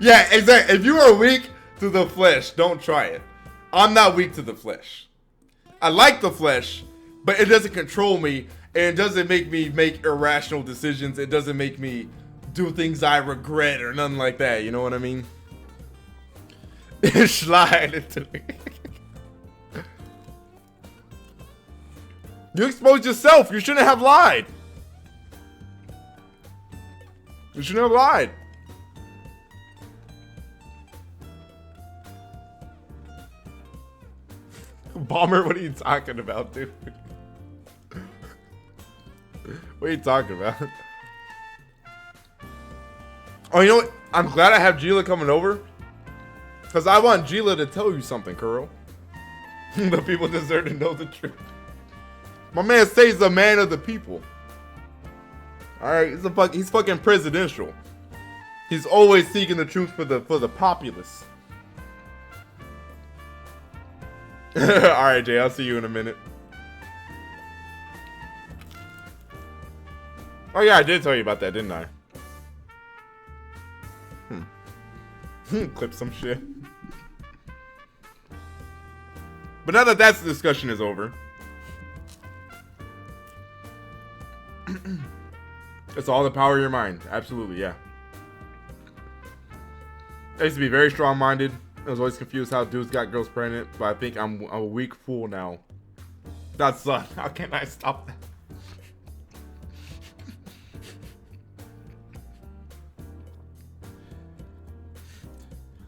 Yeah, exactly. If you are weak to the flesh, don't try it. I'm not weak to the flesh. I like the flesh, but it doesn't control me, and it doesn't make me make irrational decisions. It doesn't make me do things I regret or nothing like that. You know what I mean? Slide into me. You exposed yourself. You shouldn't have lied. You shouldn't have lied. Bomber, what are you talking about, dude? What are you talking about? Oh, you know what? I'm glad I have Gila coming over. Because I want Gila to tell you something, Kuro. The people deserve to know the truth. My man says he's a man of the people. Alright, he's fucking presidential. He's always seeking the truth for the populace. Alright, Jay, I'll see you in a minute. Oh yeah, I did tell you about that, didn't I? Clip some shit. But now that that discussion is over, it's all the power of your mind. Absolutely, yeah. I used to be very strong-minded. I was always confused how dudes got girls pregnant, but I think I'm a weak fool now. That's how can I stop that?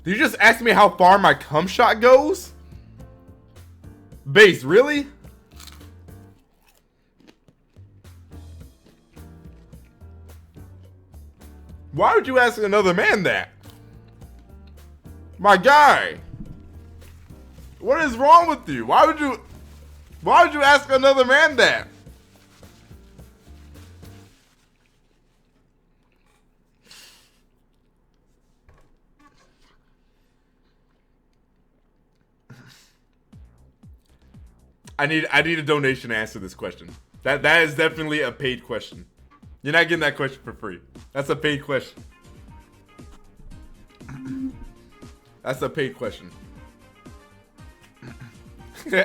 Did you just ask me how far my cum shot goes? Base, really? Why would you ask another man that? My guy. What is wrong with you? Why would you ask another man that? I need a donation to answer this question. That is definitely a paid question. You're not getting that question for free. That's a paid question. That's a paid question.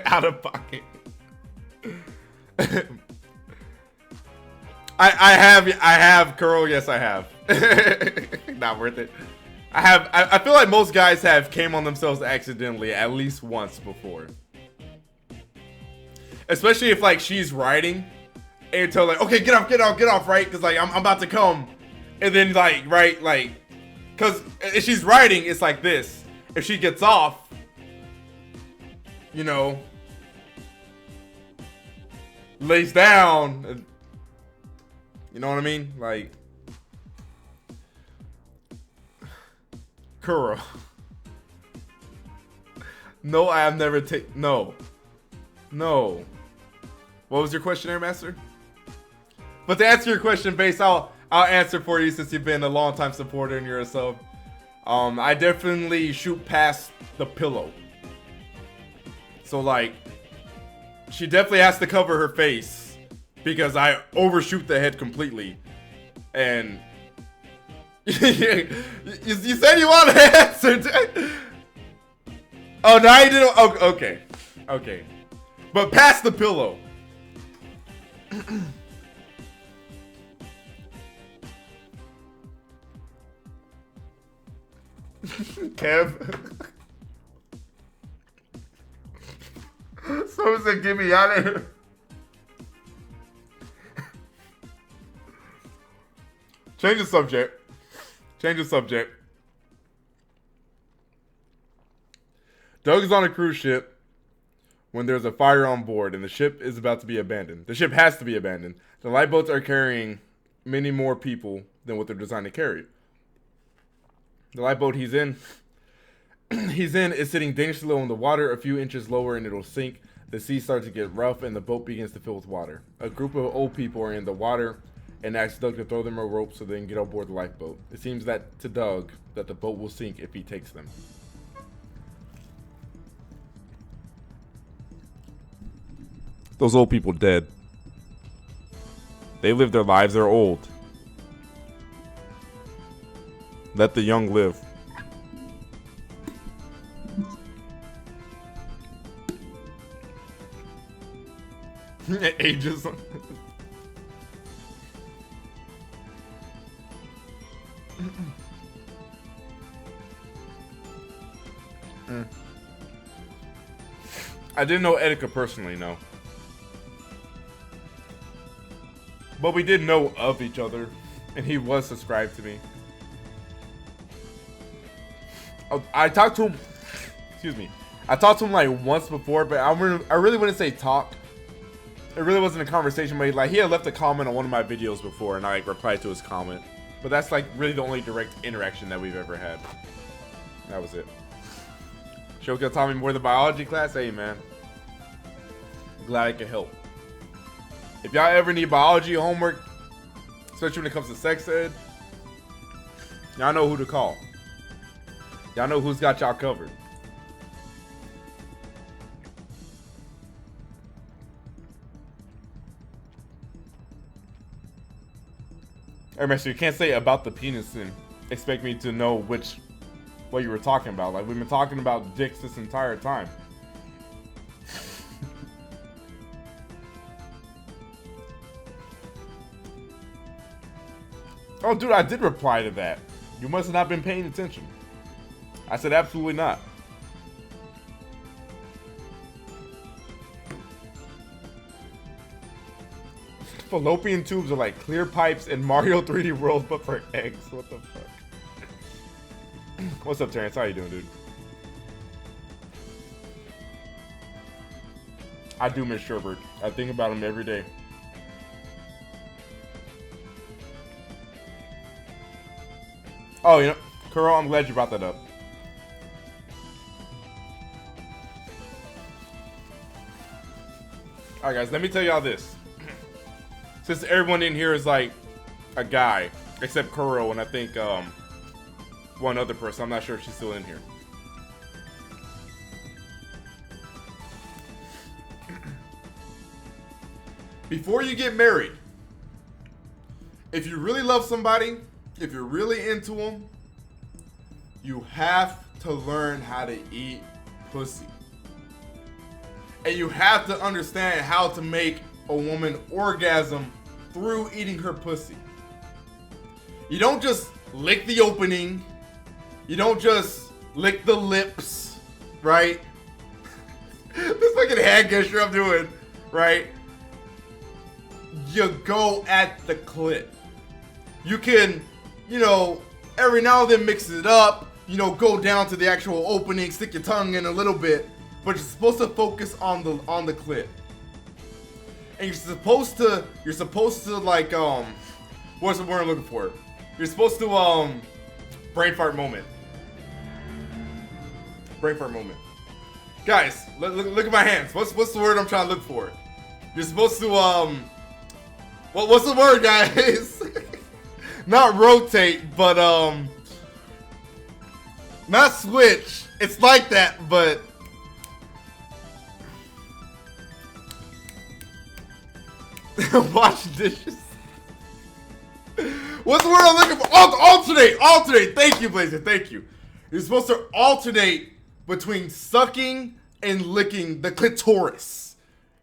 Out of pocket. I have Curl. Yes, I have. Not worth it. I feel like most guys have came on themselves accidentally at least once before. Especially if like she's riding and tell like, okay, get off, right? Because like I'm about to come, and then like right, like, because if she's riding, it's like this. If she gets off, you know, lays down, you know what I mean? Like, Kuro. No, I have never no. No. What was your question, Air Master? But to answer your question, Base, I'll answer for you since you've been a long time supporter and you're a sub. I definitely shoot past the pillow. So like, she definitely has to cover her face because I overshoot the head completely. And you said you wanted to answer. Oh, no, I didn't. Oh, okay. Okay. But past the pillow. Kev. Someone said, get me out of here. Change the subject. Change the subject. Doug is on a cruise ship when there's a fire on board and the ship is about to be abandoned. The ship has to be abandoned. The lifeboats are carrying many more people than what they're designed to carry. The lifeboat he's in is sitting dangerously low in the water, a few inches lower and it'll sink. The sea starts to get rough and the boat begins to fill with water. A group of old people are in the water and asks Doug to throw them a rope so they can get on board the lifeboat. It seems that to Doug that the boat will sink if he takes them. Those old people dead. They live their lives, they're old. Let the young live. Ages. I didn't know Etika personally, no. But we did know of each other, and he was subscribed to me. I talked to him, excuse me. I talked to him like once before, but I really wouldn't say talk. It really wasn't a conversation, but he had left a comment on one of my videos before, and I like, replied to his comment. But that's like really the only direct interaction that we've ever had. That was it. Shokio taught me more than biology class. Hey man, glad I could help. If y'all ever need biology homework, especially when it comes to sex ed, y'all know who to call. Y'all know who's got y'all covered. Remember, you can't say about the penis and expect me to know what you were talking about. Like, we've been talking about dicks this entire time. Oh, dude, I did reply to that. You must have not been paying attention. I said absolutely not. Fallopian tubes are like clear pipes in Mario 3D World, but for eggs. What the fuck? What's up, Terrence? How you doing, dude? I do miss Sherbert. I think about him every day. Oh, you know, Kuro, I'm glad you brought that up. Alright, guys, let me tell y'all this. Since everyone in here is like a guy, except Kuro and I think one other person. I'm not sure if she's still in here. Before you get married, if you really love somebody, if you're really into them, you have to learn how to eat pussy. And you have to understand how to make a woman orgasm through eating her pussy. You don't just lick the opening. You don't just lick the lips, right? This fucking hand gesture I'm doing, right? You go at the clit. You can, you know, every now and then mix it up, you know, go down to the actual opening, stick your tongue in a little bit, but you're supposed to focus on the clit. And you're supposed to like what's the word I'm looking for? You're supposed to brain fart moment. Brain fart moment. Guys, look at my hands. What's the word I'm trying to look for? You're supposed to what's the word, guys? Not rotate, but not switch. It's like that, but wash dishes. What's the word I'm looking for? Alternate. Thank you, Blazer. Thank you. You're supposed to alternate between sucking and licking the clitoris.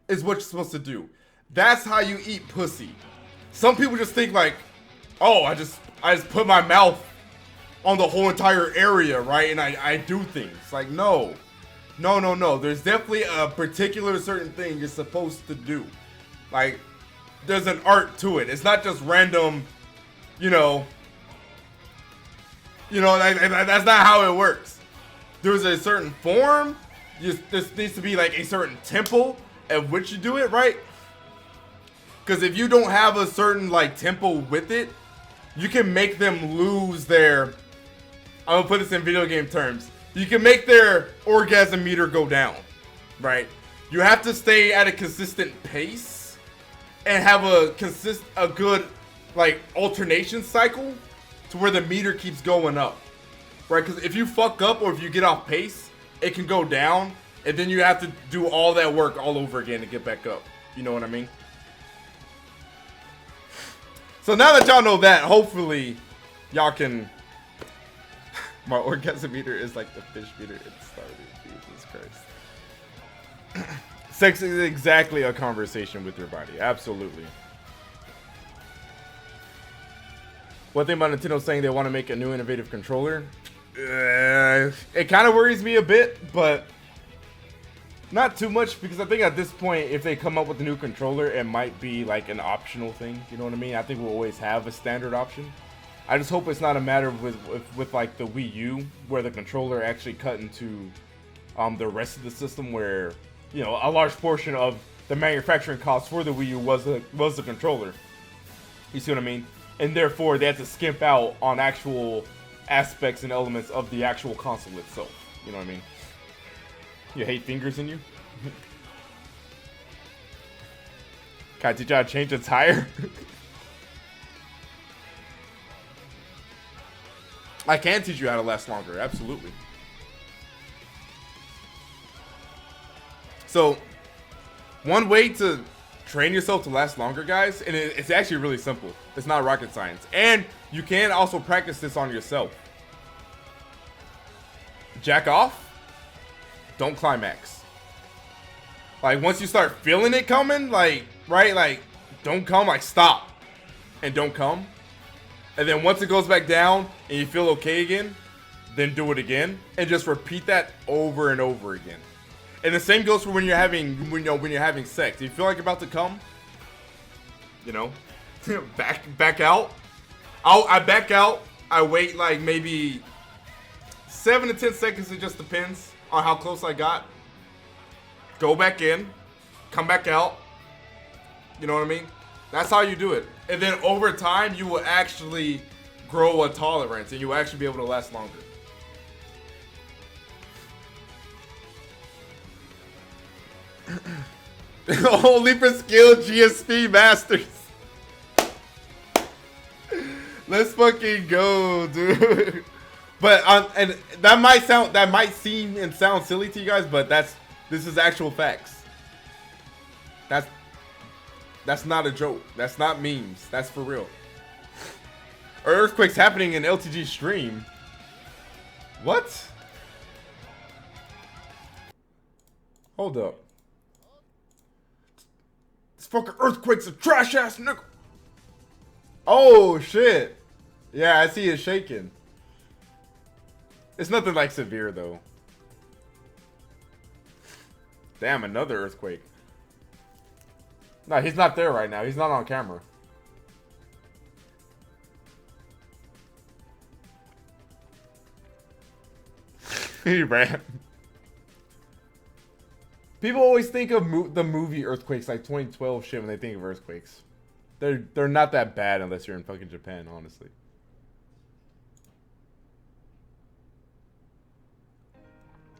Is what you're supposed to do. That's how you eat pussy. Some people just think like, oh, I just put my mouth on the whole entire area, right? And I do things. Like, no. There's definitely a particular certain thing you're supposed to do. Like, there's an art to it. It's not just random, that's not how it works. There's a certain form. There needs to be like a certain tempo at which you do it, right? Because if you don't have a certain like tempo with it, you can make them lose their, I'm gonna put this in video game terms, you can make their orgasm meter go down, right? You have to stay at a consistent pace and have a good like alternation cycle to where the meter keeps going up, right? Because if you fuck up or if you get off pace, it can go down, and then you have to do all that work all over again to get back up. You know what I mean? So now that y'all know that, hopefully y'all can. My orgasm meter is like the fish meter it started. Jesus Christ. Sex is exactly a conversation with your body. Absolutely. One thing about Nintendo saying they want to make a new innovative controller, it kind of worries me a bit, but not too much, because I think at this point, if they come up with a new controller, it might be like an optional thing. You know what I mean? I think we'll always have a standard option. I just hope it's not a matter with like the Wii U, where the controller actually cut into the rest of the system, where a large portion of the manufacturing cost for the Wii U was the controller. You see what I mean? And therefore, they had to skimp out on actual aspects and elements of the actual console itself. You know what I mean? You hate fingers in you? Can I teach you how to change a tire? I can teach you how to last longer, absolutely. So, one way to train yourself to last longer, guys, and it's actually really simple. It's not rocket science. And you can also practice this on yourself. Jack off. Don't climax. Like, once you start feeling it coming, like, right, like, don't come, like, stop. And don't come. And then once it goes back down and you feel okay again, then do it again. And just repeat that over and over again. And the same goes for when you're having, when you're having sex. If you feel like you're about to come, back out. I back out. I wait like maybe 7 to 10 seconds. It just depends on how close I got. Go back in, come back out. You know what I mean? That's how you do it. And then over time, you will actually grow a tolerance, and you will actually be able to last longer. Only for skilled GSP masters. Let's fucking go, dude. But and that might seem and sound silly to you guys, but this is actual facts. That's not a joke. That's not memes. That's for real. Earthquakes happening in LTG stream. What? Hold up. This fucking earthquake's a trash ass nigga. Oh shit. Yeah, I see it shaking. It's nothing like severe though. Damn, another earthquake. No, he's not there right now. He's not on camera. He ran. People always think of the movie earthquakes, like 2012 shit, when they think of earthquakes. They're not that bad unless you're in fucking Japan, honestly.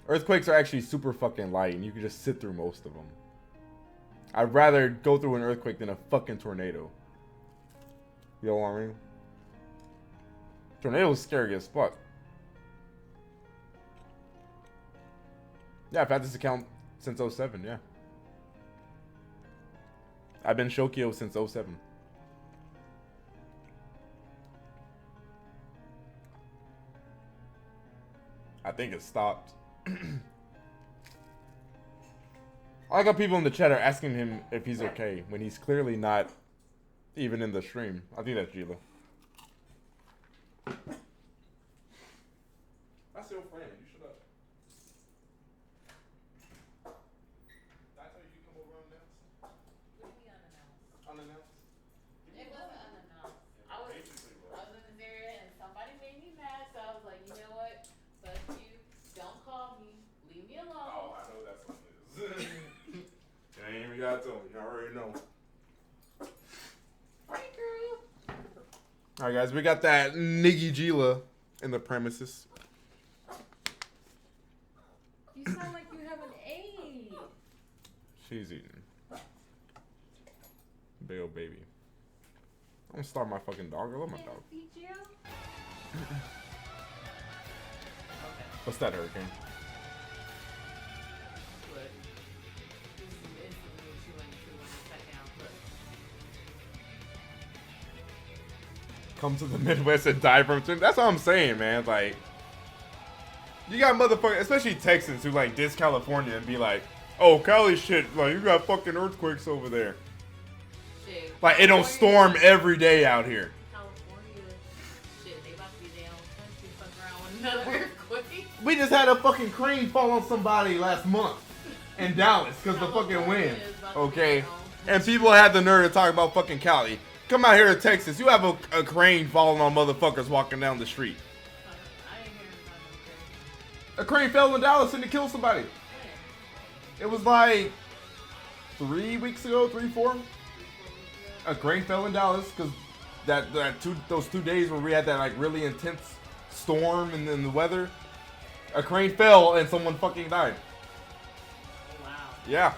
Earthquakes are actually super fucking light, and you can just sit through most of them. I'd rather go through an earthquake than a fucking tornado. You know what I mean? Tornado's scary as fuck. Yeah, I've had this account since 07, yeah. I've been Shokio since 07. I think it stopped. I like how people in the chat are asking him if he's okay when he's clearly not even in the stream. I think that's Gila. That's your friend. You shut up. Did I tell you come over unannounced? What do you mean unannounced? Unannounced? It wasn't unannounced. I was in this area and somebody made me mad, so I was like, you know what? Fuck you. Don't call me. Leave me alone. Oh, I know that's what it is. You ain't even gotta tell me. You already know. Hey, girl. Alright, guys, we got that Niggy Gila in the premises. You sound like you have an A. She's eating. Big old baby. I'm gonna start my fucking dog. I love my dog. Feed you? What's that, Hurricane? What? This is instantly what you went to when you sat down. Look. Come to the Midwest and die from it. That's what I'm saying, man. Like, you got motherfuckers, especially Texans, who like diss California and be like, "Oh, Cali shit, like you got fucking earthquakes over there." Shit. Like, it don't storm every day out here. California. Shit, they about to be down country, fuck around with another earthquake. We just had a fucking crane fall on somebody last month in Dallas because the fucking wind. Okay, and people had the nerve to talk about fucking Cali. Come out here to Texas, you have a crane falling on motherfuckers walking down the street. I ain't hearing about no A crane fell in Dallas and it killed somebody. It was like 3 weeks ago, 4. A crane fell in Dallas because those 2 days where we had that like really intense storm and then the weather. A crane fell and someone fucking died. Wow. Yeah.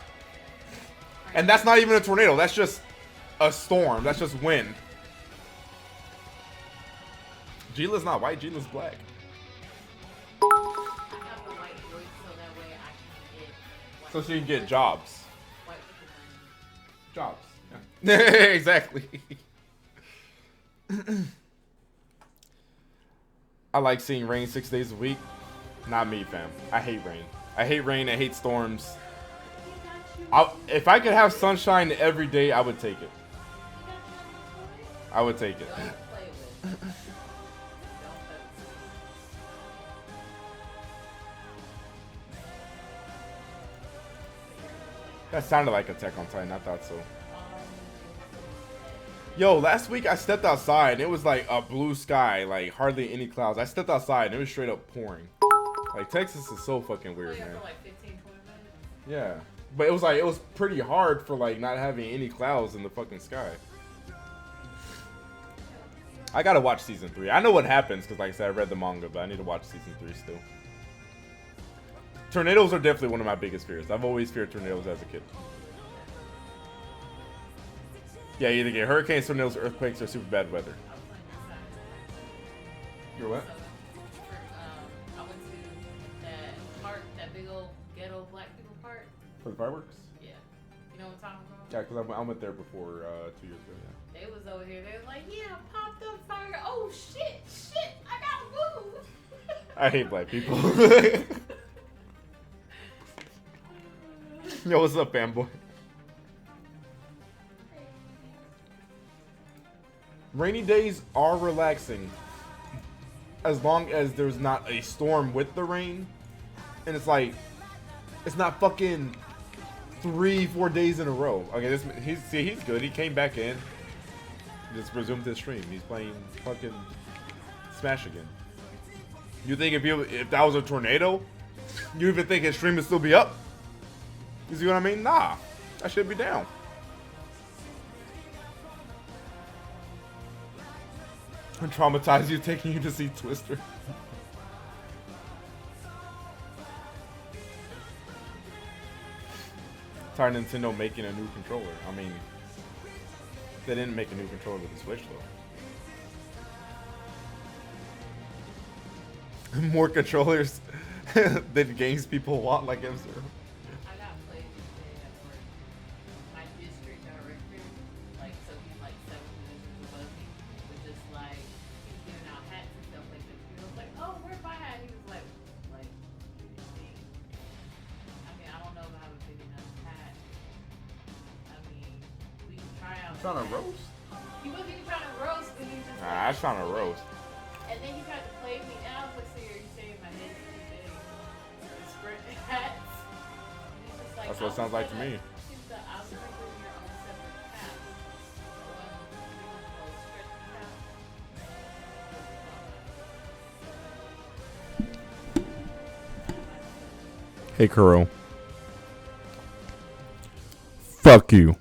And that's not even a tornado. That's just a storm. That's just wind. Gila's not white. Gila's black. I have a white voice so that way I can get white So she can get jobs. white people Jobs. Yeah. Exactly. I like seeing rain 6 days a week. Not me, fam. I hate rain. I hate rain. I hate storms. If I could have sunshine every day, I would take it. I would take it. money. Don't play with. Don't play with. That sounded like Attack on Titan. I thought so. Yo, last week I stepped outside and it was like a blue sky, like hardly any clouds. I stepped outside and it was straight up pouring. Like, Texas is so fucking weird, Play man. for like 15, 20 minutes. Yeah. But it was pretty hard for like not having any clouds in the fucking sky. I gotta watch season 3. I know what happens because, like I said, I read the manga, but I need to watch season 3 still. Tornadoes are definitely one of my biggest fears. I've always feared tornadoes as a kid. Yeah, you either get hurricanes, tornadoes, earthquakes, or super bad weather. I was playing inside. You're what? I went to that park, that big old ghetto black people park. For the fireworks? Yeah. You know what I'm talking about? Yeah, because I went there before 2 years ago, yeah. They was over here. They was like, yeah, popped up fire. Oh, shit. I gotta move. I hate black people. Yo, what's up, fanboy? Rainy days are relaxing as long as there's not a storm with the rain. And it's like, it's not fucking 3-4 days in a row. Okay, he's good. He came back in. Just resumed his stream. He's playing fucking Smash again. You think if that was a tornado, you even think his stream would still be up? You see what I mean? Nah, I should be down. I'm traumatized you taking you to see Twister. tired of Nintendo making a new controller. I mean, they didn't make a new controller with the Switch though. More controllers than games people want, like M0. I got played today at work. My district director, like, so he's like 7 positions above me, was just like, he's giving out hats and stuff like that. He was like, oh, where's my hat? He was like, I mean, I don't know if I have a big enough hat. I mean, we can try out. Trying to roast? He wasn't even trying to roast, but he was just Nah, I was trying to roast. And then he tried to play me, and I was like, so you're saying my head's too big? Spread hats. And he's just like, That's what it sounds like to me. She's like, I was like, bring your own separate hat. Hey, Kuro. Fuck you.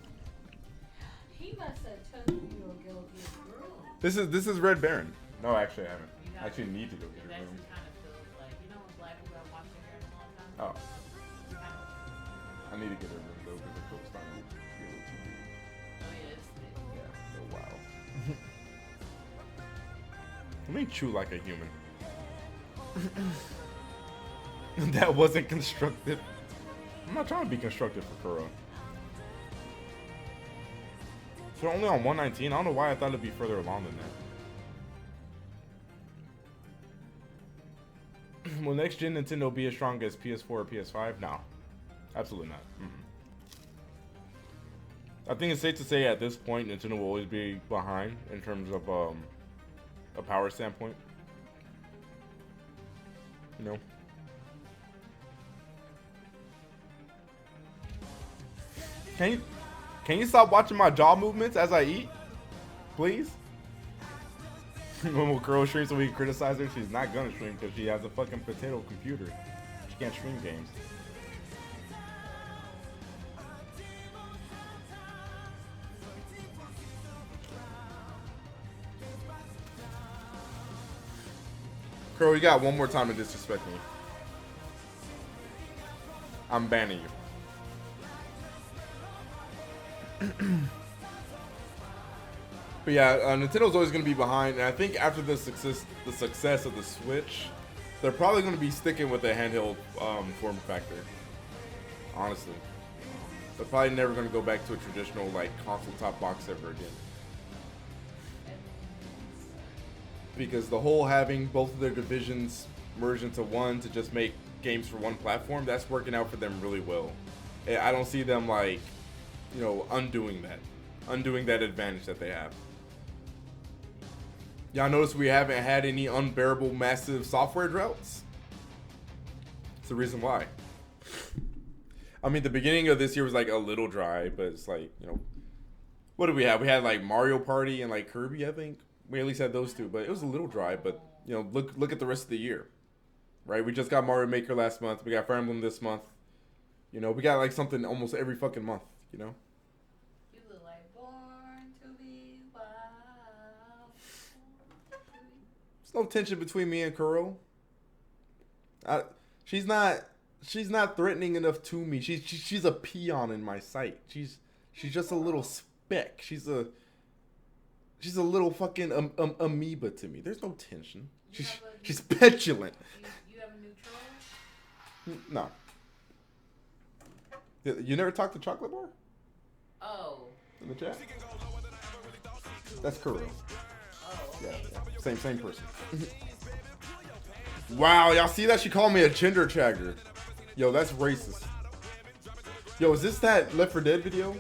He must have told you to go get girl. This is Red Baron. No, actually, I haven't. I actually need to go get It it. actually kind of feels like, you know when black people have washed their hair in a long time? Oh, Kind of. I need to get it though because the coat's starting to be a little too big. Oh, yeah, it's thick. Yeah, oh wow. Let me chew like a human. That wasn't constructive. I'm not trying to be constructive for Kuro. So only on 119? I don't know why I thought it'd be further along than that. Will next gen Nintendo be as strong as PS4 or PS5? No. Absolutely not. I think it's safe to say at this point Nintendo will always be behind in terms of a power standpoint. You know? Can you stop watching my jaw movements as I eat? Please? When will Kuro stream so we can criticize her? She's not gonna stream because she has a fucking potato computer. She can't stream games. Kuro, you got one more time to disrespect me. I'm banning you. But yeah, Nintendo's always going to be behind, and I think after the success of the Switch, they're probably going to be sticking with the handheld form factor. Honestly, they're probably never going to go back to a traditional like console top box ever again. Because the whole having both of their divisions merged into one to just make games for one platform, that's working out for them really well. I don't see them like, you know, undoing that advantage that they have. Y'all notice we haven't had any unbearable massive software droughts? It's the reason why. I mean, the beginning of this year was like a little dry, but it's like, you know, what did we have? We had like Mario Party and like Kirby, I think. We at least had those two, but it was a little dry. But, you know, look at the rest of the year, right? We just got Mario Maker last month. We got Fire Emblem this month. You know, we got like something almost every fucking month, you know? You look like born to be wild. There's no tension between me and Kuro. She's not threatening enough to me. She's a peon in my sight. She's just a little speck. She's a little fucking amoeba to me. There's no tension. She's petulant. You have a new troll? No. You never talked to Chocolate Bar? Oh. In the chat? That's Kuro. Oh, Yeah, okay. yeah. Same person. Wow, y'all see that? She called me a gender chagger. Yo, that's racist. Yo, is this that Left 4 Dead video?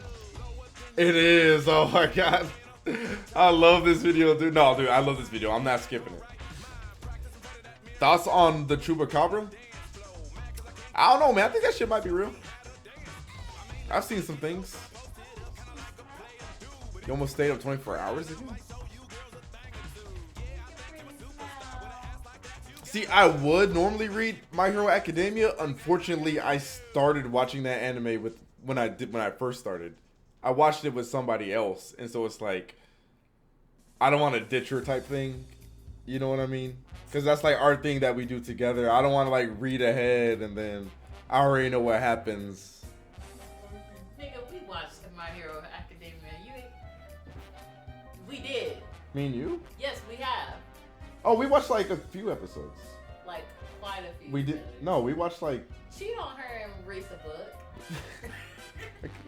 It is. Oh my god. I love this video, dude. No, dude, I love this video. I'm not skipping it. Thoughts on the Chupacabra? I don't know, man. I think that shit might be real. I've seen some things. You almost stayed up 24 hours again? See, I would normally read My Hero Academia. Unfortunately, I started watching that anime when I first started. I watched it with somebody else, and so it's like I don't want to ditch her type thing. You know what I mean? Because that's like our thing that we do together. I don't want to like read ahead and then I already know what happens. Me and you? Yes, we have. Oh, we watched like a few episodes. Like, quite a few. We did. together. No, we watched like. Cheat on her and read a book.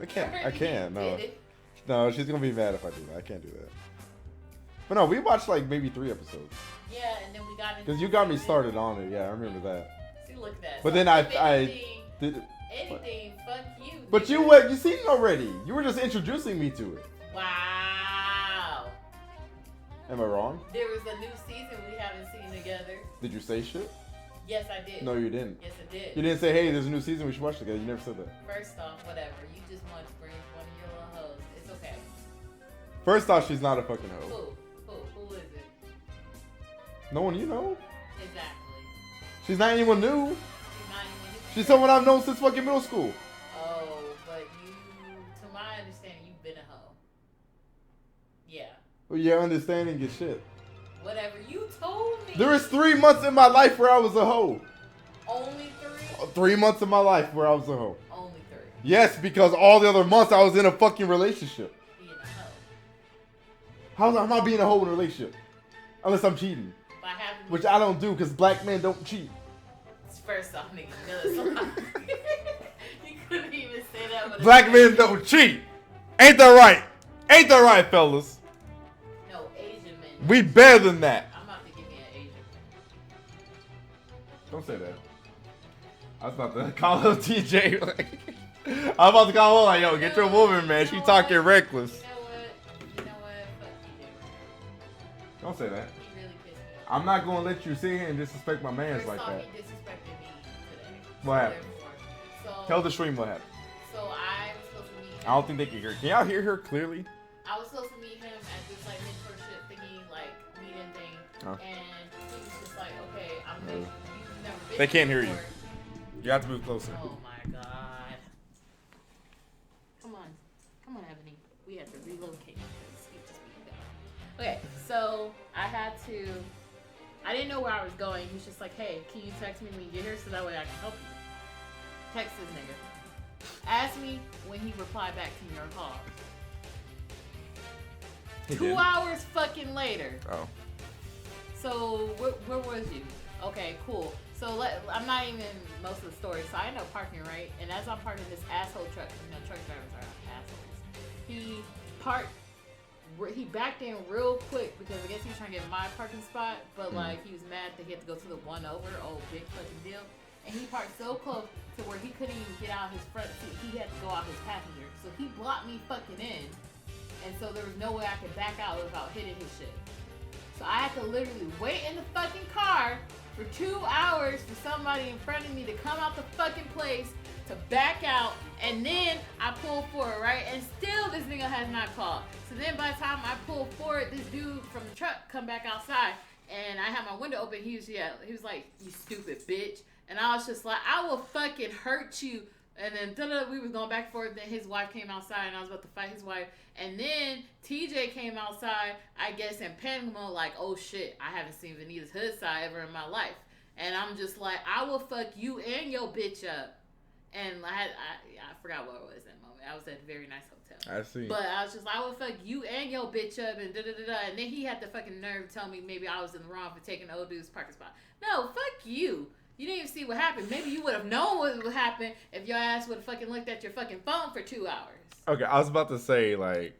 I can't. I can't. No. Did it. No, she's gonna be mad if I do that. I can't do that. But no, we watched like maybe 3 episodes. Yeah, and then we got into. Because you got me started on it. Yeah, I remember that. See, look at that. But So then if I anything, did. anything, fuck you. But nigga. you what? You seen it already. You were just introducing me to it. Wow. Am I wrong? There was a new season we haven't seen together. Did you say shit? Yes, I did. No, you didn't. Yes, I did. You didn't say, hey, there's a new season we should watch together. You never said that. First off, whatever. You just want to bring one of your little hoes. It's okay. First off, she's not a fucking hoe. Who is it? No one you know. Exactly. She's not anyone new. She's not even. She's someone I've known since fucking middle school. Oh, but you, to my understanding, you've been a hoe. Yeah. Well, your understanding is shit. Whatever you told me. There was 3 months in my life where I was a hoe. Only 3? 3 months in my life where I was a hoe. Only 3. Yes, because all the other months I was in a fucking relationship. Being a hoe. How's I'm not being a hoe in a relationship? Unless I'm cheating. By having Which I don't do because black men don't cheat. First off, nigga, you know that's a lie. You couldn't even say that with a Black men don't cheat. Ain't that right? Ain't that right, fellas? No, Asian men. We better than that. I'm about to give me an Asian Don't say that. I was about to call her TJ. Like, I was about to call her like, yo, get your woman, man. She talking reckless. You know what? Fuck TJ. Don't say that. He really pissed me off. I'm not gonna let you sit here and disrespect my mans First like off, that. he disrespected me today. What happened? So, Tell the stream what happened. So I was supposed to meet him. I don't think they can hear. Can y'all hear her clearly? I was supposed to meet him at this like mentorship thingy, like meeting thing, Oh. and he was just like, "Okay, I'm No. good. You've never been They can't here hear you. before." You have to move closer. Oh my god! Come on, Ebony. We have to relocate because he just being dumb. Okay, so I had to. I didn't know where I was going. He was just like, "Hey, can you text me when you get here so that way I can help you?" Text this nigga. Ask me when he replied back to your call. He 2 did. hours fucking later. Oh. So where was you? Okay, cool. So I'm not even most of the story. So I end up parking, right? And as I'm parking this asshole truck, you know, truck drivers are assholes. He backed in real quick because I guess he was trying to get my parking spot, but like he was mad that he had to go to the one over. Oh, big fucking deal. And he parked so close to where he couldn't even get out his front seat. He had to go out his passenger. So he blocked me fucking in. And so there was no way I could back out without hitting his shit. So I had to literally wait in the fucking car for 2 hours for somebody in front of me to come out the fucking place to back out, and then I pull forward, right? And still this nigga has not called. So then by the time I pull forward, this dude from the truck come back outside, and I had my window open. He was like, "You stupid bitch," and I was just like, "I will fucking hurt you." And then we was going back and forth. Then his wife came outside, and I was about to fight his wife. And then TJ came outside, I guess, in panic mode, like, "Oh shit, I haven't seen Vanita's hood side ever in my life." And I'm just like, "I will fuck you and your bitch up." And I forgot what it was that moment. I was at a very nice hotel. I see. But I was just like, "I will fuck you and your bitch up," and da da da da. And then he had the fucking nerve to tell me maybe I was in the wrong for taking the old dude's parking spot. No, fuck you. You didn't even see what happened. Maybe you would have known what would happen if your ass would have fucking looked at your fucking phone for 2 hours. Okay, I was about to say, like,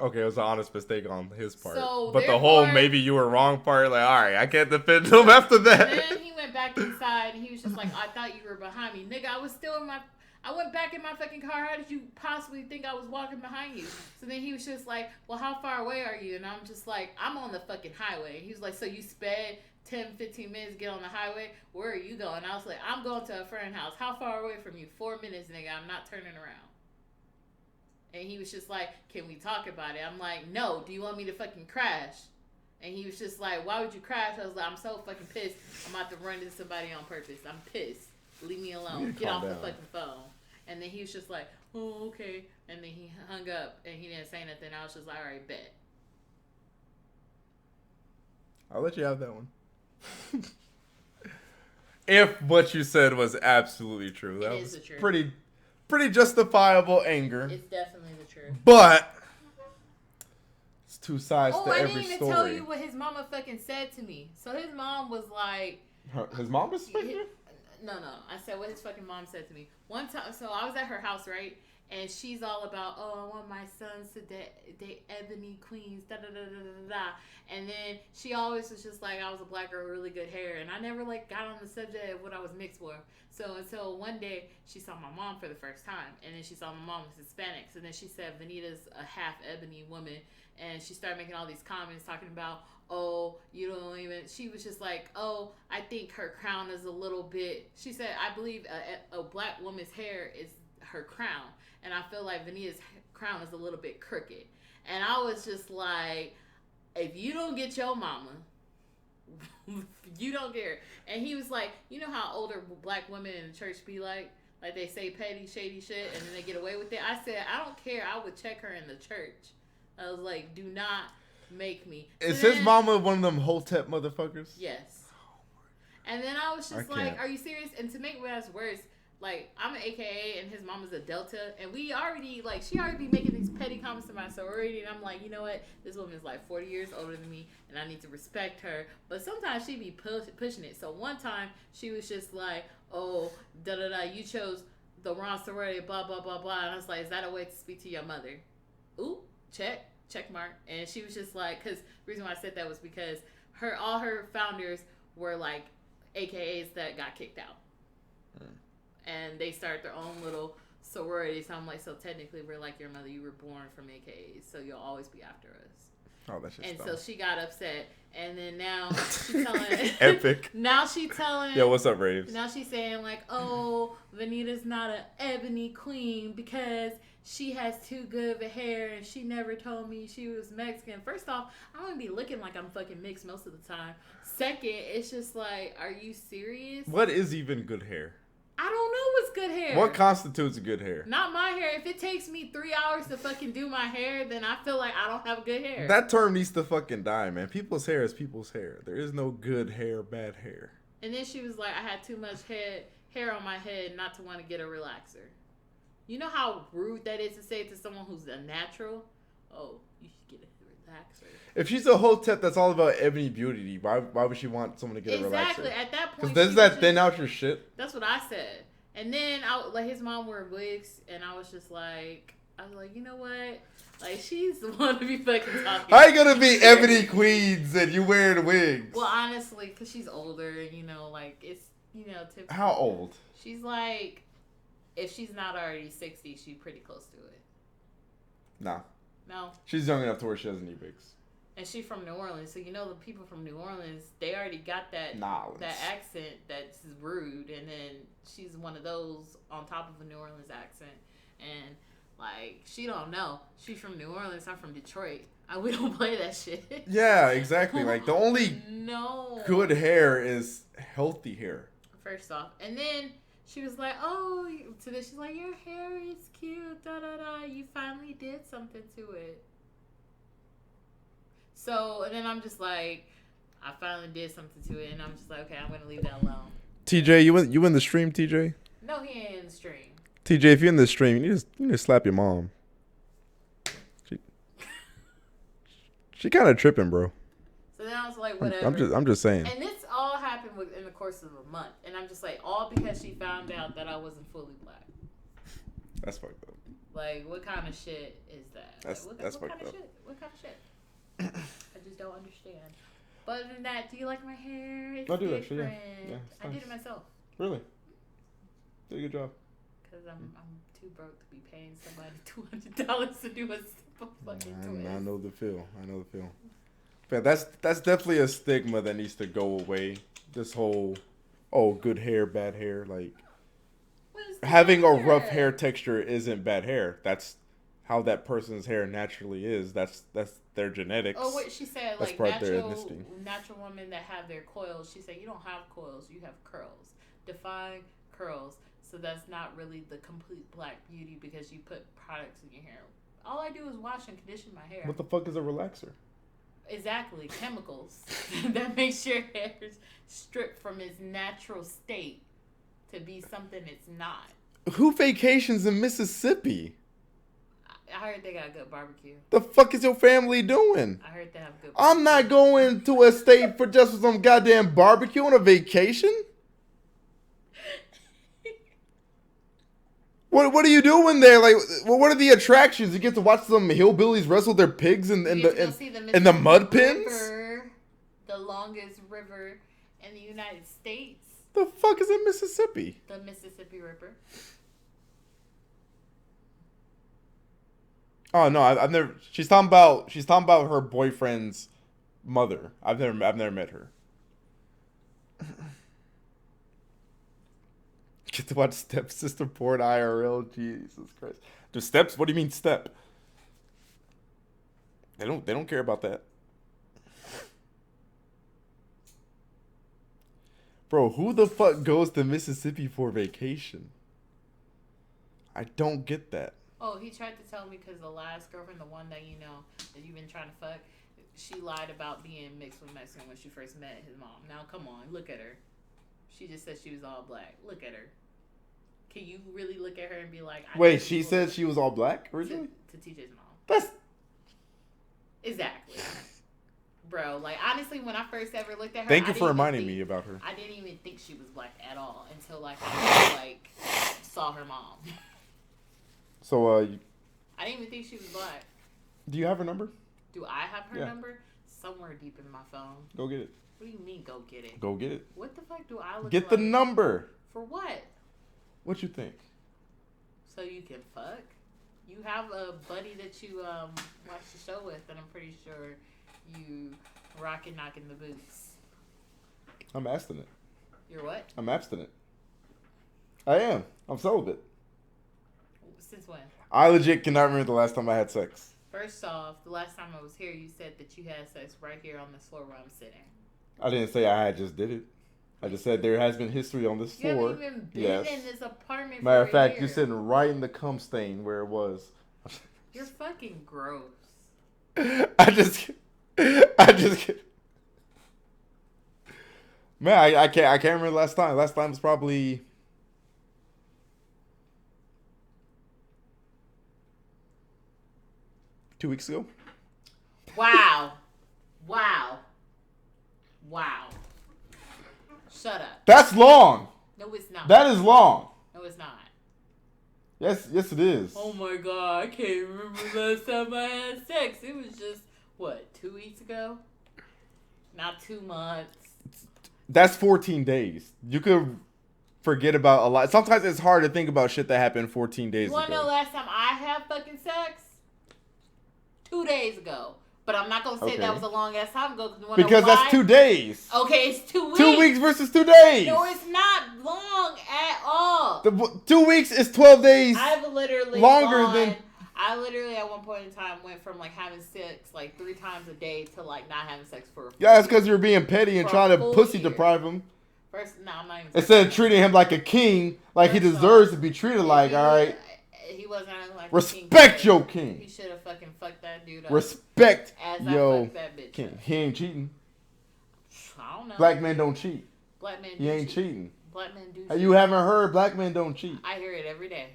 okay, it was an honest mistake on his part. So, but the whole maybe you were wrong part, like, all right, I can't defend him after that. And then he went back inside and he was just like, "I thought you were behind me." Nigga, I went back in my fucking car. How did you possibly think I was walking behind you? So then he was just like, "Well, how far away are you?" And I'm just like, "I'm on the fucking highway." He was like, "So you sped 10, 15 minutes to get on the highway? Where are you going?" I was like, "I'm going to a friend's house." "How far away from you?" 4 minutes, nigga. I'm not turning around. And he was just like, "Can we talk about it?" I'm like, "No. Do you want me to fucking crash?" And he was just like, "Why would you crash?" I was like, "I'm so fucking pissed. I'm about to run into somebody on purpose. I'm pissed. Leave me alone. Get off the fucking phone." And then he was just like, "Oh, okay." And then he hung up and he didn't say nothing. I was just like, "All right, bet." I'll let you have that one. If what you said was absolutely true. That was the truth. Pretty justifiable anger. It's definitely the truth. But it's two sides Oh, to I every didn't even story. tell you what his mama fucking said to me. So his mom was like, His mom was speaking? no. I said what his fucking mom said to me. One time, so I was at her house, right? And she's all about, oh, I want my sons to date ebony queens, da da da da da da. And then she always was just like, I was a black girl with really good hair. And I never like got on the subject of what I was mixed with. So until one day she saw my mom for the first time. And then she saw my mom was Hispanic. So then she said, Vanita's a half ebony woman. And she started making all these comments talking about, oh, you don't even, she was just like, oh, I think her crown is a little bit, she said, I believe a black woman's hair is her crown. And I feel like Vanita's crown is a little bit crooked. And I was just like, if you don't get your mama, you don't get her. And he was like, you know how older black women in the church be like they say petty, shady shit, and then they get away with it? I said, I don't care. I would check her in the church. I was like, do not make me. Is So his mama one of them Hotep motherfuckers? Yes. And then I was just like, are you serious? And to make matters worse, like, I'm an AKA and his mama's a Delta, and we already, like, she already be making these petty comments to my sorority, and I'm like, you know what? This woman's like 40 years older than me, and I need to respect her. But sometimes she be pushing it. So one time, she was just like, oh, da-da-da, you chose the wrong sorority, blah, blah, blah, blah. And I was like, is that a way to speak to your mother? Ooh, check mark. And she was just like, because the reason why I said that was because all her founders were, like, AKAs that got kicked out. And they started their own little sorority. So I'm like, so technically we're like your mother. You were born from AKAs, so you'll always be after us. Oh, that's just And dumb. so she got upset. And then now she's telling... Epic. Now she telling... Yeah, what's up, Raves? Now she's saying like, oh, Vanita's not an ebony queen because she has too good of a hair and she never told me she was Mexican. First off, I don't be looking like I'm fucking mixed most of the time. Second, it's just like, are you serious? What is even good hair? I don't know what's good hair. What constitutes good hair? Not my hair. If it takes me 3 hours to fucking do my hair, then I feel like I don't have good hair. That term needs to fucking die, man. People's hair is people's hair. There is no good hair, bad hair. And then she was like, I had too much hair on my head not to want to get a relaxer. You know how rude that is to say to someone who's a natural? Oh, you should get a relaxer. If she's a Hotep that's all about ebony beauty, why would she want someone to get a relaxer? Exactly. At that point, Because does that thin out your shit? That's what I said. And then like his mom wore wigs, and I was like, you know what? Like, she's the one to be fucking talking. How you gonna be ebony queens and you wearing wigs? Well, honestly, because she's older, and like it's typical. How old? She's like, if she's not already 60, she's pretty close to it. Nah. No. She's young enough to where she doesn't need wigs. And she's from New Orleans, so the people from New Orleans, they already got that accent that's rude, and then she's one of those on top of a New Orleans accent, and like she don't know. She's from New Orleans. I'm from Detroit. We don't play that shit. Yeah, exactly. Like the only good hair is healthy hair. First off, and then she was like, "Oh," to this, she's like, "Your hair is cute, da da da. You finally did something to it." So, and then I'm just like, I finally did something to it, and I'm just like, okay, I'm gonna leave that alone. TJ, you in the stream, TJ? No, he ain't in the stream. TJ, if you're in the stream, you need to slap your mom. She kind of tripping, bro. So then I was like, whatever. I'm just saying. And this all happened in the course of a month, and I'm just like, all because she found out that I wasn't fully black. That's fucked up. Like, what kind of shit is that? That's what fucked kind of up. shit? What kind of shit? I just don't understand. But other than that, do you like my hair? It's I do different. actually, yeah. I did it myself. Really? Did a good job. Because I'm too broke to be paying somebody $200 to do a simple fucking twist. I know the feel. But that's definitely a stigma that needs to go away. This whole, good hair, bad hair. Like, having a rough hair texture isn't bad hair. That's how that person's hair naturally is. That's their genetics. Oh, what she said, that's like part of their ethnicity. Natural women that have their coils. She said, you don't have coils, you have curls. Define curls. So that's not really the complete black beauty because you put products in your hair. All I do is wash and condition my hair. What the fuck is a relaxer? Exactly, chemicals that makes your hair stripped from its natural state to be something it's not. Who vacations in Mississippi? I heard they got good barbecue. The fuck is your family doing? I heard they have good. I'm not going to a state for just some goddamn barbecue on a vacation. What are you doing there? Like, what are the attractions? You get to watch some hillbillies wrestle their pigs in the mud pens? River, the longest river in the United States. The fuck is in Mississippi? The Mississippi River. Oh no, I've never. She's talking about her boyfriend's mother. I've never met her. Get to watch stepsister porn IRL. Jesus Christ. Do steps? What do you mean step? They don't care about that. Bro, who the fuck goes to Mississippi for vacation? I don't get that. Oh, he tried to tell me because the last girlfriend, the one that you know that you've been trying to fuck, she lied about being mixed with Mexican when she first met his mom. Now come on, look at her. She just said she was all black. Look at her. Can you really look at her and be like... Wait, she said she was all black originally? To TJ's mom. That's... Exactly. Bro, like, honestly, when I first ever looked at her... Thank you for reminding me about her. I didn't even think she was black at all until, like, I, saw her mom. So, I didn't even think she was black. Do you have her number? Do I have her number? Somewhere deep in my phone. Go get it. What do you mean, go get it? Go get it. What the fuck do I look Get like? the number. For what? What you think? So you can fuck? You have a buddy that you watch the show with, and I'm pretty sure you rockin' knocking the boots. I'm abstinent. You're what? I'm abstinent. I am. I'm celibate. Since when? I legit cannot remember the last time I had sex. First off, the last time I was here, you said that you had sex right here on this floor where I'm sitting. I didn't say I had just did it. I just said there has been history on this floor. You haven't even been in this apartment Matter of for fact, a you're year. sitting right in the cum stain where it was. You're fucking gross. I just Man, I can't remember the last time. Last time was probably two weeks ago. Wow. Wow. Wow. Shut up. That's long. No, it's not. That is long. No, it's not. Yes, it is. Oh my god, I can't remember the last time I had sex. It was just, what, 2 weeks ago? Not 2 months. That's 14 days. You could forget about a lot. Sometimes it's hard to think about shit that happened 14 days You want to know ago. the last time I had fucking sex? 2 days ago. But I'm not going to say Okay. that was a long ass time ago. Because that's 2 days. Okay, it's 2 weeks. 2 weeks versus 2 days. No, it's not long at all. 2 weeks is 12 days. I've literally longer than. I literally at one point in time went from like having sex like 3 times a day to like not having sex for a full Yeah, that's year. because you're being petty and For trying a to full pussy year. deprive him. First, no, I'm not even. Instead of treating him like a king, like he First deserves off, to be treated like, alright? He wasn't like Respect a king. your king. He should have fucking fucked that dude up. Respect As yo I fucked that bitch king. up. He ain't cheating. I don't know. Black men don't cheat. Black men. He do ain't cheat. cheating. Black men do. You haven't heard black men don't cheat. I hear it every day.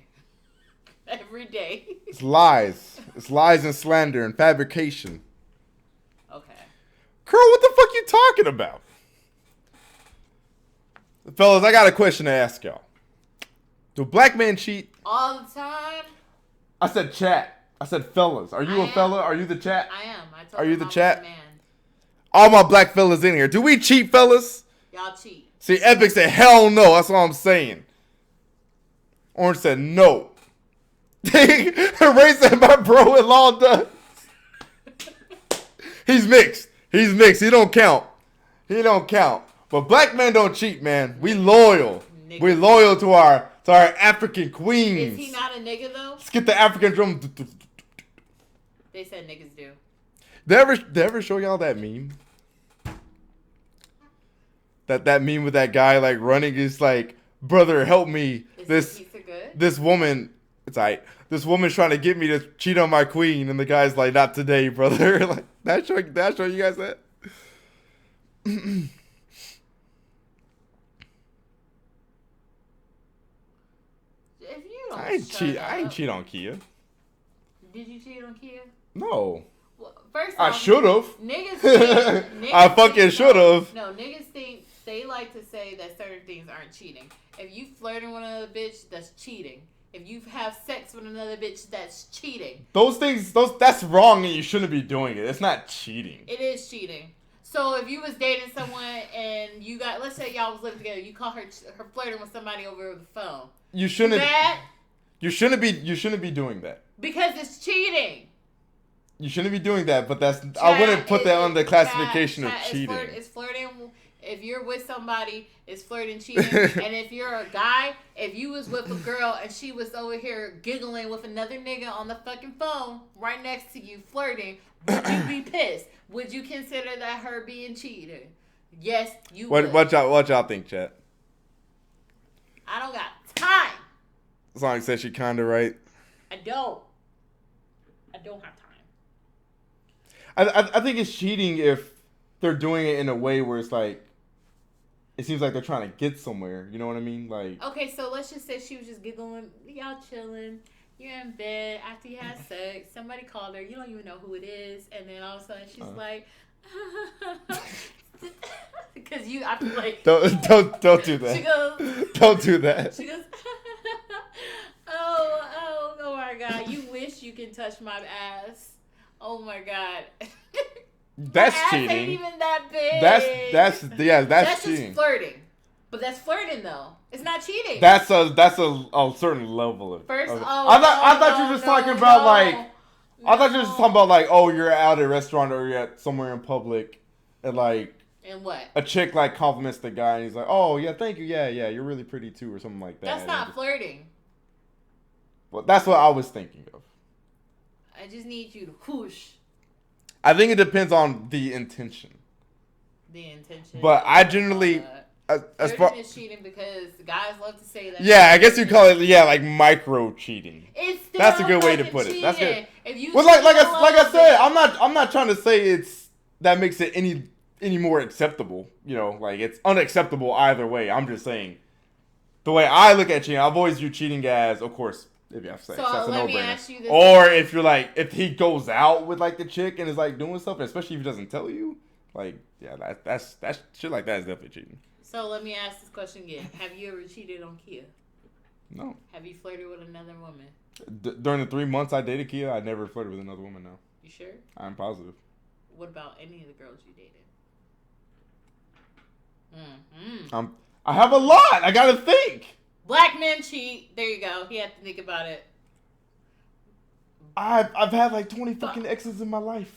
Every day. It's lies. It's lies and slander and fabrication. Okay. Girl, what the fuck you talking about? Fellas, I got a question to ask y'all. Do black men cheat? All the time. I said chat. I said fellas. Are you I a am. fella? Are you the chat? I am. I told Are you him the I was chat? a man. All my black fellas in here. Do we cheat, fellas? Y'all cheat. See, Epic said hell no. That's what I'm saying. Orange said no. Ray said my bro-in-law does. He's mixed. He's mixed. He don't count. He don't count. But black men don't cheat, man. We loyal. Nigga. We loyal to our African queens. Is he not a nigga though? Let's get the African drum. They said niggas do. Did I ever show y'all that meme? That meme with that guy like running is like, brother, help me. Is he piece of good? This woman, it's alright. This woman's trying to get me to cheat on my queen, and the guy's like, not today, brother. Like that show you guys that? If you don't I ain't shut cheat. up, I ain't cheat on Kia. Did you cheat on Kia? No. Well, first I off, should have. Niggas think, I fucking should have. No, niggas think they like to say that certain things aren't cheating. If you flirting with another bitch, that's cheating. If you have sex with another bitch, that's cheating. Those things, that's wrong, and you shouldn't be doing it. It's not cheating. It is cheating. So if you was dating someone and you got, let's say y'all was living together, you caught her flirting with somebody over the phone. You shouldn't. That, You shouldn't be doing that. because it's cheating. You shouldn't be doing that, but I wouldn't put that on the classification of cheating. It's flirting. If you're with somebody, it's flirting, cheating. And if you're a guy, if you was with a girl and she was over here giggling with another nigga on the fucking phone right next to you, flirting, would you be pissed? Would you consider that her being cheated? Yes, you would. What y'all think, chat? I don't got time. Sonic said she kinda right. I don't have time. I think it's cheating if they're doing it in a way where it's like, it seems like they're trying to get somewhere. You know what I mean? Like. Okay, so let's just say she was just giggling. Y'all chilling. You're in bed after you had sex. Somebody called her. You don't even know who it is. And then all of a sudden she's like, because I feel like. Don't do that. She goes. Don't do that. She goes, oh my God. You wish you can touch my ass. Oh my God. That's my ass cheating. Ain't even that big. That's cheating. Just flirting. But that's flirting though. It's not cheating. That's a certain level of. First, I thought you were just talking about like. I thought you were just talking about like, oh, you're out at a restaurant or you're at somewhere in public, and like. And what? A chick like compliments the guy and he's like, oh yeah, thank you, yeah, you're really pretty too, or something like that. That's not flirting. Well, that's what I was thinking of. I just need you to whoosh. I think it depends on the intention. The intention. But I generally, as far is cheating because guys love to say that. Yeah, I guess you call it like micro cheating. It's still that's a good way to put cheating. it. That's good. If you well, like I said, I'm not trying to say that makes it any more acceptable. You know, like it's unacceptable either way. I'm just saying the way I look at cheating, I've always viewed cheating as, of course, if you have sex, so that's a let me no-brainer. ask you this. Or if you're like, if he goes out with like the chick and is like doing something, especially if he doesn't tell you, like, yeah, that's shit like that is definitely cheating. So let me ask this question again: have you ever cheated on Kia? No. Have you flirted with another woman? During the 3 months I dated Kia, I never flirted with another woman. No. You sure? I'm positive. What about any of the girls you dated? Mm-hmm. I have a lot. I gotta think. Black men cheat. There you go. He had to think about it. I've had like 20 fucking exes in my life.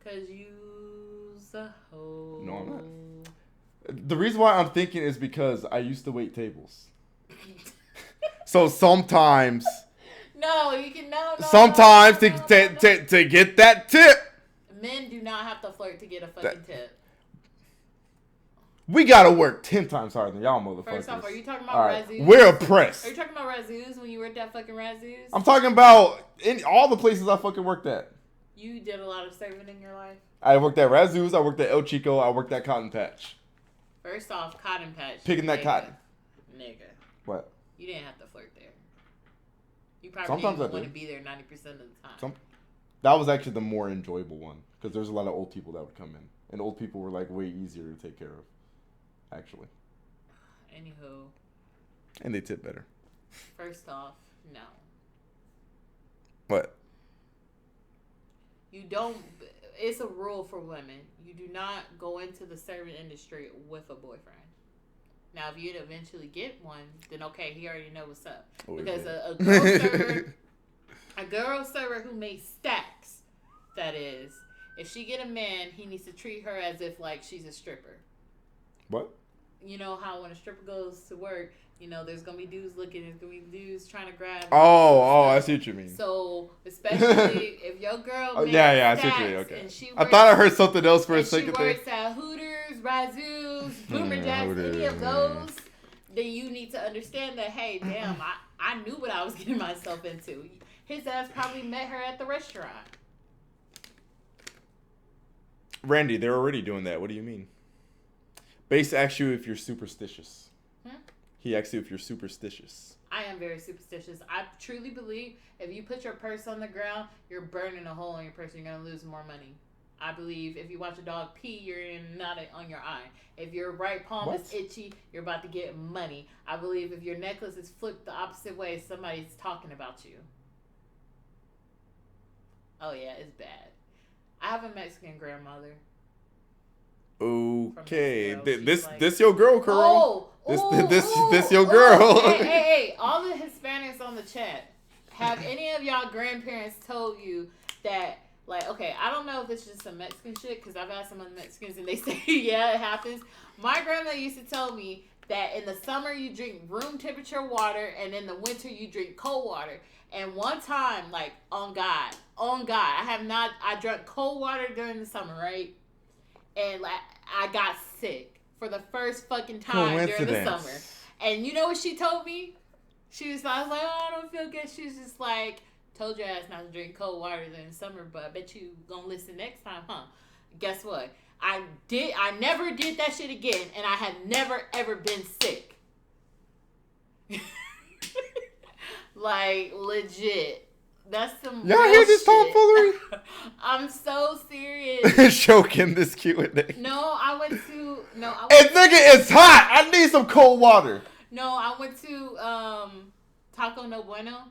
Cause you's a hoe. No, I'm not. The reason why I'm thinking is because I used to wait tables. So sometimes. No, you can no. Sometimes to get that tip. Men do not have to flirt to get a fucking tip. We gotta work 10 times harder than y'all motherfuckers. First off, are you talking about Razzoos? We're oppressed. Are you talking about Razzoos when you worked at fucking Razzoos? I'm talking about in all the places I fucking worked at. You did a lot of serving in your life? I worked at Razzoos, I worked at El Chico, I worked at Cotton Patch. First off, Cotton Patch. Picking that cotton. Nigga. What? You didn't have to flirt there. You probably Sometimes didn't I want to did. be there 90% of the time. That was actually the more enjoyable one. Because there's a lot of old people that would come in. And old people were like way easier to take care of. Actually. Anywho. And they tip better. First off, no. What? You don't. It's a rule for women. You do not go into the serving industry with a boyfriend. Now, if you eventually get one, then okay, he already knows what's up. Because a girl server who makes stacks, that is, if she get a man, he needs to treat her as if like she's a stripper. What? You know how when a stripper goes to work, you know, there's going to be dudes looking, there's going to be dudes trying to grab. Oh, I see what you mean. So, especially if your girl I see what you mean, okay. And she I thought I heard something else for a second there. She works at Hooters, Razzoos, Boomer Jacks, any of those, then you need to understand that, hey, damn, I knew what I was getting myself into. His ass probably met her at the restaurant. Randy, they're already doing that. What do you mean? Base asks you if you're superstitious. He asks you if you're superstitious. I am am very superstitious. I truly believe if you put your purse on the ground, you're burning a hole in your purse. You're gonna lose more money. I believe if you watch a dog pee, you're in not on your eye. If your right palm is itchy, you're about to get money. I believe if your necklace is flipped the opposite way, somebody's talking about you. Oh yeah, it's bad. I have a Mexican grandmother. Okay, this this your girl, Carl. This your girl. Hey, all the Hispanics on the chat. Have any of y'all grandparents told you that? Like, okay, I don't know if it's just some Mexican shit, because I've asked some other Mexicans and they say, yeah, it happens. My grandma used to tell me that in the summer you drink room temperature water and in the winter you drink cold water. And one time, like, on God, I drank cold water during the summer, right? And like, I got sick for the first fucking time during the summer. And you know what she told me? She was like, oh, I don't feel good. She was just like, told your ass not to drink cold water during summer, but I bet you gonna listen next time, huh? Guess what? I never did that shit again, and I had never ever been sick. Like, legit. That's some Y'all real hear this shit. tomfoolery? I'm so serious. Choking this Q&A. No, I went to Hey, nigga, it's hot. I need some cold water. No, I went to Taco No Bueno,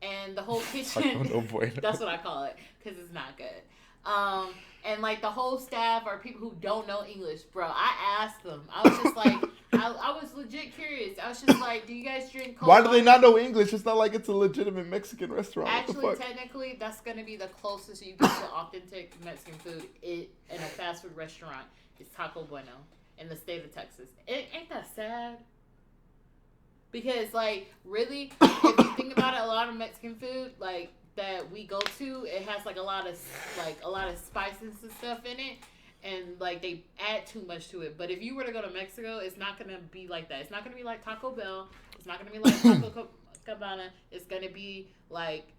and the whole kitchen. Taco No Bueno. That's what I call it, because it's not good. And like the whole staff are people who don't know English, bro. I asked them. I was just like, I was legit curious. I was just like, do you guys drink cold water? Why do they not know English? It's not like it's a legitimate Mexican restaurant. Actually, technically, that's going to be the closest you get to authentic Mexican food in a fast food restaurant. Is Taco Bueno in the state of Texas. Ain't that sad? Because, like, really, if you think about it, a lot of Mexican food, like, that we go to, it has like a lot of spices and stuff in it, and like they add too much to it. But if you were to go to Mexico, it's not gonna be like that. It's not gonna be like Taco Bell. It's not gonna be like Taco Cabana. It's gonna be like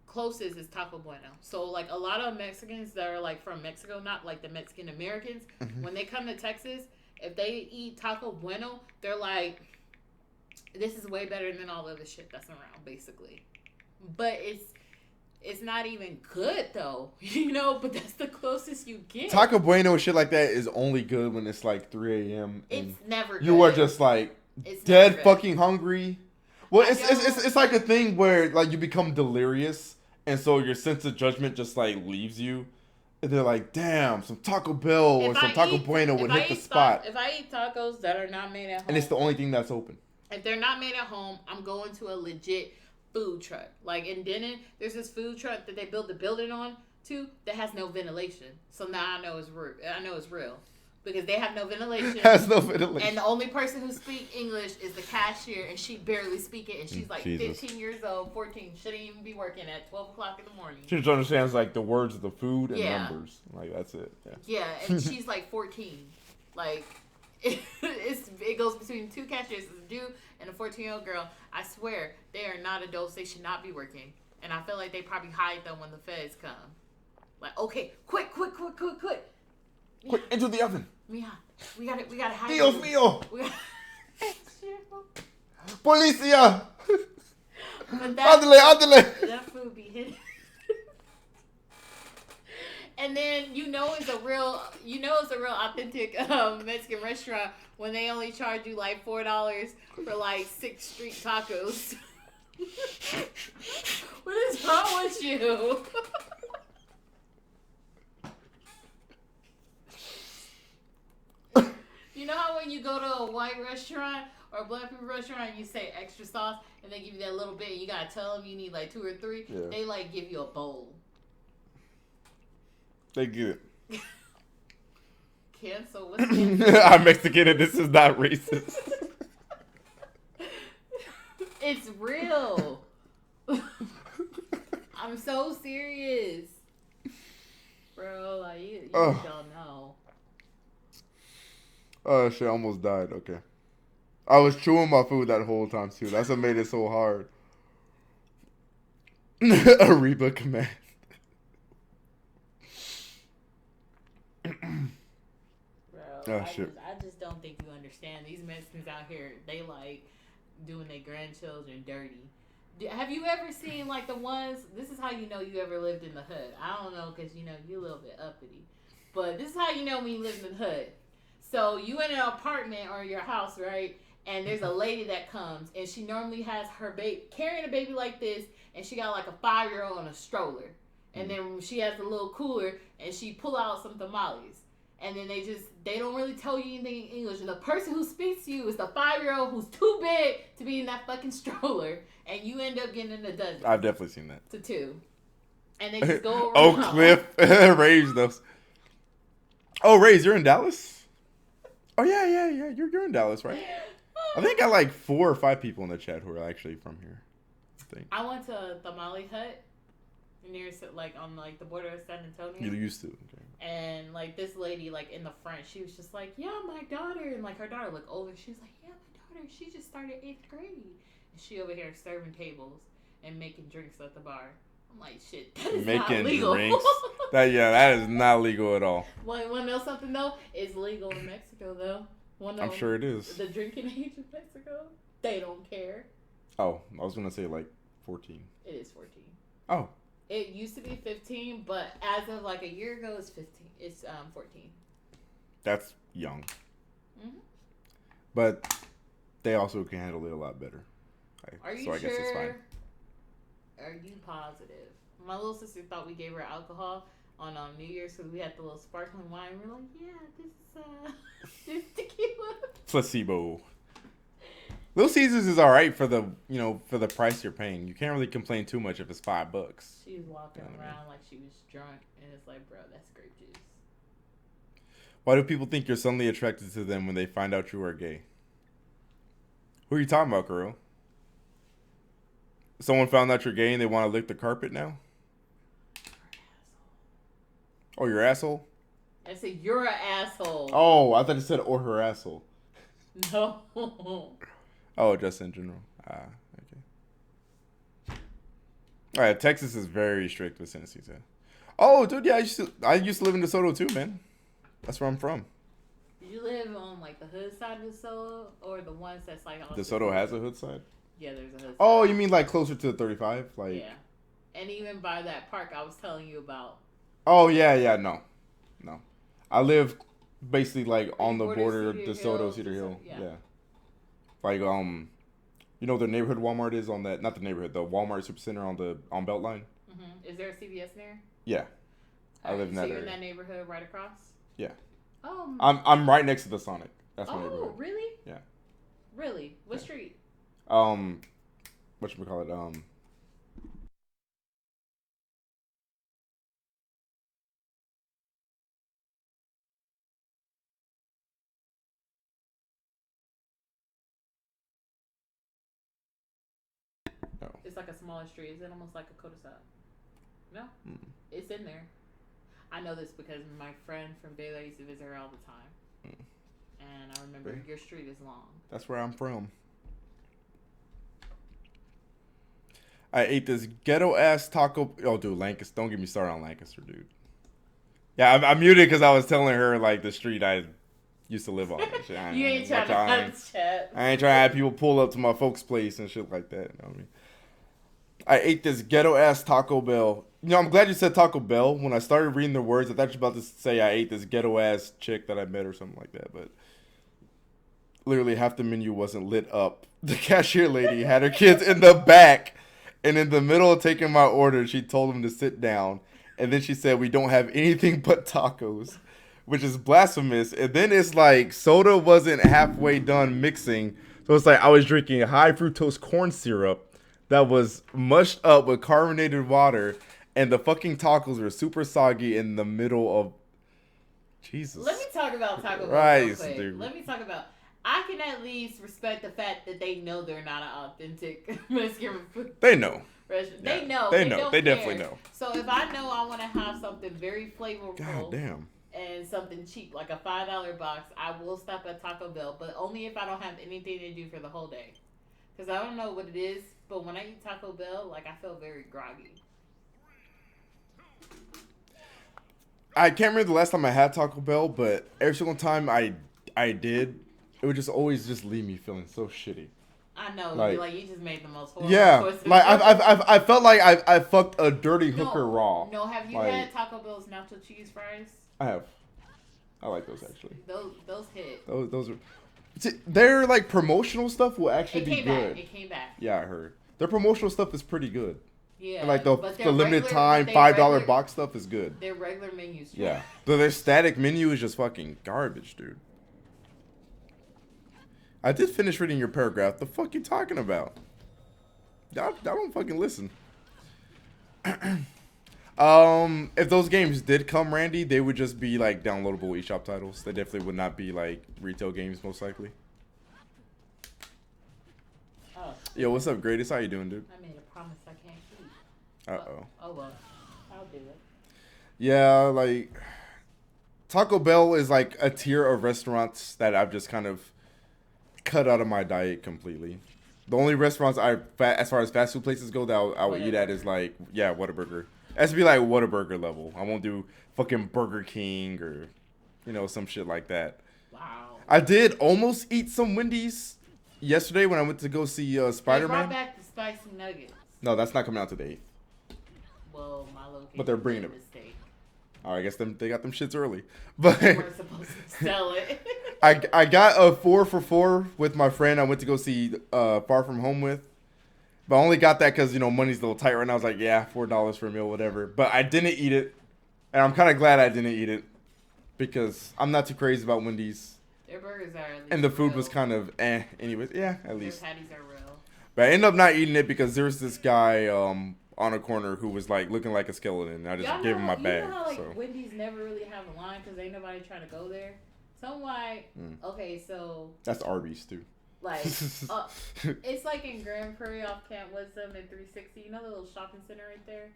closest is Taco Bueno. So like a lot of Mexicans that are like from Mexico, not like the Mexican Americans, when they come to Texas, if they eat Taco Bueno, they're like, this is way better than all the other shit that's around, basically. But it's not even good though, you know. But that's the closest you get. Taco Bueno and shit like that is only good when it's like 3 a.m. It's never good. You are just like dead fucking hungry. Well, it's like a thing where like you become delirious, and so your sense of judgment just like leaves you. And they're like, damn, some Taco Bell or some Taco Bueno would hit the spot. If I eat tacos that are not made at home, and it's the only thing that's open. If they're not made at home, I'm going to a legit food truck. Like in Denton, there's this food truck that they built the building on to that has no ventilation. So now I know it's real. Because they have no ventilation. Has no ventilation. And the only person who speaks English is the cashier, and she barely speaks it, and she's like 15 years old, 14. Shouldn't even be working at 12 o'clock in the morning. She just understands like the words of the food and numbers. Like that's it. Yeah, and she's like 14. Like it goes between two cashiers, a dude and a 14-year-old girl. I swear they are not adults. They should not be working. And I feel like they probably hide them when the feds come. Like, okay, quick. Quick, into the oven. Mija, we gotta hide Dios you. mío. We gotta... Policia. But Ándale. that food be hidden. And then you know it's a real authentic Mexican restaurant when they only charge you like $4 for like 6 street tacos. What is wrong with you? You know how when you go to a white restaurant or a black people restaurant, you say extra sauce, and they give you that little bit, and you gotta tell them you need like 2 or 3. Yeah. They like give you a bowl. They get it. Cancel. What's cancel? I'm Mexican and this is not racist. It's real. I'm so serious. Bro, like, you don't know. Oh, shit, I almost died. Okay. I was chewing my food that whole time, too. That's what made it so hard. Ariba command. Bro, I just don't think you understand. These Mexicans out here, they like doing their grandchildren dirty. Have you ever seen like the ones? This is how you know you ever lived in the hood. I don't know because you know you're a little bit uppity, but this is how you know when you live in the hood. So you in an apartment or your house, right? And there's a lady that comes, and she normally has her baby carrying a baby like this, and she got like a 5-year-old on a stroller, and then she has a little cooler, and she pull out some tamales, and then they don't really tell you anything in English, and the person who speaks to you is the 5-year-old who's too big to be in that fucking stroller, and you end up getting in a dozen. I've definitely seen that. To 2, and they just go around. Oh, Cliff Rays those. Oh, Rays, you're in Dallas? Oh yeah. You're in Dallas, right? I think I got like 4 or 5 people in the chat who are actually from here. I think. I went to a tamale hut near like on like the border of San Antonio. You used to. Okay. And like this lady like in the front, she was just like, yeah, my daughter, and like her daughter looked older. She was like, yeah, my daughter, she just started 8th grade, and she over here serving tables and making drinks at the bar. I'm like, shit, that is not legal. Drinks. That is not legal at all. Want to know something though? It's legal in Mexico though. I'm sure it is. The drinking age in Mexico, they don't care. Oh, I was gonna say like 14. It is 14. Oh. It used to be 15, but as of like a year ago, it's 15. It's 14. That's young. Mm-hmm. But they also can handle it a lot better. Are you so I sure? guess it's fine. Are you positive? My little sister thought we gave her alcohol on New Year's because we had the little sparkling wine. We're like, yeah, this is tequila. Placebo. Little Caesars is all right for the price you're paying. You can't really complain too much if it's $5. She was walking around like she was drunk, and it's like, bro, that's grape juice. Why do people think you're suddenly attracted to them when they find out you are gay? Who are you talking about, girl? Someone found out you're gay and they want to lick the carpet now? Oh, your asshole? I said, you're an asshole. Oh, I thought you said or her asshole. No. Oh, just in general. Okay. All right, Texas is very strict with synesthesia. Oh, dude, yeah, I used to live in DeSoto too, man. That's where I'm from. Did you live on like the hood side of DeSoto or the ones that's like on DeSoto has a hood side? Yeah, there's a hood side. Oh, you mean like closer to the 35? Like yeah. And even by that park I was telling you about. Oh, yeah, no. I live basically like on the border of DeSoto, Cedar Hill. Yeah. Like the neighborhood Walmart is on that, not the neighborhood, the Walmart Supercenter on Beltline. Mm-hmm. Is there a CVS there? Yeah. I live in that so you're area. in that neighborhood right across? Yeah. Oh. I'm right next to the Sonic. That's my neighborhood. Oh, really? Yeah. Really? What street? Whatchamacallit? No. It's like a smaller street. Is it almost like a cul-de-sac? No? Mm. It's in there. I know this because my friend from Baylor used to visit her all the time. Mm. And I remember your street is long. That's where I'm from. I ate this ghetto ass taco. Oh, dude, Lancaster. Don't get me started on Lancaster, dude. Yeah, I muted because I was telling her like the street I used to live on. And You ain't trying to have chat. I ain't trying to have people pull up to my folks' place and shit like that. You know what I mean? I ate this ghetto ass Taco Bell. I'm glad you said Taco Bell. When I started reading the words, I thought you were about to say I ate this ghetto ass chick that I met or something like that. But literally half the menu wasn't lit up. The cashier lady had her kids in the back. And in the middle of taking my order, she told them to sit down. And then she said, we don't have anything but tacos, which is blasphemous. And then it's like soda wasn't halfway done mixing. So it's like I was drinking high fructose corn syrup that was mushed up with carbonated water. And the fucking tacos were super soggy in the middle of... Jesus. Let me talk about Taco Bell real quick. Dude. Let me talk about... I can at least respect the fact that they know they're not an authentic Mexican food. They know. Restaurant. Yeah. They know. They know. They care. definitely know. So if I know I want to have something very flavorful God damn. and something cheap, like a $5 box, I will stop at Taco Bell, but only if I don't have anything to do for the whole day. Because I don't know what it is, but when I eat Taco Bell, like I feel very groggy. I can't remember the last time I had Taco Bell, but every single time I did, it would just always just leave me feeling so shitty. I know, Like, you just made the most horrible yeah, choices. like I felt like I fucked a dirty hooker raw. No, have you Like, had Taco Bell's nacho cheese fries? I have. I like those actually. Those hit. Those are. Their like promotional stuff will actually be good. It came back. Yeah, I heard. Their promotional stuff is pretty good. Yeah. And like the limited regular, time $5 box stuff is good. Their regular menus. Yeah. But their static menu is just fucking garbage, dude. I did finish reading your paragraph. The fuck you talking about? Y'all don't fucking listen. If those games did come, Randy, they would just be like downloadable eShop titles. They definitely would not be like retail games, most likely. Oh. Yo, what's up, Greatest? How you doing, dude? I made a promise I can't keep. Uh-oh. Oh well, I'll do it. Yeah, like Taco Bell is like a tier of restaurants that I've just kind of cut out of my diet completely. The only restaurants as far as fast food places go, that I would eat at is like, yeah, Whataburger. It has to be like Whataburger level. I won't do fucking Burger King or, you know, some shit like that. Wow. I did almost eat some Wendy's yesterday when I went to go see Spider-Man. They brought back the spicy nuggets. No, that's not coming out today. Well, my location. But they're bringing made it. a mistake. I guess they got them shits early. But They weren't supposed to sell it. I got a 4 for $4 with my friend I went to go see Far From Home with. But I only got that because, you know, money's a little tight right now. I was like, yeah, $4 for a meal, whatever. But I didn't eat it. And I'm kind of glad I didn't eat it. Because I'm not too crazy about Wendy's. Their burgers are at least And the food real. was kind of anyways. Yeah, at least. Their patties are real. But I ended up not eating it because there was this guy on a corner who was like looking like a skeleton. And I just gave him my bag. You know how like so. Wendy's never really have a line because ain't nobody trying to go there? So why? Okay, so That's Arby's too. like it's like in Grand Prairie off Camp Wisdom and 360. You know the little shopping center right there?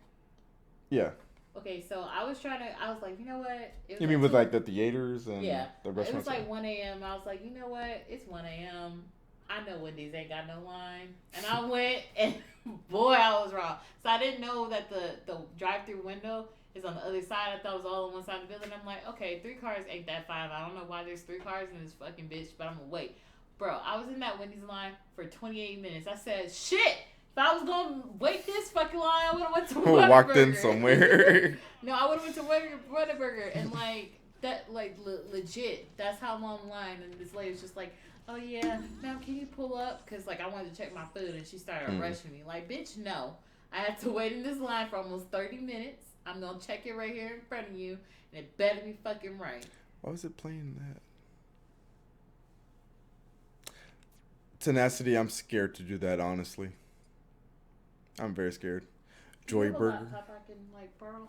Yeah. Okay, so I was like, you know what? It was You mean like with two- like the theaters and yeah, the it was restaurants? like 1 a.m. I was like, you know what? It's 1 a.m. I know Wendy's ain't got no line, and I went, and boy, I was wrong. So I didn't know that the drive-through window is on the other side. I thought it was all on one side of the building. I'm like, okay, 3 cars ain't that 5. I don't know why there's 3 cars in this fucking bitch, but I'm gonna wait. Bro, I was in that Wendy's line for 28 minutes. I said, shit. If I was gonna wait this fucking line, I would have went to Whataburger. Walked in somewhere. No, I would have went to Whataburger and like that, like legit. That's how long the line. And this lady was just like, "Oh yeah, now can you pull up?" Because like I wanted to check my food, and she started rushing me. Like, bitch, no. I had to wait in this line for almost 30 minutes. I'm gonna check it right here in front of you, and it better be fucking right. Why was it playing that? Tenacity, I'm scared to do that, honestly. I'm very scared. Joy You have a Burger. laptop I can like borrow?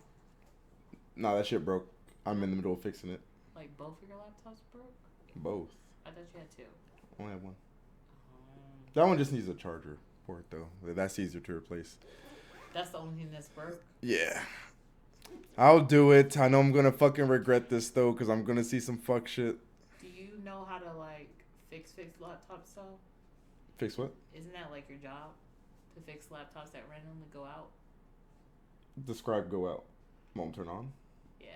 No, that shit broke. I'm in the middle of fixing it. Like both of your laptops broke? Both. I thought you had 2. Only have one. That one just needs a charger port, though. That's easier to replace. That's the only thing that's broke. Yeah. I'll do it. I know I'm going to fucking regret this, though, because I'm going to see some fuck shit. Do you know how to like fix laptops though? Fix what? Isn't that like your job? To fix laptops that randomly go out? Describe go out. Won't turn on? Yeah.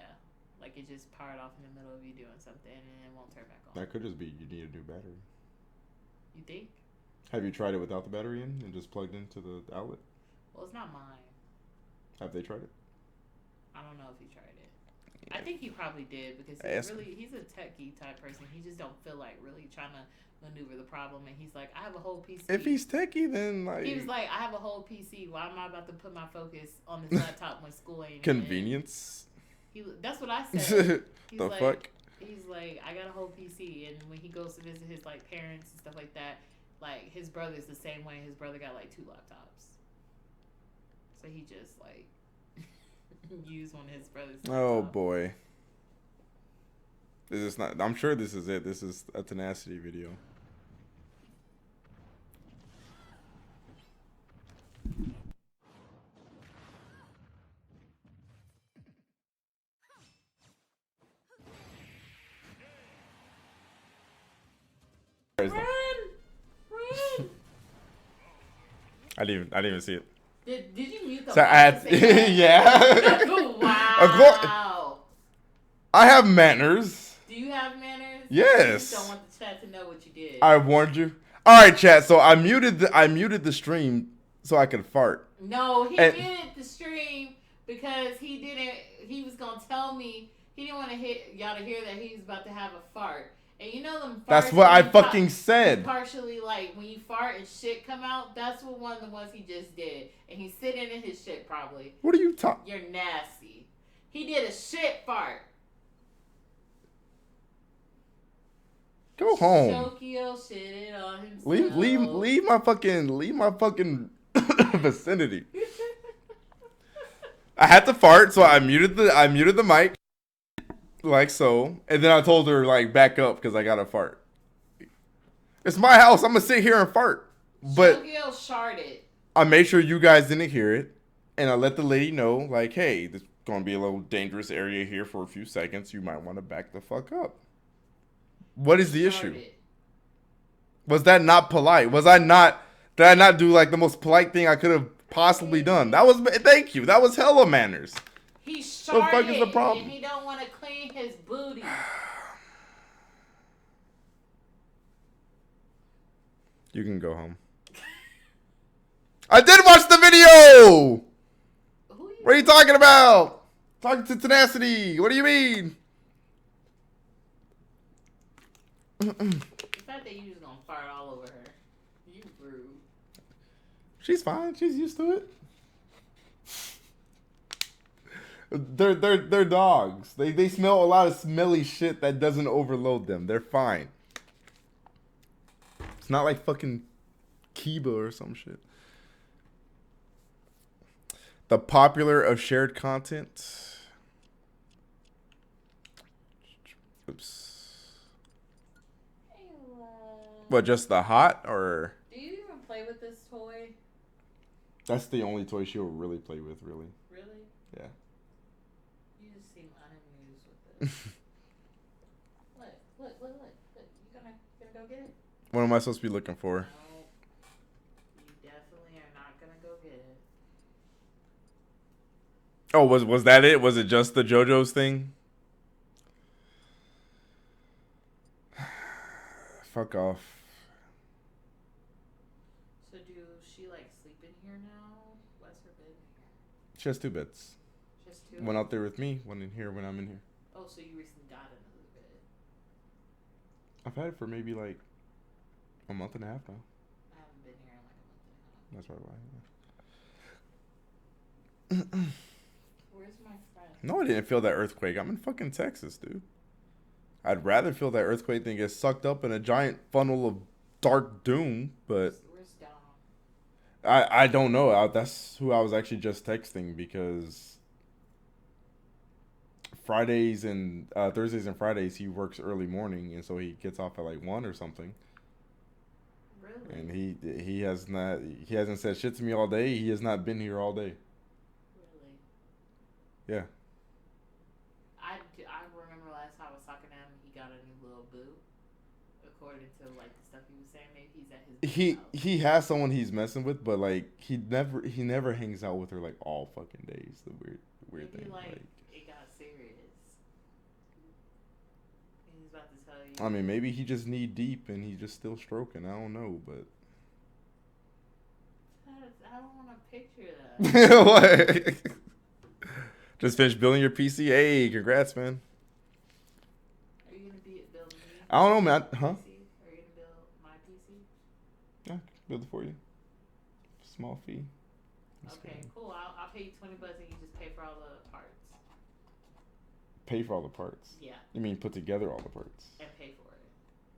Like it just powered off in the middle of you doing something and it won't turn back on. That could just be you need a new battery. You think? Have you tried it without the battery in and just plugged into the outlet? Well, it's not mine. Have they tried it? I don't know if he tried it. I think he probably did because he's a techie type person. He just don't feel like really trying to maneuver the problem, and he's like, I have a whole PC. If he's techie, then like he was like, I have a whole PC. Why am I about to put my focus on this laptop when school ain't convenience. That's what I said. He's the like, fuck? He's like, I got a whole PC, and when he goes to visit his like parents and stuff like that, like his brother's the same way. His brother got like 2 laptops, so he just like used one of his brother's. Oh laptop. boy. This is not. I'm sure this is it. This is a Tenacity video. Run! I didn't even see it. Did you mute the So I had, yeah. Wow. I have manners. Do you have manners? Yes. You just don't want the chat to know what you did. I warned you. All right, chat. So I muted the stream so I could fart. No, he And- muted the stream because he was gonna tell me he didn't want to y'all to hear that he was about to have a fart. And you know them farts. That's what I fucking you said. partially like when you fart and shit come out. That's what one of the ones he just did, and he's sitting in his shit probably. What are you talking? You're nasty. He did a shit fart. Go home. Shokio shitted on himself. Leave my fucking vicinity. I had to fart, so I muted the mic, like so, and then I told her like back up because I gotta fart. It's my house. I'm gonna sit here and fart, but Shokio sharted. I made sure you guys didn't hear it, and I let the lady know like, hey, this is gonna be a little dangerous area here for a few seconds. You might want to back the fuck up. What is the issue? Was that not polite? Did I not do like the most polite thing I could have possibly done? Thank you. That was hella manners. He What the fuck is the sharted problem? and he don't want to clean his booty. You can go home. I did watch the video! What are you talking about? Talking to Tenacity. What do you mean? The fact that you just gonna fart all over her. You rude. She's fine. She's used to it. They're dogs. They smell a lot of smelly shit that doesn't overload them. They're fine. It's not like fucking Kiba or some shit. The popular of shared content. Oops. What, just the hot or? Do you even play with this toy? That's the only toy she'll really play with, really. Really? Yeah. You just seem unamused with it. Look. You gonna go get it? What am I supposed to be looking for? No. You definitely are not gonna go get it. Oh, was that it? Was it just the JoJo's thing? Fuck off. So do she like sleep in here now? What's her bed in here? She has 2 beds. Just two? One out there with me, one in here when I'm in here. Oh, so you recently got another bed. I've had it for maybe like a month and a half now. I haven't been here in like a month and a half. That's right. Where's my friend? No, I didn't feel that earthquake. I'm in fucking Texas, dude. I'd rather feel that earthquake than get sucked up in a giant funnel of dark doom, but Where's Dom? I don't know. That's who I was actually just texting because Fridays and Thursdays and Fridays he works early morning, and so he gets off at like 1 or something. Really? And he hasn't said shit to me all day. He has not been here all day. Really? Yeah. I remember last time I was talking to him, he got a new little boo. According to like the stuff he was saying, maybe he's at his house. He has someone he's messing with, but like he never hangs out with her like all fucking days. The weird Maybe thing. like it got serious. And he's about to tell you. I mean, maybe he just knee deep and he's just still stroking. I don't know, but I don't want to picture that. what? Just finished building your PC. Hey, congrats, man. Are you gonna build me? I don't know, man. Huh? PC? Are you gonna build my PC? Yeah, build it for you. Small fee. Okay, cool. I'll pay you $20 and you just pay for all the parts. Pay for all the parts. Yeah. You mean put together all the parts? And pay for it.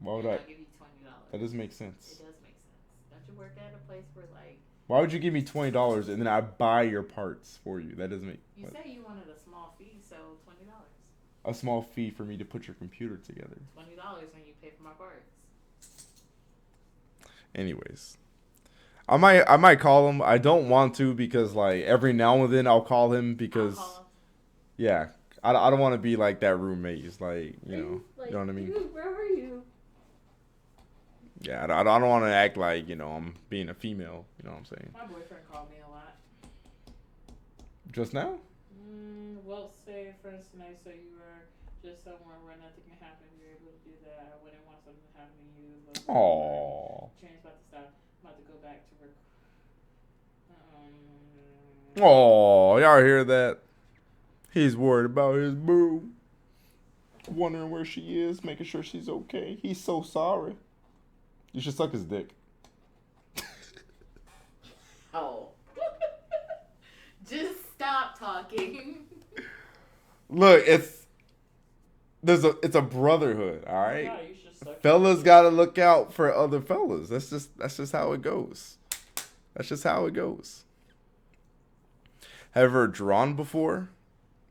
Why would and I? I'll give you $20. That doesn't make It sense. does make sense. Don't you work at a place where like Why would you give me $20 and then I buy your parts for you? That doesn't make. you say you wanted a small fee, so $20. A small fee for me to put your computer together. $20 when you pay for my parts. Anyways, I might call him. I don't want to because like every now and then I'll call him because I'll call him. yeah, I don't want to be like that roommate. It's like you know what I mean. Where were you? Yeah, I don't want to act like I'm being a female. You know what I'm saying? My boyfriend called me a lot. Just now? Well, say for instance, tonight, so you were Just somewhere where nothing can happen. You're able to do that. I wouldn't want something to happen to you. Aww. Train's about to stop. I'm about to go back to work. Aww, y'all hear that? He's worried about his boo. Wondering where she is, making sure she's okay. He's so sorry. You should suck his dick. Oh. Just stop talking. Look, it's a brotherhood, all right? Yeah, you should suck Fellas gotta look out for other fellas. That's just how it goes. That's just how it goes. Have you ever drawn before?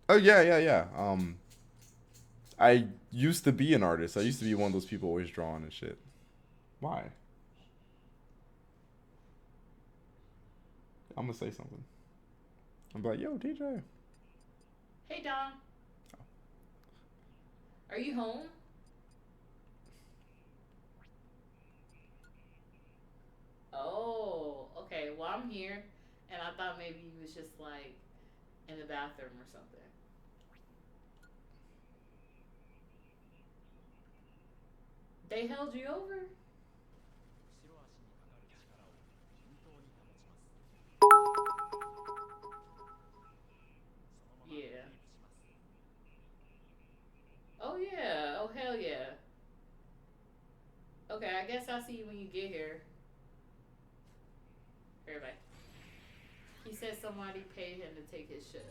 Oh yeah. I used to be an artist. I used to be one of those people always drawing and shit. Why? I'm gonna say something. I'm like, yo, DJ. Hey, Don. Are you home? Oh, okay. Well, I'm here, and I thought maybe you was just like in the bathroom or something. They held you over? Yeah. Oh, yeah. Oh, hell yeah. Okay, I guess I'll see you when you get here. Everybody. He said somebody paid him to take his shift,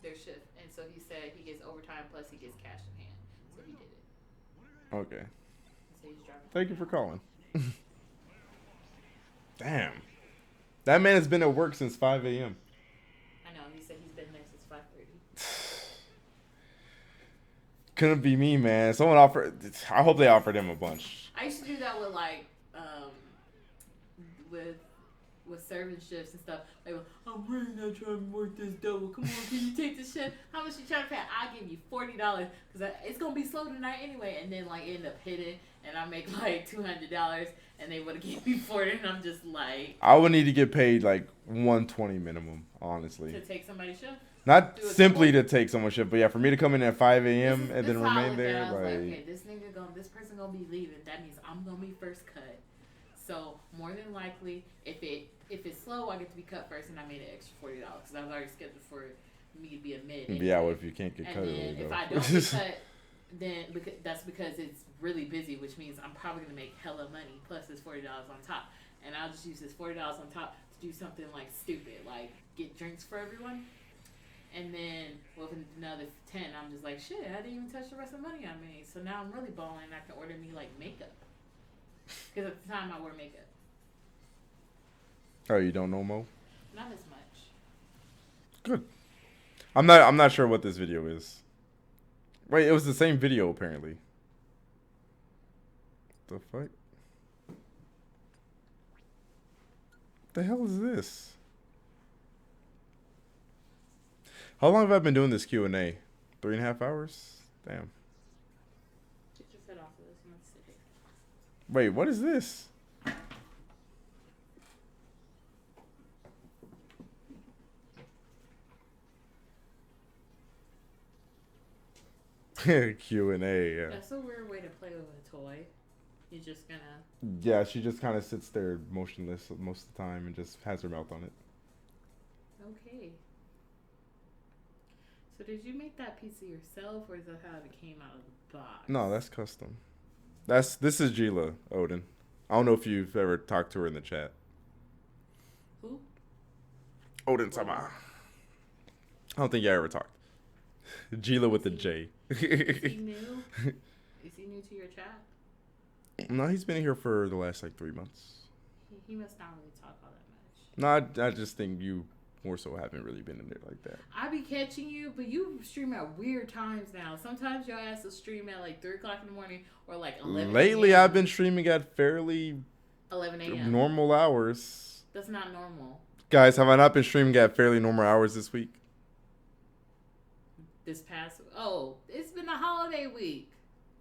their shift, and so he said he gets overtime plus he gets cash in hand. So he did it. Okay. So he's driving. Thank you for calling. Damn. That man has been at work since 5 a.m. I know. He said he's been there since 5:30. Couldn't be me, man. Someone offered. I hope they offered him a bunch. I used to do that with like with serving shifts and stuff. Like, I'm really not trying to work this double. Come on, can you take the shift? How much you trying to pay? I'll give you $40 because it's gonna be slow tonight anyway. And then like end up hitting, and I make like $200, and they would have given me 40, and I'm just like. I would need to get paid like $120 minimum, honestly. To take somebody's shift. Not simply to take someone's shift, but yeah, for me to come in at 5 a.m. and then remain there, I was like, okay, this person gonna be leaving. That means I'm gonna be first cut. So more than likely, if it's slow, I get to be cut first, and I made an extra $40 because I was already scheduled for me to be a mid. Anyway. Yeah, what if you can't get cut? And then if I don't get cut, then that's because it's really busy, which means I'm probably gonna make hella money plus this $40 on top, and I'll just use this $40 on top to do something like stupid, like get drinks for everyone. And then with another 10, I'm just like, shit, I didn't even touch the rest of the money I made. So now I'm really balling. I can order me like makeup. Because at the time I wore makeup. Oh, you don't know Mo? Not as much. Good. I'm not sure what this video is. Wait, it was the same video apparently. The fuck? The hell is this? How long have I been doing this Q&A? 3.5 hours? Damn. Get your foot off of this one. Sit here. Wait, what is this? Q&A, yeah. That's a weird way to play with a toy. You're just gonna... Yeah, she just kind of sits there motionless most of the time and just has her mouth on it. Okay. So did you make that pizza yourself, or is that how it came out of the box? No, that's custom. This is Gila Odin. I don't know if you've ever talked to her in the chat. Who? Odin Sama. I don't think I ever talked. Gila with a J. Is he new? Is he new to your chat? No, he's been here for the last like 3 months. He must not really talk all that much. No, I just think you more so haven't really been in there like that. I be catching you, but you stream at weird times now. Sometimes your ass will stream at like 3 o'clock in the morning or like 11 Lately, a.m. I've been streaming at fairly 11 a.m. normal hours. That's not normal. Guys, have I not been streaming at fairly normal hours this week? This past... Oh, it's been a holiday week.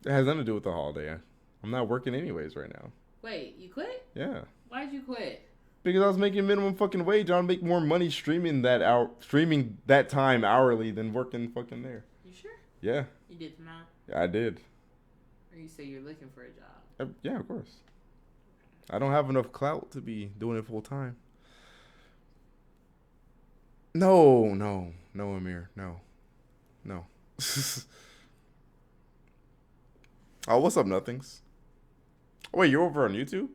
It has nothing to do with the holiday. I'm not working anyways right now. Wait, you quit? Yeah. Why'd you quit? Because I was making minimum fucking wage. I'd make more money streaming that time hourly than working fucking there. You sure? Yeah. You did not. I did. Or you say you're looking for a job? Yeah, of course. I don't have enough clout to be doing it full time. No, Amir, no. Oh, what's up, Nothings? Oh, wait, you're over on YouTube?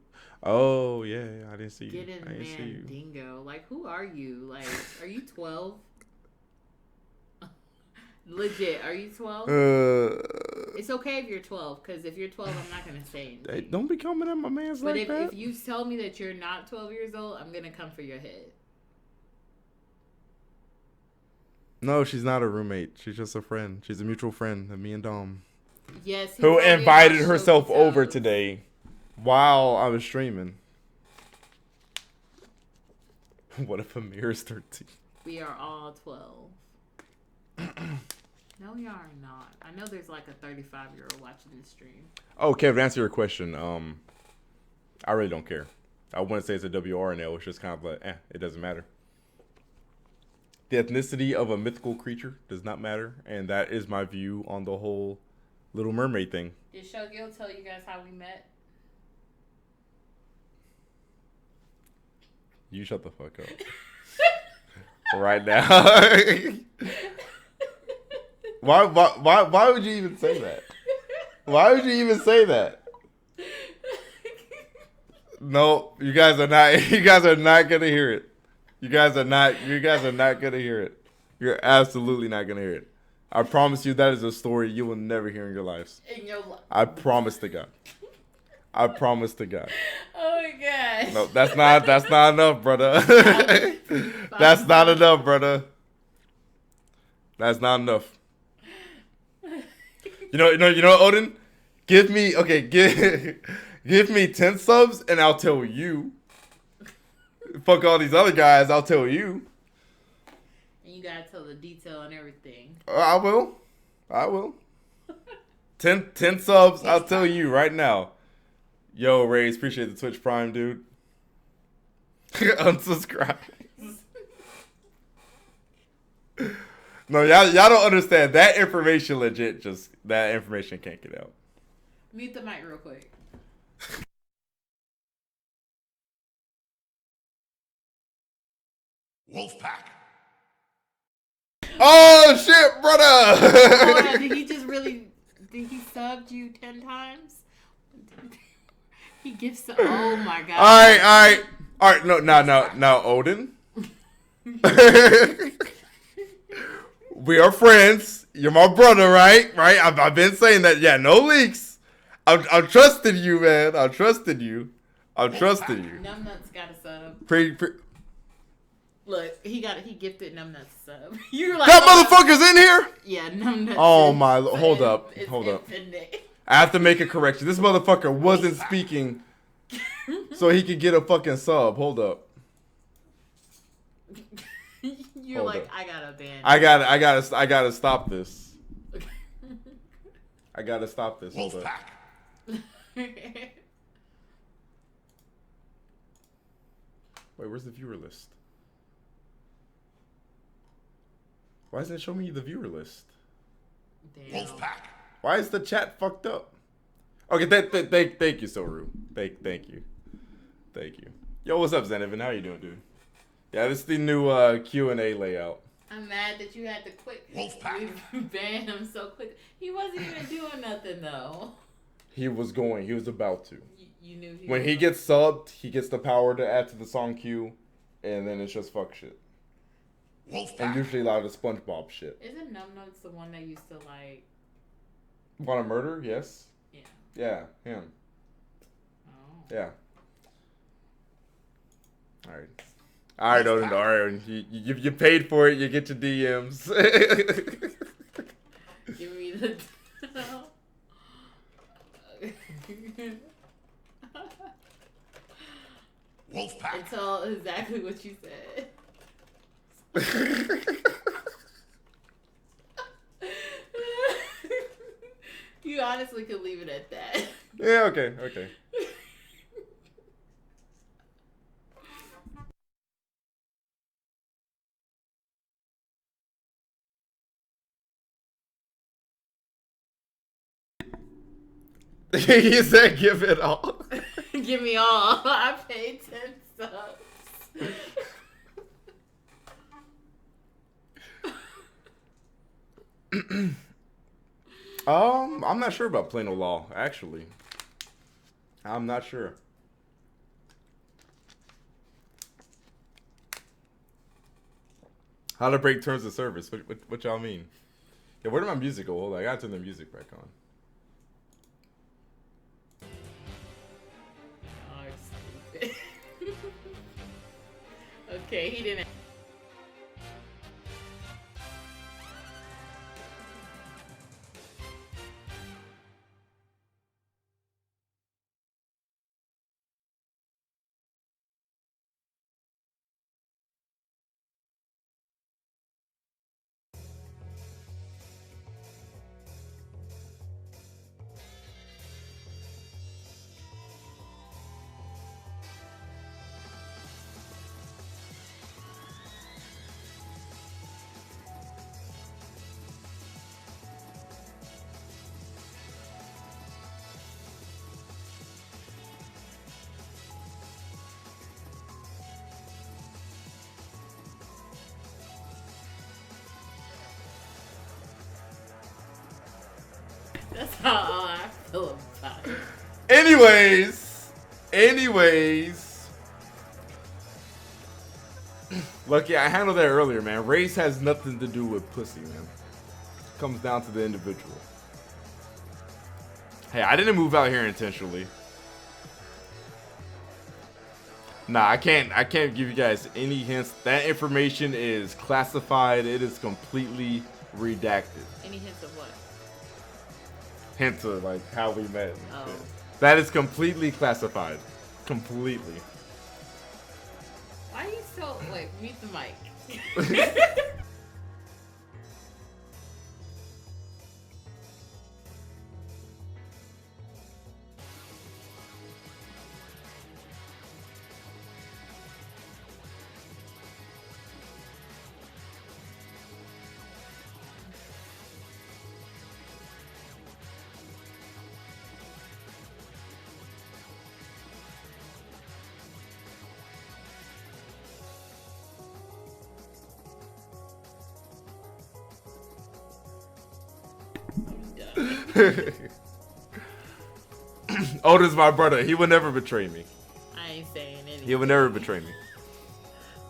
Oh, yeah, I didn't see you. Get in, I didn't see you. Dingo. Like, who are you? Like, are you 12? Legit, are you 12? It's okay if you're 12, because if you're 12, I'm not going to say anything. Hey, don't be coming at my man's but like that. But if you tell me that you're not 12 years old, I'm going to come for your head. No, she's not a roommate. She's just a friend. She's a mutual friend of me and Dom. Yes. Who invited herself over today while I was streaming. What if Amir is 13? We are all 12. No, we are not. I know there's like a 35-year-old watching this stream. Oh, Kev, to answer your question, I really don't care. I wouldn't say it's a WRNL. It's just kind of like, it doesn't matter. The ethnicity of a mythical creature does not matter, and that is my view on the whole Little Mermaid thing. Did Shokio tell you guys how we met? You shut the fuck up. Right now. Why would you even say that? Why would you even say that? No, you guys are not gonna hear it. You guys are not gonna hear it. You're absolutely not gonna hear it. I promise you that is a story you will never hear in your lives. I promise to God. I promise to God. Oh my gosh. No, that's not enough, brother. That's not enough, brother. That's not enough. You know, Odin? Give me 10 subs and I'll tell you. Fuck all these other guys, I'll tell you. And you gotta tell the detail and everything. I will. 10 subs, I'll tell you right now. Yo, Rays, appreciate the Twitch Prime, dude. Unsubscribe. No, y'all don't understand. That information legit that information can't get out. Mute the mic real quick. Wolfpack. Oh shit, brother! Oh, did he subbed you 10 times? He gives oh my god. Alright, no, now, Odin. We are friends. You're my brother, right? I've been saying that. Yeah, no leaks. I'm trusting you, man. I'm trusting you. Numbnuts got a sub. Look, he gifted Numbnuts a sub. You're like, that motherfucker's in here? Yeah, Numbnuts. Oh my, hold up. Infinite. I have to make a correction. This motherfucker wasn't speaking so he could get a fucking sub. Hold up. You're Hold like, up. I gotta ban. I gotta stop this. I gotta stop this. Hold up. Wait, where's the viewer list? Why doesn't it show me the viewer list? Damn. Wolfpack. Why is the chat fucked up? Okay, thank you, Soru. Thank you. Yo, what's up, Zenevin? How you doing, dude? Yeah, this is the new Q&A layout. I'm mad that you had to quick Wolfpack. ban him so quick. He wasn't even doing nothing though. He was about to. You knew When he gets subbed, he gets the power to add to the song queue, and then it's just fuck shit. Wolfpack. And usually a lot of the SpongeBob shit. Isn't Numbnuts the one that used to like? Want to murder? Yes. Yeah. Yeah, him. Oh. Yeah. All right, Odin. All right, you paid for it. You get your DMs. Give me the. Wolfpack. It's all exactly what you said. You honestly could leave it at that. Yeah. Okay. He said, "Give it all." Give me all. I paid 10 subs. I'm not sure about Plano Law, actually. I'm not sure. How to break terms of service? What y'all mean? Yeah, where did my music go? Hold on, I gotta turn the music back on. Oh, stupid. Okay, he didn't. That's how I feel about it. Anyways. Look, yeah, I handled that earlier, man. Race has nothing to do with pussy, man. It comes down to the individual. Hey, I didn't move out here intentionally. Nah, I can't give you guys any hints. That information is classified. It is completely redacted. Any hints of what? Hints of like how we met. And Oh. shit. That is completely classified. Completely. Why are you so like mute the mic? Oda's my brother. He would never betray me. I ain't saying anything. He would never betray me.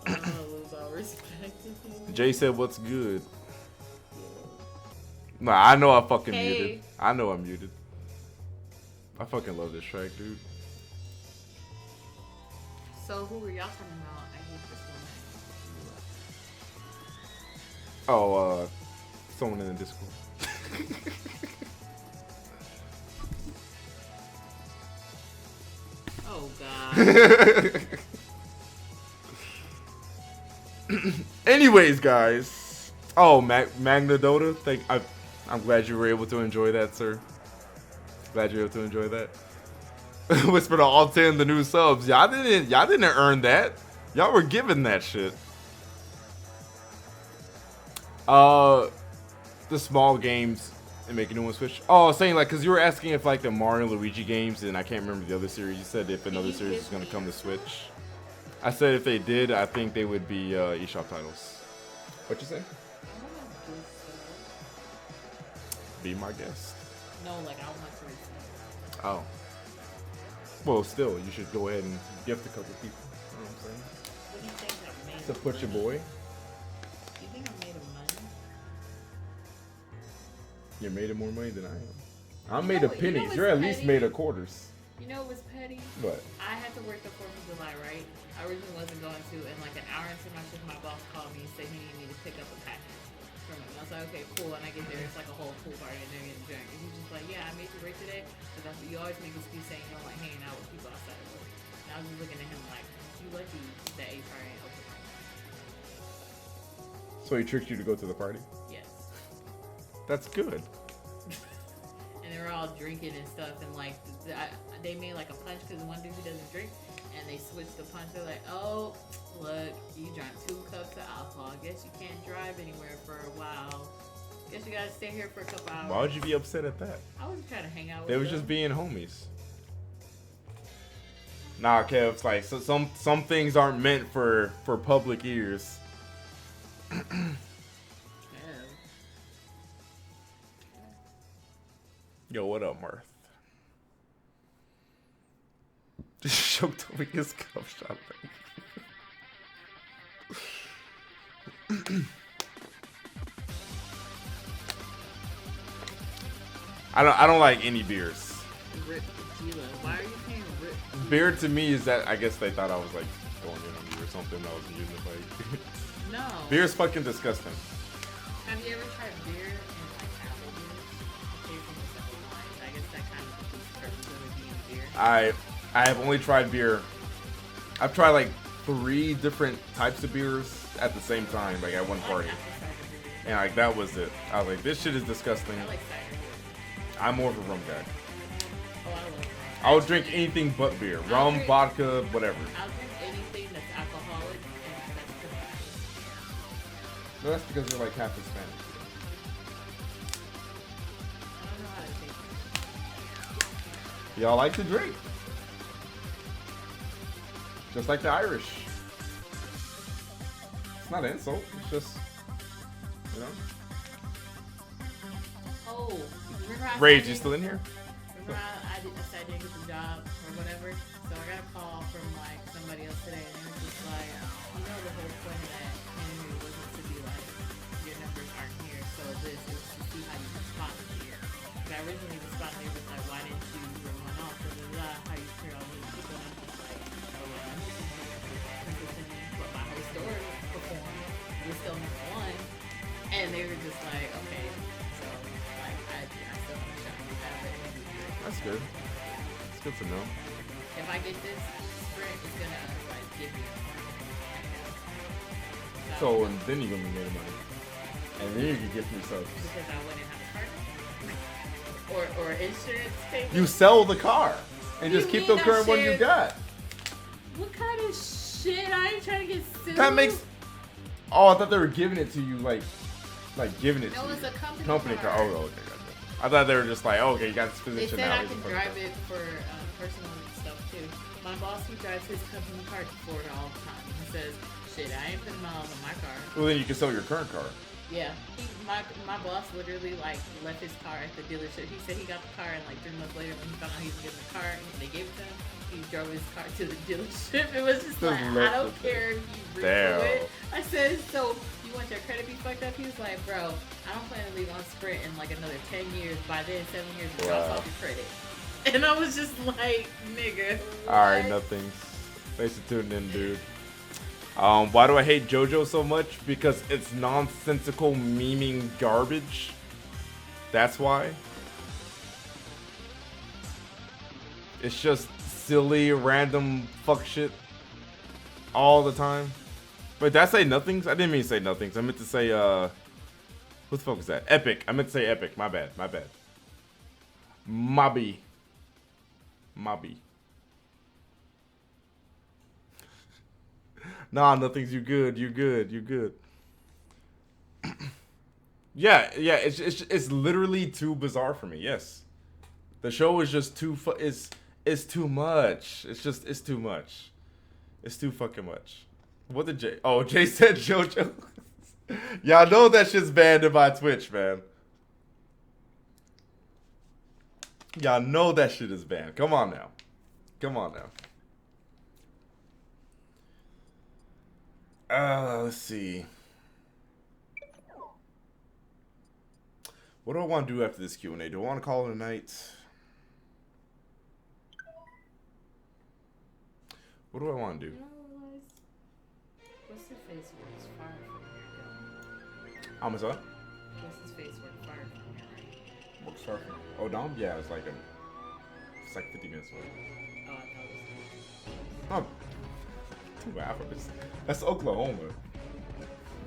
I'm gonna lose all respect. Jay said, "What's good?" Nah, I know I fucking Hey. muted. I know I'm muted. I fucking love this track, dude. So who were y'all talking about? I hate this one. Oh, someone in the Discord. Oh god. Anyways, guys. Oh, Magna Dota. I'm glad you were able to enjoy that, sir. Glad you were able to enjoy that. Whisper to all 10 the new subs. Y'all didn't earn that. Y'all were given that shit. The small games and make a new one switch. Oh, saying like, cause you were asking if like the Mario and Luigi games, and I can't remember the other series. You said if another series is gonna come to Switch. I said if they did, I think they would be eShop titles. What you say? Be my guest. No, like I want to receive. Oh. Well, still, you should go ahead and gift a couple people. You know what I'm saying? What do you think I made? Support your boy. Do you think I made of money? You made more money than I am. I'm You made know of what- you know pennies. what's You're at least petty? made of quarters. You know what's petty? What? I had to work the 4th of July, right? I originally wasn't going to, and like an hour into my shift, my boss called me and said he needed me to pick up a package from him. And I was like, okay, cool. And I get there, it's like a whole pool party, and they're getting drunk. And he's just like, yeah, I made you work today, because you always make excuse saying you don't like hanging out with people outside of work. And I was just looking at him like, you lucky that HR ain't open right now. So he tricked you to go to the party? Yes. That's good. And they were all drinking and stuff, and like they made like a punch because one dude who doesn't drink, and they switched the punch. They're like, "Oh, look, you drank 2 cups of alcohol. I guess you can't drive anywhere for a while." Guess you gotta stay here for a couple hours. Why would you be upset at that? I was trying to hang out with They was them. just being homies. Nah, Kev, it's like so some things aren't meant for public ears. Yeah. Yo, what up, Mirth? Just choked over his cup shot. I don't like any beers. Rip tequila. Why are you saying rip tequila? Beer to me is that I guess they thought I was like going in on you or something. I was using it like No. beer is fucking disgusting. Have you ever tried beer and like apple juice? Okay, from the simple wine. I guess that kind of defeats the purpose of it being beer. I have only tried beer. I've tried like 3 different types of beers at the same time, like at one I like party, apple cider beer. and like that was it. I was like, this shit is disgusting. I like cider beer. I'm more of a rum guy. Oh, I love rum. I would drink anything but beer, rum, drink- vodka, whatever. I'll drink anything that's alcoholic and that's tobacco. No, that's because they're like half Hispanic. I don't know how to take it. Y'all like to drink, just like the Irish. It's not an insult. It's just, you know. Oh, remember I Rage, said you still in here? Remember I said I didn't get the job or whatever? So I got a call from like somebody else today and it was just like, you know the whole point of that interview wasn't to be like, your numbers aren't here, so this is to see how you respond here. But I originally responded, it was like, why didn't you bring one off? Blah, blah, blah, how you turn all these people and I'm just like, oh, well, I'm just consistently what my whole story performed. We're still number one. And they were just like, okay, so like I still have a shot at that. That's good. It's good to know. If I get this sprint, it's gonna like give me a point. So, and then you're gonna be making money, and then you can get free subs. Because I wouldn't have a car, or insurance payment. You sell the car and You just keep mean the I current one you shared- got. What kind of shit? I ain't trying to get sued. That makes. Oh, I thought they were giving it to you, like giving it No, to it's you. a company car. car. Oh, okay, gotcha. I thought they were just like, oh, okay, you got this They position said now. I you can fucking drive go. it for personal stuff too. My boss, he drives his company car to Florida all the time. He says, shit, I ain't putting miles on my car. Well, then you can sell your current car. Yeah, my boss literally like left his car at the dealership. He said he got the car and like 3 months later when he found out he was getting the car and they gave it to him, he drove his car to the dealership. It was just Just like, I left don't it care if you Damn. repo it. I said, so you want your credit to be fucked up? He was like, bro, I don't plan to leave on Sprint in like another 10 years. By then, 7 years, it drops Wow. off your credit. And I was just like, nigga. Alright, what? nothing. Thanks for tuning in, dude. Why do I hate JoJo so much? Because it's nonsensical memeing garbage. That's why. It's just silly, random fuck shit all the time. Wait, did I say nothings? I didn't mean to say nothings. I meant to say, what the fuck was that? Epic. I meant to say epic. My bad. My bad. Mobby. Nah, nothing's. You good. You good. You good. yeah. It's literally too bizarre for me. Yes, the show is just too. It's too much. It's too much. It's too fucking much. What did Jay? Oh, Jay said JoJo. Y'all know that shit's banned in my Twitch, man. Y'all know that shit is banned. Come on now. Come on now. Let's see. What do I want to do after this Q&A? Do I want to call it a night? What do I want to do? What's his face works far from here, How much that? What's his face work far from here, right? Works far from. Oh, Dom? Yeah, it's like 50 minutes away. Oh, I thought it was. Oh, 2 hours. That's Oklahoma.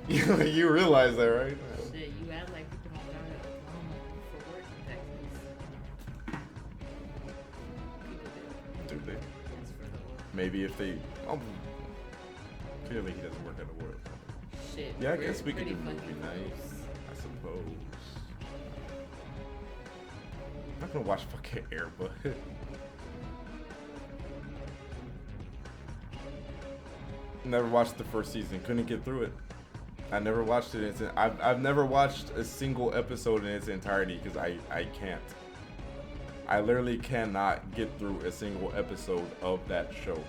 You realize that, right? Shit, you act like people don't drive to Oklahoma for work in Texas. People do. Do they? That's for the oil. Maybe if they. Oh, clearly he doesn't work at a work. Shit. Yeah, I we're guess we could pretty do movie fucking night. close. I suppose. not gonna watch fucking Air Bud. Never watched the first season. Couldn't get through it. I never watched it. I've never watched a single episode in its entirety because I can't. I literally cannot get through a single episode of that show.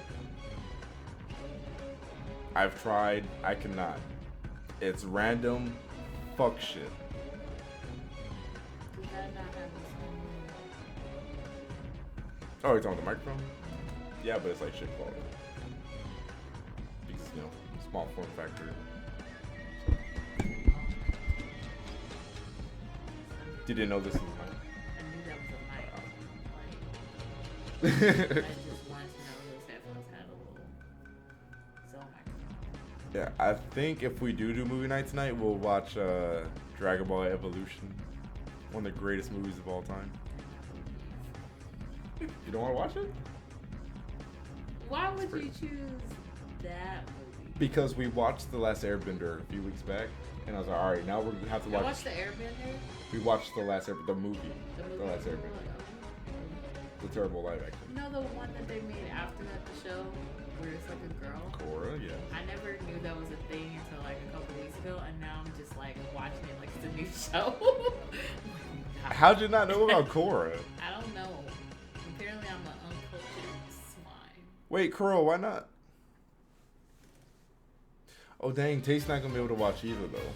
I've tried. I cannot. It's random fuck shit. Does that not have its own? Oh, you're talking about the microphone? Yeah, but it's like shit quality. Because, you know, small form factor. You didn't know this was mine? I knew that was a mic. Like, I just wanted to know those headphones had a little zone microphone. Yeah, I think if we do movie night tonight, we'll watch Dragon Ball Evolution. One of the greatest movies of all time. You don't want to watch it? Why would you choose that movie? Because we watched The Last Airbender a few weeks back, and I was like, all right, now we're gonna have to I watch. watched the Airbender. We watched the movie, The movie. The Last Airbender, the terrible live action. You know the one that they made after that, the show where it's like a girl. Korra, yeah. I never knew that was a thing until like a couple weeks ago, and now I'm just like watching it like it's a new show. How'd you not know about Korra? I don't know. Apparently, I'm an uncultured swine. Wait, Korra, why not? Oh dang, Tate's not gonna be able to watch either though.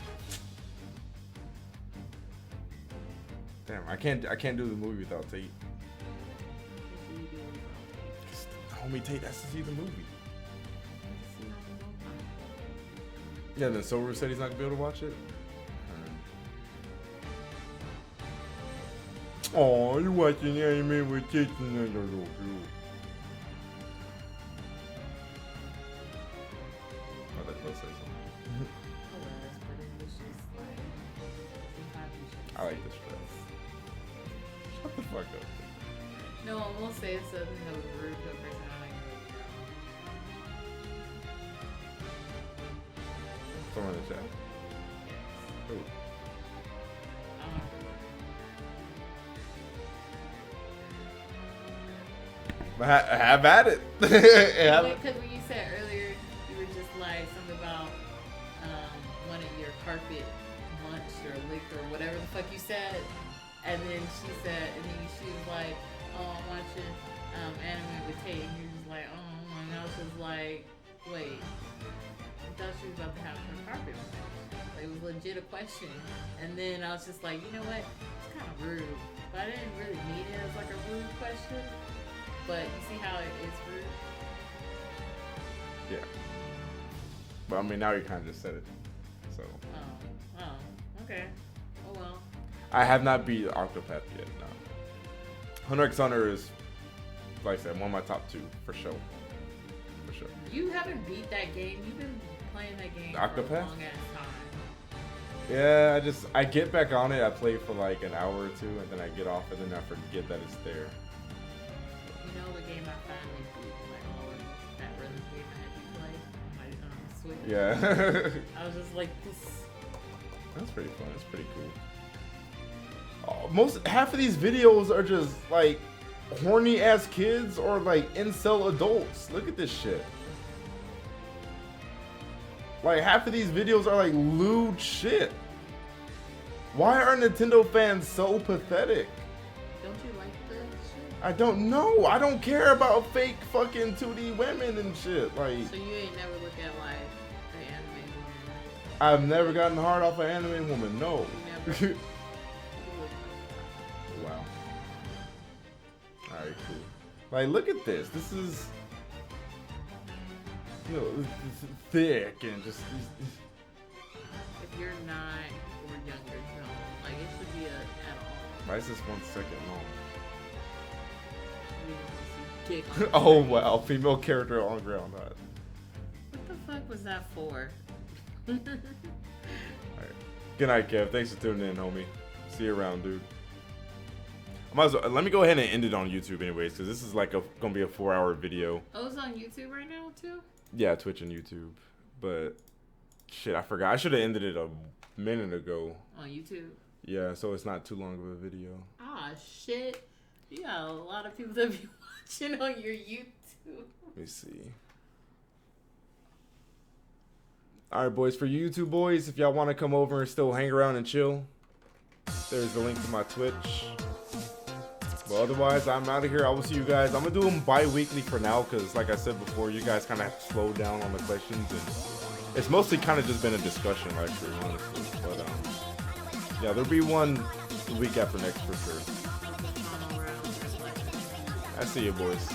Damn, I can't do the movie without Tate. Homie Tate has to see the movie. Yeah, then Silver said he's not gonna be able to watch it. Oh, you watching anime with Tate and I don't know. Let's say something. I like this dress. Shut the fuck up. No, I won't say something that was rude to a person I like. Someone in the chat. Ooh. Have at it. Because when you said earlier, you were just like something about one of your carpet munched or licked or whatever the fuck you said, and then she said, and then she was like, "Oh, I'm watching anime with Tate," and you're just like, "Oh," and I was just like, "Wait, I thought she was about to have her carpet munched." Like, it was legit a question, and then I was just like, you know what? It's kind of rude, but I didn't really mean it as like a rude question. But you see how it's rude? Yeah. But I mean, now you kind of just said it. So. Oh, okay. Oh well. I have not beat Octopath yet, no. Hunter x Hunter is, like I said, one of my top 2, for sure. For sure. You haven't beat that game. You've been playing that game Octopath? for a long ass time. Yeah, I get back on it, I play for like an hour or two, and then I get off, and then I forget that it's there. You know the game I finally beat, like all of that rhythm game I had you play on my Switch. Yeah. I was just like this. That's pretty fun. That's pretty cool. Half of these videos are just like horny ass kids or like incel adults. Look at this shit. Like half of these videos are like lewd shit. Why are Nintendo fans so pathetic? Don't you like the shit? I don't know. I don't care about fake fucking 2D women and shit. Like, So you ain't never look at like the anime woman? I've never gotten hard off an anime woman. No. You never. You look Wow. Alright, cool. Like, look at this. This is, you know, it's thick and just. if you're 9 or younger, no. Like it should be a adult. Why is this 1 second long? You don't see dick on the Oh screen. wow, female character on ground. Alright. What the fuck was that for? Good night, Kev. Thanks for tuning in, homie. See you around, dude. I might as well, let me go ahead and end it on YouTube, anyways, because this is like gonna be a 4-hour video. Oh, it's on YouTube right now too. Yeah, Twitch and YouTube. But shit, I forgot. I should have ended it a minute ago. On YouTube. Yeah, so it's not too long of a video. Ah shit. Yeah, a lot of people that be watching on your YouTube. Let me see. All right, boys. For you YouTube boys, if y'all want to come over and still hang around and chill, there's the link to my Twitch. But otherwise, I'm out of here. I will see you guys. I'm gonna do them bi-weekly for now, because like I said before, you guys kind of have to slow down on the questions, and it's mostly kind of just been a discussion, honestly. But yeah, there'll be one the week after next for sure. I see you, boys.